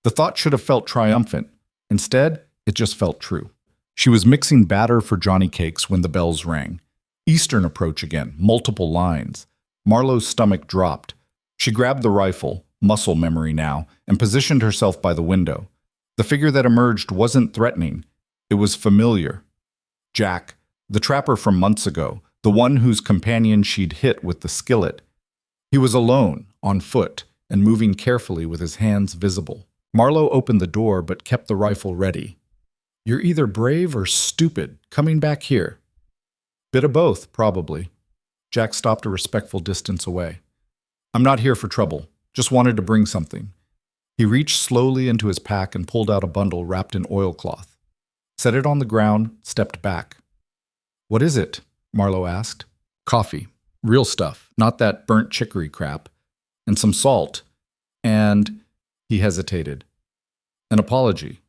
A: The thought should have felt triumphant. Instead, it just felt true. She was mixing batter for Johnny cakes when the bells rang. Eastern approach again, multiple lines. Marlowe's stomach dropped. She grabbed the rifle, muscle memory now, and positioned herself by the window. The figure that emerged wasn't threatening. It was familiar. Jack, the trapper from months ago, the one whose companion she'd hit with the skillet. He was alone, on foot, and moving carefully with his hands visible. Marlowe opened the door but kept the rifle ready. You're either brave or stupid, coming back here. Bit of both, probably. Jack stopped a respectful distance away. I'm not here for trouble. Just wanted to bring something. He reached slowly into his pack and pulled out a bundle wrapped in oilcloth. Set it on the ground, stepped back. What is it? Marlowe asked. Coffee. Real stuff, not that burnt chicory crap. And some salt. And... He hesitated. An apology.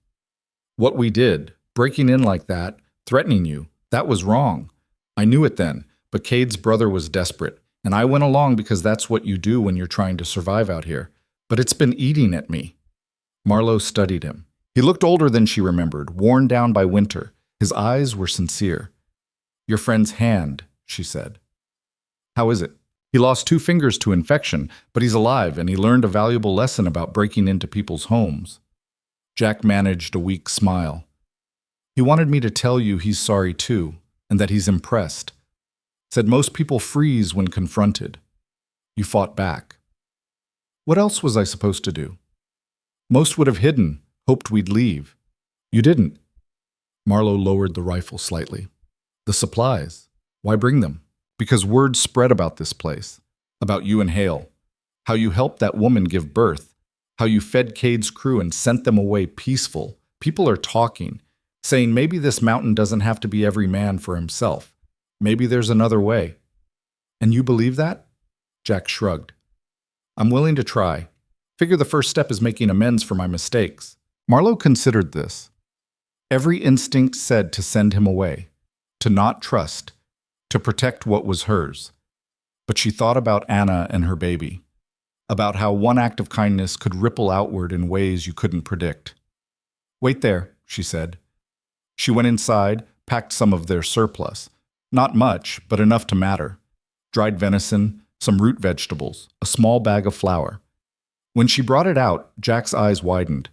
A: What we did, breaking in like that, threatening you, that was wrong. I knew it then, but Cade's brother was desperate, and I went along because that's what you do when you're trying to survive out here. But it's been eating at me. Marlowe studied him. He looked older than she remembered, worn down by winter. His eyes were sincere. Your friend's hand, she said. How is it? He lost 2 fingers to infection, but he's alive, and he learned a valuable lesson about breaking into people's homes. Jack managed a weak smile. He wanted me to tell you he's sorry too, and that he's impressed. Said most people freeze when confronted. You fought back. What else was I supposed to do? Most would have hidden, hoped we'd leave. You didn't. Marlowe lowered the rifle slightly. The supplies. Why bring them? Because word spread about this place, about you and Hale, how you helped that woman give birth, how you fed Cade's crew and sent them away peaceful. People are talking, saying maybe this mountain doesn't have to be every man for himself. Maybe there's another way. And you believe that? Jack shrugged. I'm willing to try. Figure the first step is making amends for my mistakes. Marlowe considered this. Every instinct said to send him away, to not trust, to protect what was hers. But she thought about Anna and her baby, about how one act of kindness could ripple outward in ways you couldn't predict. Wait there, she said. She went inside, packed some of their surplus. Not much, but enough to matter. Dried venison, some root vegetables, a small bag of flour. When she brought it out, Jack's eyes widened.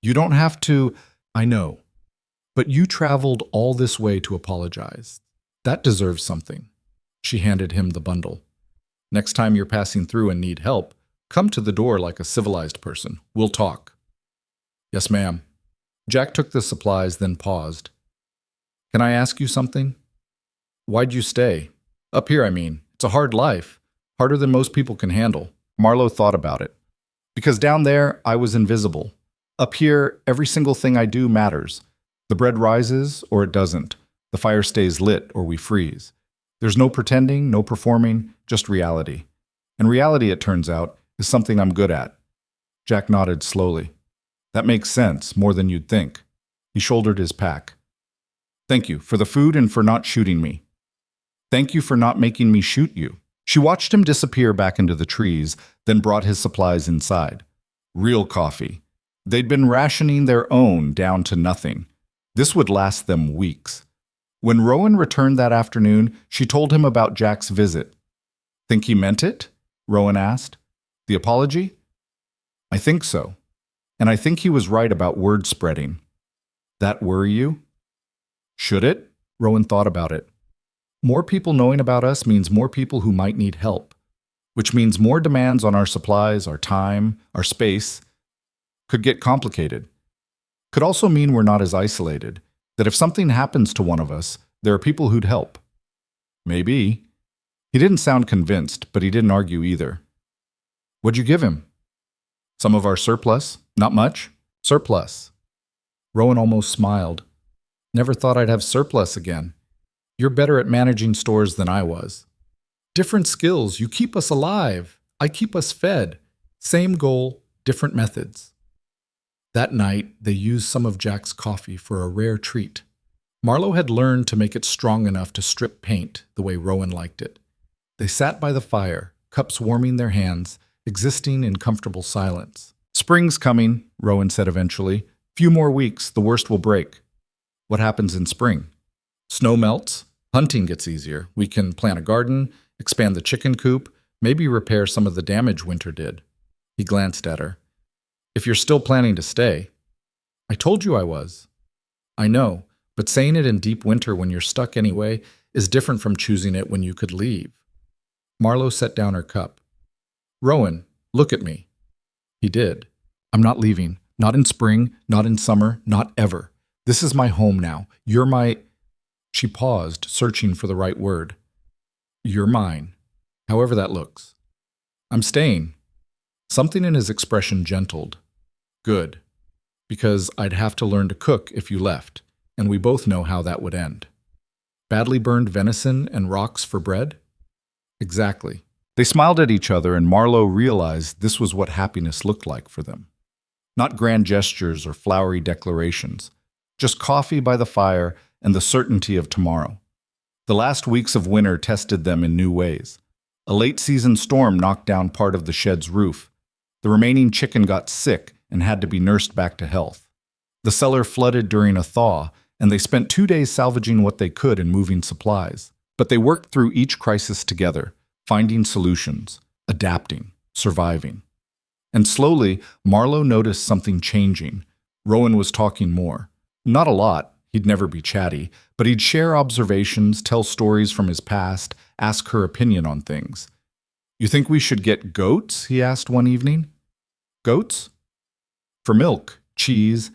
A: You don't have to, I know. But you traveled all this way to apologize. That deserves something. She handed him the bundle. Next time you're passing through and need help, come to the door like a civilized person. We'll talk. Yes, ma'am. Jack took the supplies, then paused. Can I ask you something? Why'd you stay? Up here, I mean. It's a hard life. Harder than most people can handle. Marlowe thought about it. Because down there, I was invisible. Up here, every single thing I do matters. The bread rises, or it doesn't. The fire stays lit, or we freeze. There's no pretending, no performing, just reality. And reality, it turns out, is something I'm good at. Jack nodded slowly. That makes sense, more than you'd think. He shouldered his pack. Thank you for the food and for not shooting me. Thank you for not making me shoot you. She watched him disappear back into the trees, then brought his supplies inside. Real coffee. They'd been rationing their own down to nothing. This would last them weeks. When Rowan returned that afternoon, she told him about Jack's visit. Think he meant it? Rowan asked. The apology? I think so. And I think he was right about word spreading. That worry you? Should it? Rowan thought about it. More people knowing about us means more people who might need help, which means more demands on our supplies, our time, our space. Could get complicated. Could also mean we're not as isolated, that if something happens to one of us, there are people who'd help. Maybe. He didn't sound convinced, but he didn't argue either. What'd you give him? Some of our surplus. Not much. Surplus. Rowan almost smiled. Never thought I'd have surplus again. You're better at managing stores than I was. Different skills. You keep us alive. I keep us fed. Same goal, different methods. That night, they used some of Jack's coffee for a rare treat. Marlowe had learned to make it strong enough to strip paint the way Rowan liked it. They sat by the fire, cups warming their hands, existing in comfortable silence. Spring's coming, Rowan said eventually. Few more weeks, the worst will break. What happens in spring? Snow melts, hunting gets easier. We can plant a garden, expand the chicken coop, maybe repair some of the damage winter did. He glanced at her. If you're still planning to stay. I told you I was. I know, but saying it in deep winter when you're stuck anyway is different from choosing it when you could leave. Marlowe set down her cup. Rowan, look at me. He did. I'm not leaving. Not in spring, not in summer, not ever. This is my home now. You're my... She paused, searching for the right word. You're mine, however that looks. I'm staying. Something in his expression gentled. Good. Because I'd have to learn to cook if you left, and we both know how that would end. Badly burned venison and rocks for bread? Exactly. They smiled at each other, and Marlowe realized this was what happiness looked like for them. Not grand gestures or flowery declarations, just coffee by the fire and the certainty of tomorrow. The last weeks of winter tested them in new ways. A late-season storm knocked down part of the shed's roof. The remaining chicken got sick and had to be nursed back to health. The cellar flooded during a thaw, and they spent 2 days salvaging what they could and moving supplies. But they worked through each crisis together, finding solutions, adapting, surviving. And slowly, Marlowe noticed something changing. Rowan was talking more. Not a lot. He'd never be chatty, but he'd share observations, tell stories from his past, ask her opinion on things. You think we should get goats? He asked one evening. Goats? For milk, cheese,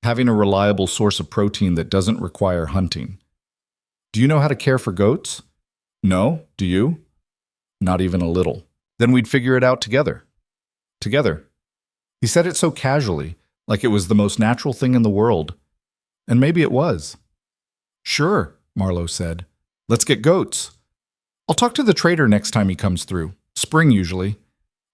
A: having a reliable source of protein that doesn't require hunting. Do you know how to care for goats? No, do you? Not even a little. Then we'd figure it out together. Together. He said it so casually, like it was the most natural thing in the world. And maybe it was. Sure, Marlowe said. Let's get goats. I'll talk to the trader next time he comes through. Spring, usually.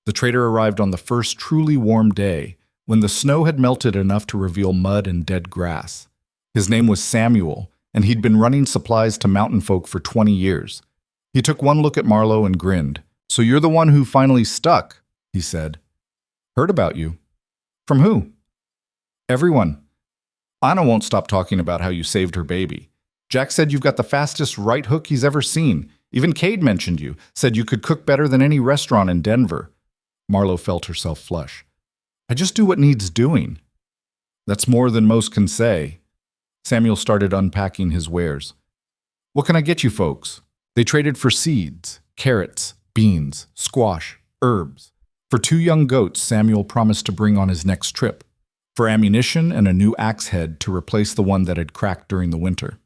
A: The trader arrived on the first truly warm day, when the snow had melted enough to reveal mud and dead grass. His name was Samuel, and he'd been running supplies to mountain folk for 20 years. He took one look at Marlowe and grinned. So you're the one who finally stuck, he said. Heard about you. From who? Everyone. Anna won't stop talking about how you saved her baby. Jack said you've got the fastest right hook he's ever seen. Even Cade mentioned you, said you could cook better than any restaurant in Denver. Marlowe felt herself flush. I just do what needs doing. That's more than most can say. Samuel started unpacking his wares. What can I get you folks? They traded for seeds, carrots, beans, squash, herbs. For 2 young goats Samuel promised to bring on his next trip. For ammunition and a new axe head to replace the one that had cracked during the winter.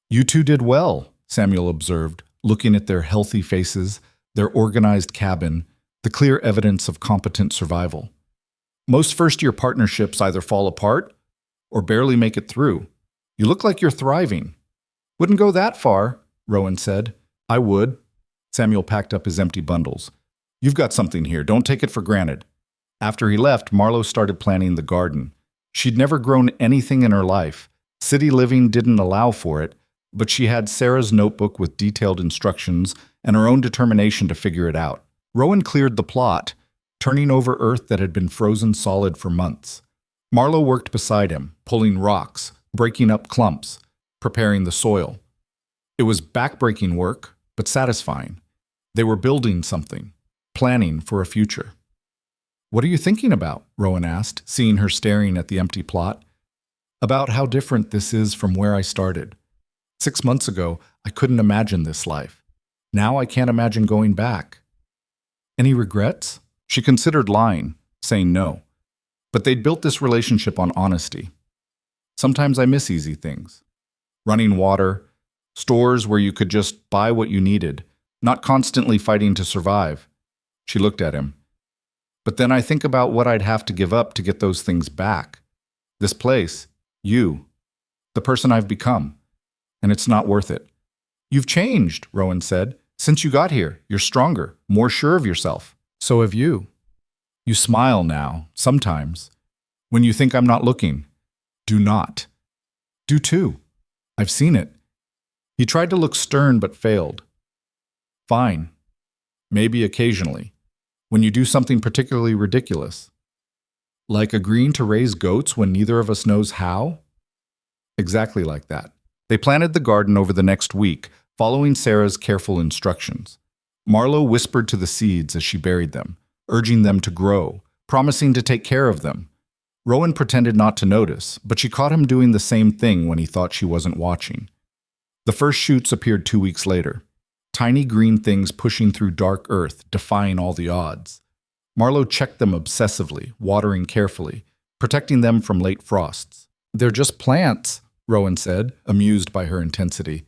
A: You two did well, Samuel observed, looking at their healthy faces, their organized cabin, the clear evidence of competent survival. Most first-year partnerships either fall apart or barely make it through. You look like you're thriving. Wouldn't go that far, Rowan said. I would. Samuel packed up his empty bundles. You've got something here. Don't take it for granted. After he left, Marlowe started planning the garden. She'd never grown anything in her life. City living didn't allow for it, but she had Sarah's notebook with detailed instructions and her own determination to figure it out. Rowan cleared the plot, turning over earth that had been frozen solid for months. Marlowe worked beside him, pulling rocks, breaking up clumps, preparing the soil. It was backbreaking work, but satisfying. They were building something, planning for a future. What are you thinking about? Rowan asked, seeing her staring at the empty plot. About how different this is from where I started. 6 months ago, I couldn't imagine this life. Now I can't imagine going back. Any regrets? She considered lying, saying no. But they'd built this relationship on honesty. Sometimes I miss easy things. Running water, stores where you could just buy what you needed, not constantly fighting to survive. She looked at him. But then I think about what I'd have to give up to get those things back. This place, you, the person I've become. And it's not worth it. You've changed, Rowan said. Since you got here, you're stronger, more sure of yourself. So have you. You smile now, sometimes. When you think I'm not looking. Do not. Do too. I've seen it. He tried to look stern but failed. Fine. Maybe occasionally. When you do something particularly ridiculous. Like agreeing to raise goats when neither of us knows how? Exactly like that. They planted the garden over the next week, following Sarah's careful instructions. Marlowe whispered to the seeds as she buried them, urging them to grow, promising to take care of them. Rowan pretended not to notice, but she caught him doing the same thing when he thought she wasn't watching. The first shoots appeared 2 weeks later, tiny green things pushing through dark earth, defying all the odds. Marlowe checked them obsessively, watering carefully, protecting them from late frosts. They're just plants, Rowan said, amused by her intensity.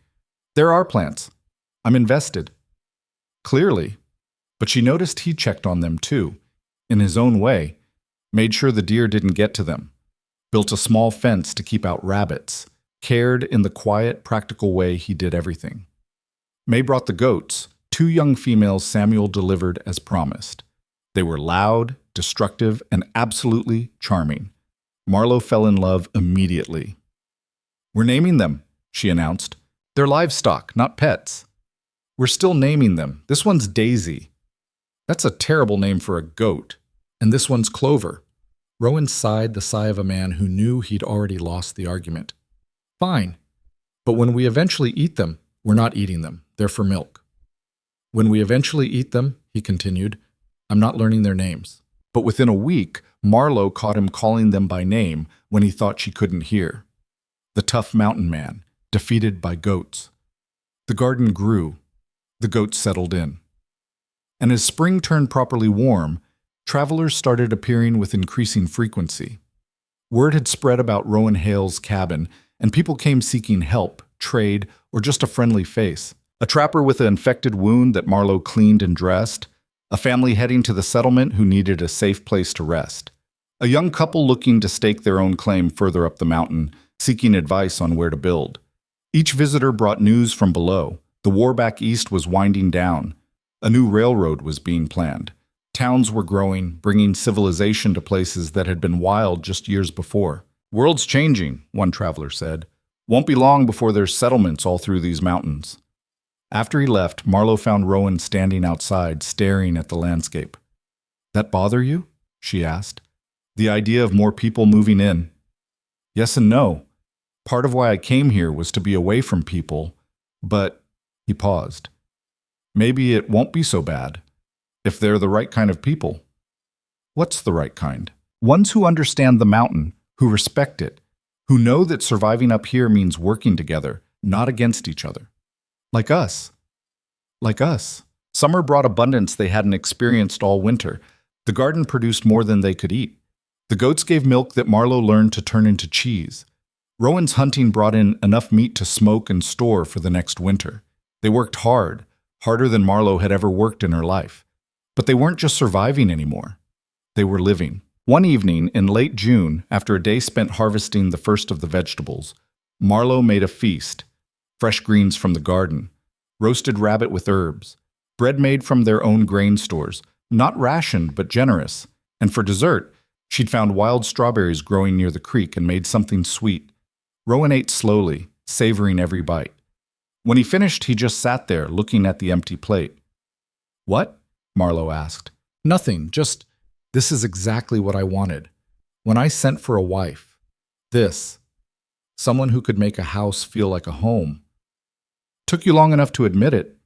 A: There are plants. I'm invested. Clearly. But she noticed he checked on them too, in his own way, made sure the deer didn't get to them, built a small fence to keep out rabbits, cared in the quiet, practical way he did everything. May brought the goats, 2 young females Samuel delivered as promised. They were loud, destructive, and absolutely charming. Marlowe fell in love immediately. We're naming them, she announced. They're livestock, not pets. We're still naming them. This one's Daisy. That's a terrible name for a goat. And this one's Clover. Rowan sighed the sigh of a man who knew he'd already lost the argument. Fine. But when we eventually eat them, we're not eating them. They're for milk. When we eventually eat them, he continued, I'm not learning their names. But within a week, Marlowe caught him calling them by name when he thought she couldn't hear. The tough mountain man, defeated by goats. The garden grew. The goats settled in. And as spring turned properly warm, travelers started appearing with increasing frequency. Word had spread about Rowan Hale's cabin, and people came seeking help, trade, or just a friendly face. A trapper with an infected wound that Marlowe cleaned and dressed. A family heading to the settlement who needed a safe place to rest. A young couple looking to stake their own claim further up the mountain, seeking advice on where to build. Each visitor brought news from below. The war back east was winding down. A new railroad was being planned. Towns were growing, bringing civilization to places that had been wild just years before. "World's changing," one traveler said. "Won't be long before there's settlements all through these mountains." After he left, Marlowe found Rowan standing outside, staring at the landscape. "That bother you?" she asked. "The idea of more people moving in?" "Yes and no. Part of why I came here was to be away from people, but—" He paused. "Maybe it won't be so bad, if they're the right kind of people." "What's the right kind?" "Ones who understand the mountain, who respect it, who know that surviving up here means working together, not against each other. Like us." "Like us." Summer brought abundance they hadn't experienced all winter. The garden produced more than they could eat. The goats gave milk that Marlowe learned to turn into cheese. Rowan's hunting brought in enough meat to smoke and store for the next winter. They worked hard, harder than Marlowe had ever worked in her life. But they weren't just surviving anymore. They were living. One evening in late June, after a day spent harvesting the first of the vegetables, Marlowe made a feast. Fresh greens from the garden, roasted rabbit with herbs, bread made from their own grain stores, not rationed but generous, and for dessert, she'd found wild strawberries growing near the creek and made something sweet. Rowan ate slowly, savoring every bite. When he finished, he just sat there, looking at the empty plate. "What?" Marlowe asked. "Nothing, just, this is exactly what I wanted. When I sent for a wife. This. Someone who could make a house feel like a home. Took you long enough to admit it.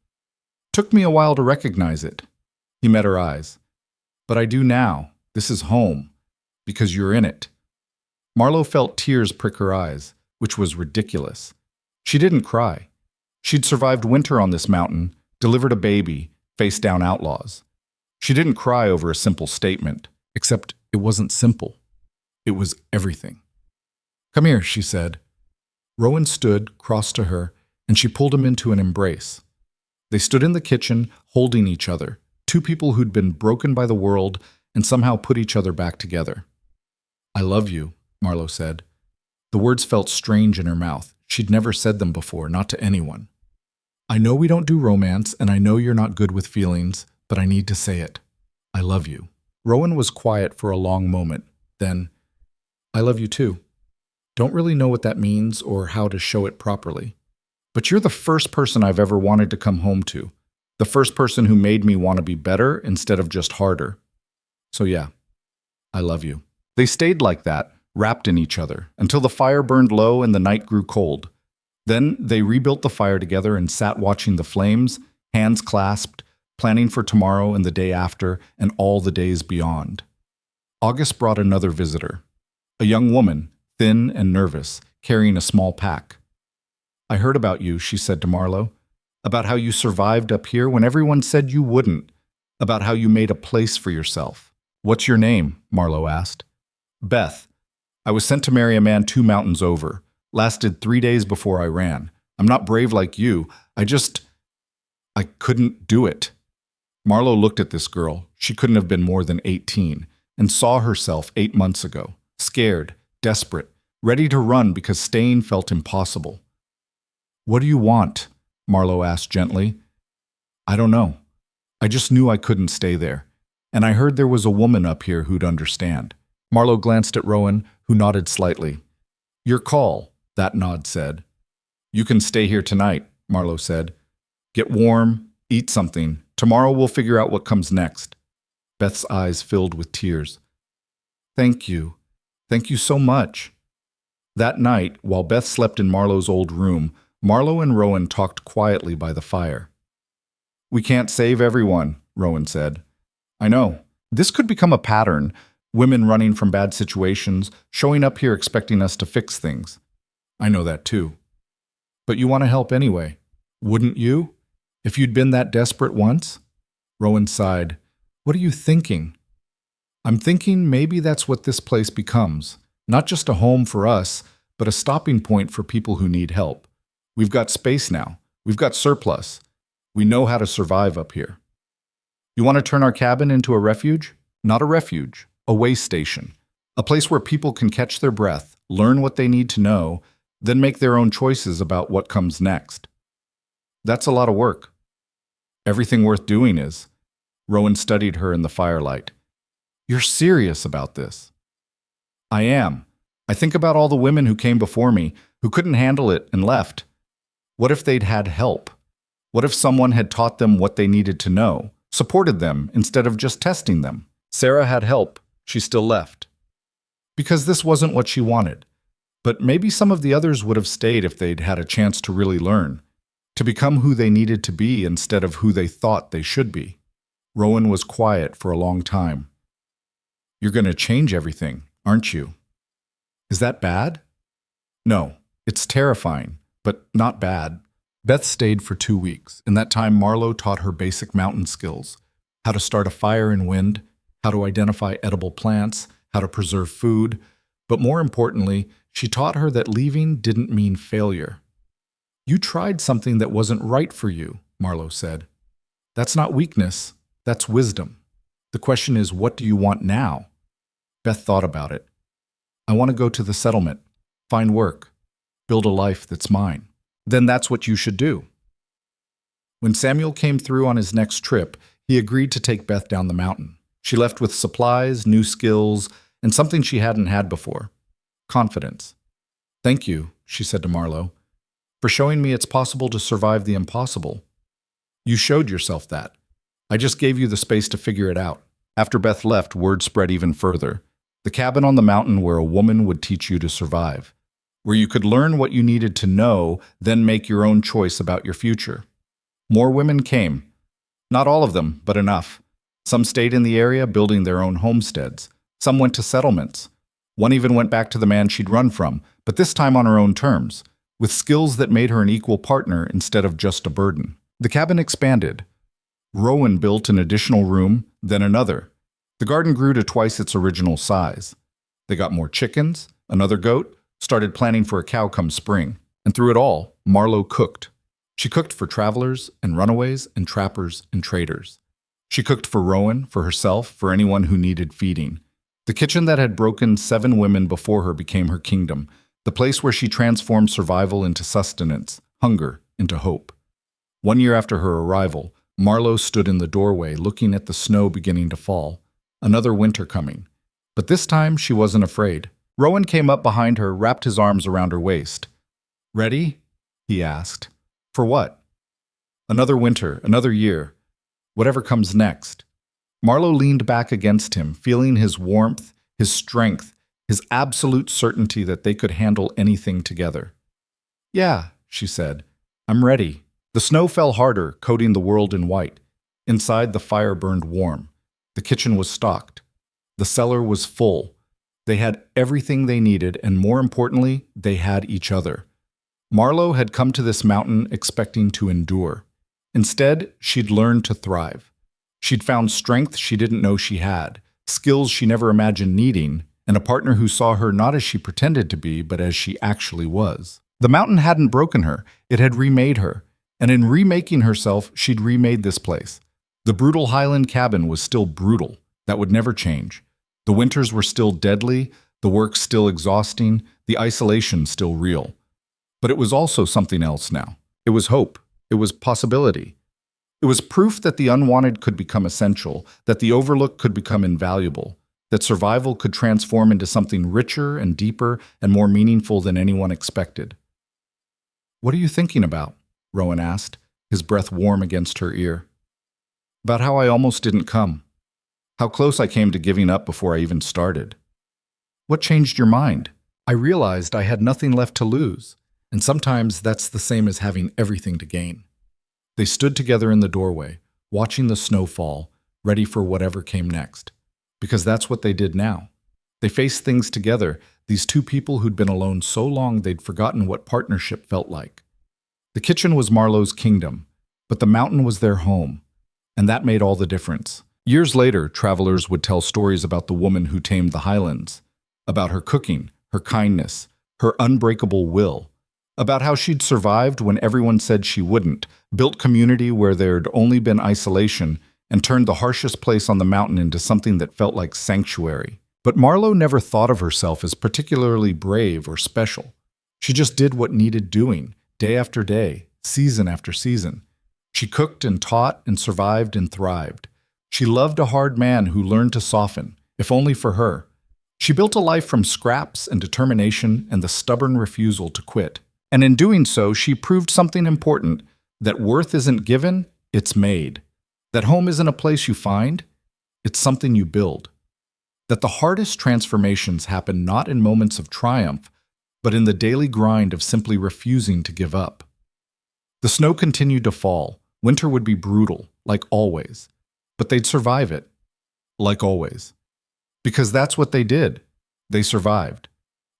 A: Took me a while to recognize it." He met her eyes. "But I do now. This is home. Because you're in it." Marlowe felt tears prick her eyes, which was ridiculous. She didn't cry. She'd survived winter on this mountain, delivered a baby, faced down outlaws. She didn't cry over a simple statement, except it wasn't simple. It was everything. "Come here," she said. Rowan stood, crossed to her, and she pulled him into an embrace. They stood in the kitchen, holding each other, two people who'd been broken by the world and somehow put each other back together. "I love you," Marlowe said. The words felt strange in her mouth. She'd never said them before, not to anyone. "I know we don't do romance, and I know you're not good with feelings, but I need to say it. I love you." Rowan was quiet for a long moment. Then, "I love you too. Don't really know what that means or how to show it properly. But you're the first person I've ever wanted to come home to. The first person who made me want to be better instead of just harder. So yeah, I love you." They stayed like that, wrapped in each other, until the fire burned low and the night grew cold. Then they rebuilt the fire together and sat watching the flames, hands clasped, planning for tomorrow and the day after and all the days beyond. August brought another visitor. A young woman, thin and nervous, carrying a small pack. "I heard about you," she said to Marlowe. "About how you survived up here when everyone said you wouldn't. About how you made a place for yourself." "What's your name?" Marlowe asked. "Beth. I was sent to marry a man 2 mountains over. Lasted 3 days before I ran. I'm not brave like you. I couldn't do it." Marlowe looked at this girl. She couldn't have been more than 18, and saw herself 8 months ago, scared, desperate, ready to run because staying felt impossible. "What do you want?" Marlowe asked gently. "I don't know. I just knew I couldn't stay there. And I heard there was a woman up here who'd understand." Marlowe glanced at Rowan, who nodded slightly. "Your call," that nod said. "You can stay here tonight," Marlowe said. "Get warm, eat something. Tomorrow we'll figure out what comes next." Beth's eyes filled with tears. "Thank you. Thank you so much." That night, while Beth slept in Marlowe's old room, Marlowe and Rowan talked quietly by the fire. "We can't save everyone," Rowan said. "I know. This could become a pattern. Women running from bad situations, showing up here expecting us to fix things. I know that too. But you want to help anyway. Wouldn't you? If you'd been that desperate once?" Rowan sighed. "What are you thinking?" "I'm thinking maybe that's what this place becomes. Not just a home for us, but a stopping point for people who need help. We've got space now. We've got surplus. We know how to survive up here. You want to turn our cabin into a refuge? Not a refuge, a way station. A place where people can catch their breath, learn what they need to know, then make their own choices about what comes next. That's a lot of work. Everything worth doing is. Rowan studied her in the firelight. You're serious about this? I am. I think about all the women who came before me, who couldn't handle it and left. What if they'd had help? What if someone had taught them what they needed to know, supported them instead of just testing them? Sarah had help. She still left. Because this wasn't what she wanted. But maybe some of the others would have stayed if they'd had a chance to really learn, to become who they needed to be instead of who they thought they should be. Rowan was quiet for a long time. You're going to change everything, aren't you? Is that bad? No, it's terrifying, but not bad. Beth stayed for 2 weeks. In that time, Marlowe taught her basic mountain skills: how to start a fire in wind, how to identify edible plants, how to preserve food. But more importantly, she taught her that leaving didn't mean failure. You tried something that wasn't right for you, Marlowe said. That's not weakness, that's wisdom. The question is, what do you want now? Beth thought about it. I want to go to the settlement, find work, build a life that's mine. Then that's what you should do. When Samuel came through on his next trip, he agreed to take Beth down the mountain. She left with supplies, new skills, and something she hadn't had before: confidence. Thank you, she said to Marlowe, for showing me it's possible to survive the impossible. You showed yourself that. I just gave you the space to figure it out. After Beth left, word spread even further. The cabin on the mountain where a woman would teach you to survive, where you could learn what you needed to know, then make your own choice about your future. More women came. Not all of them, but enough. Some stayed in the area, building their own homesteads. Some went to settlements. One even went back to the man she'd run from, but this time on her own terms, with skills that made her an equal partner instead of just a burden. The cabin expanded. Rowan built an additional room, then another. The garden grew to twice its original size. They got more chickens, another goat, started planning for a cow come spring. And through it all, Marlowe cooked. She cooked for travelers and runaways and trappers and traders. She cooked for Rowan, for herself, for anyone who needed feeding. The kitchen that had broken 7 women before her became her kingdom, the place where she transformed survival into sustenance, hunger into hope. 1 year after her arrival, Marlowe stood in the doorway looking at the snow beginning to fall. Another winter coming. But this time she wasn't afraid. Rowan came up behind her, wrapped his arms around her waist. Ready? He asked. For what? Another winter, another year. Whatever comes next. Marlowe leaned back against him, feeling his warmth, his strength, his absolute certainty that they could handle anything together. Yeah, she said. I'm ready. The snow fell harder, coating the world in white. Inside, the fire burned warm. The kitchen was stocked. The cellar was full. They had everything they needed, and more importantly, they had each other. Marlowe had come to this mountain expecting to endure. Instead, she'd learned to thrive. She'd found strength she didn't know she had, skills she never imagined needing, and a partner who saw her not as she pretended to be, but as she actually was. The mountain hadn't broken her. It had remade her. And in remaking herself, she'd remade this place. The brutal Highland cabin was still brutal. That would never change. The winters were still deadly, the work still exhausting, the isolation still real. But it was also something else now. It was hope. It was possibility. It was proof that the unwanted could become essential, that the overlooked could become invaluable, that survival could transform into something richer and deeper and more meaningful than anyone expected. What are you thinking about? Rowan asked, his breath warm against her ear. About how I almost didn't come. How close I came to giving up before I even started. What changed your mind? I realized I had nothing left to lose, and sometimes that's the same as having everything to gain. They stood together in the doorway, watching the snow fall, ready for whatever came next. Because that's what they did now. They faced things together, these two people who'd been alone so long they'd forgotten what partnership felt like. The kitchen was Marlowe's kingdom, but the mountain was their home, and that made all the difference. Years later, travelers would tell stories about the woman who tamed the highlands, about her cooking, her kindness, her unbreakable will. about how she'd survived when everyone said she wouldn't, built community where there'd only been isolation, and turned the harshest place on the mountain into something that felt like sanctuary. But Marlowe never thought of herself as particularly brave or special. She just did what needed doing, day after day, season after season. She cooked and taught and survived and thrived. She loved a hard man who learned to soften, if only for her. She built a life from scraps and determination and the stubborn refusal to quit. And in doing so, she proved something important, that worth isn't given, it's made. That home isn't a place you find, it's something you build. That the hardest transformations happen not in moments of triumph, but in the daily grind of simply refusing to give up. The snow continued to fall. Winter would be brutal, like always. But they'd survive it, like always. Because that's what they did. They survived.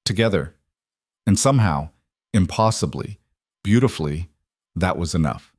A: Together. And somehow, impossibly, beautifully, that was enough.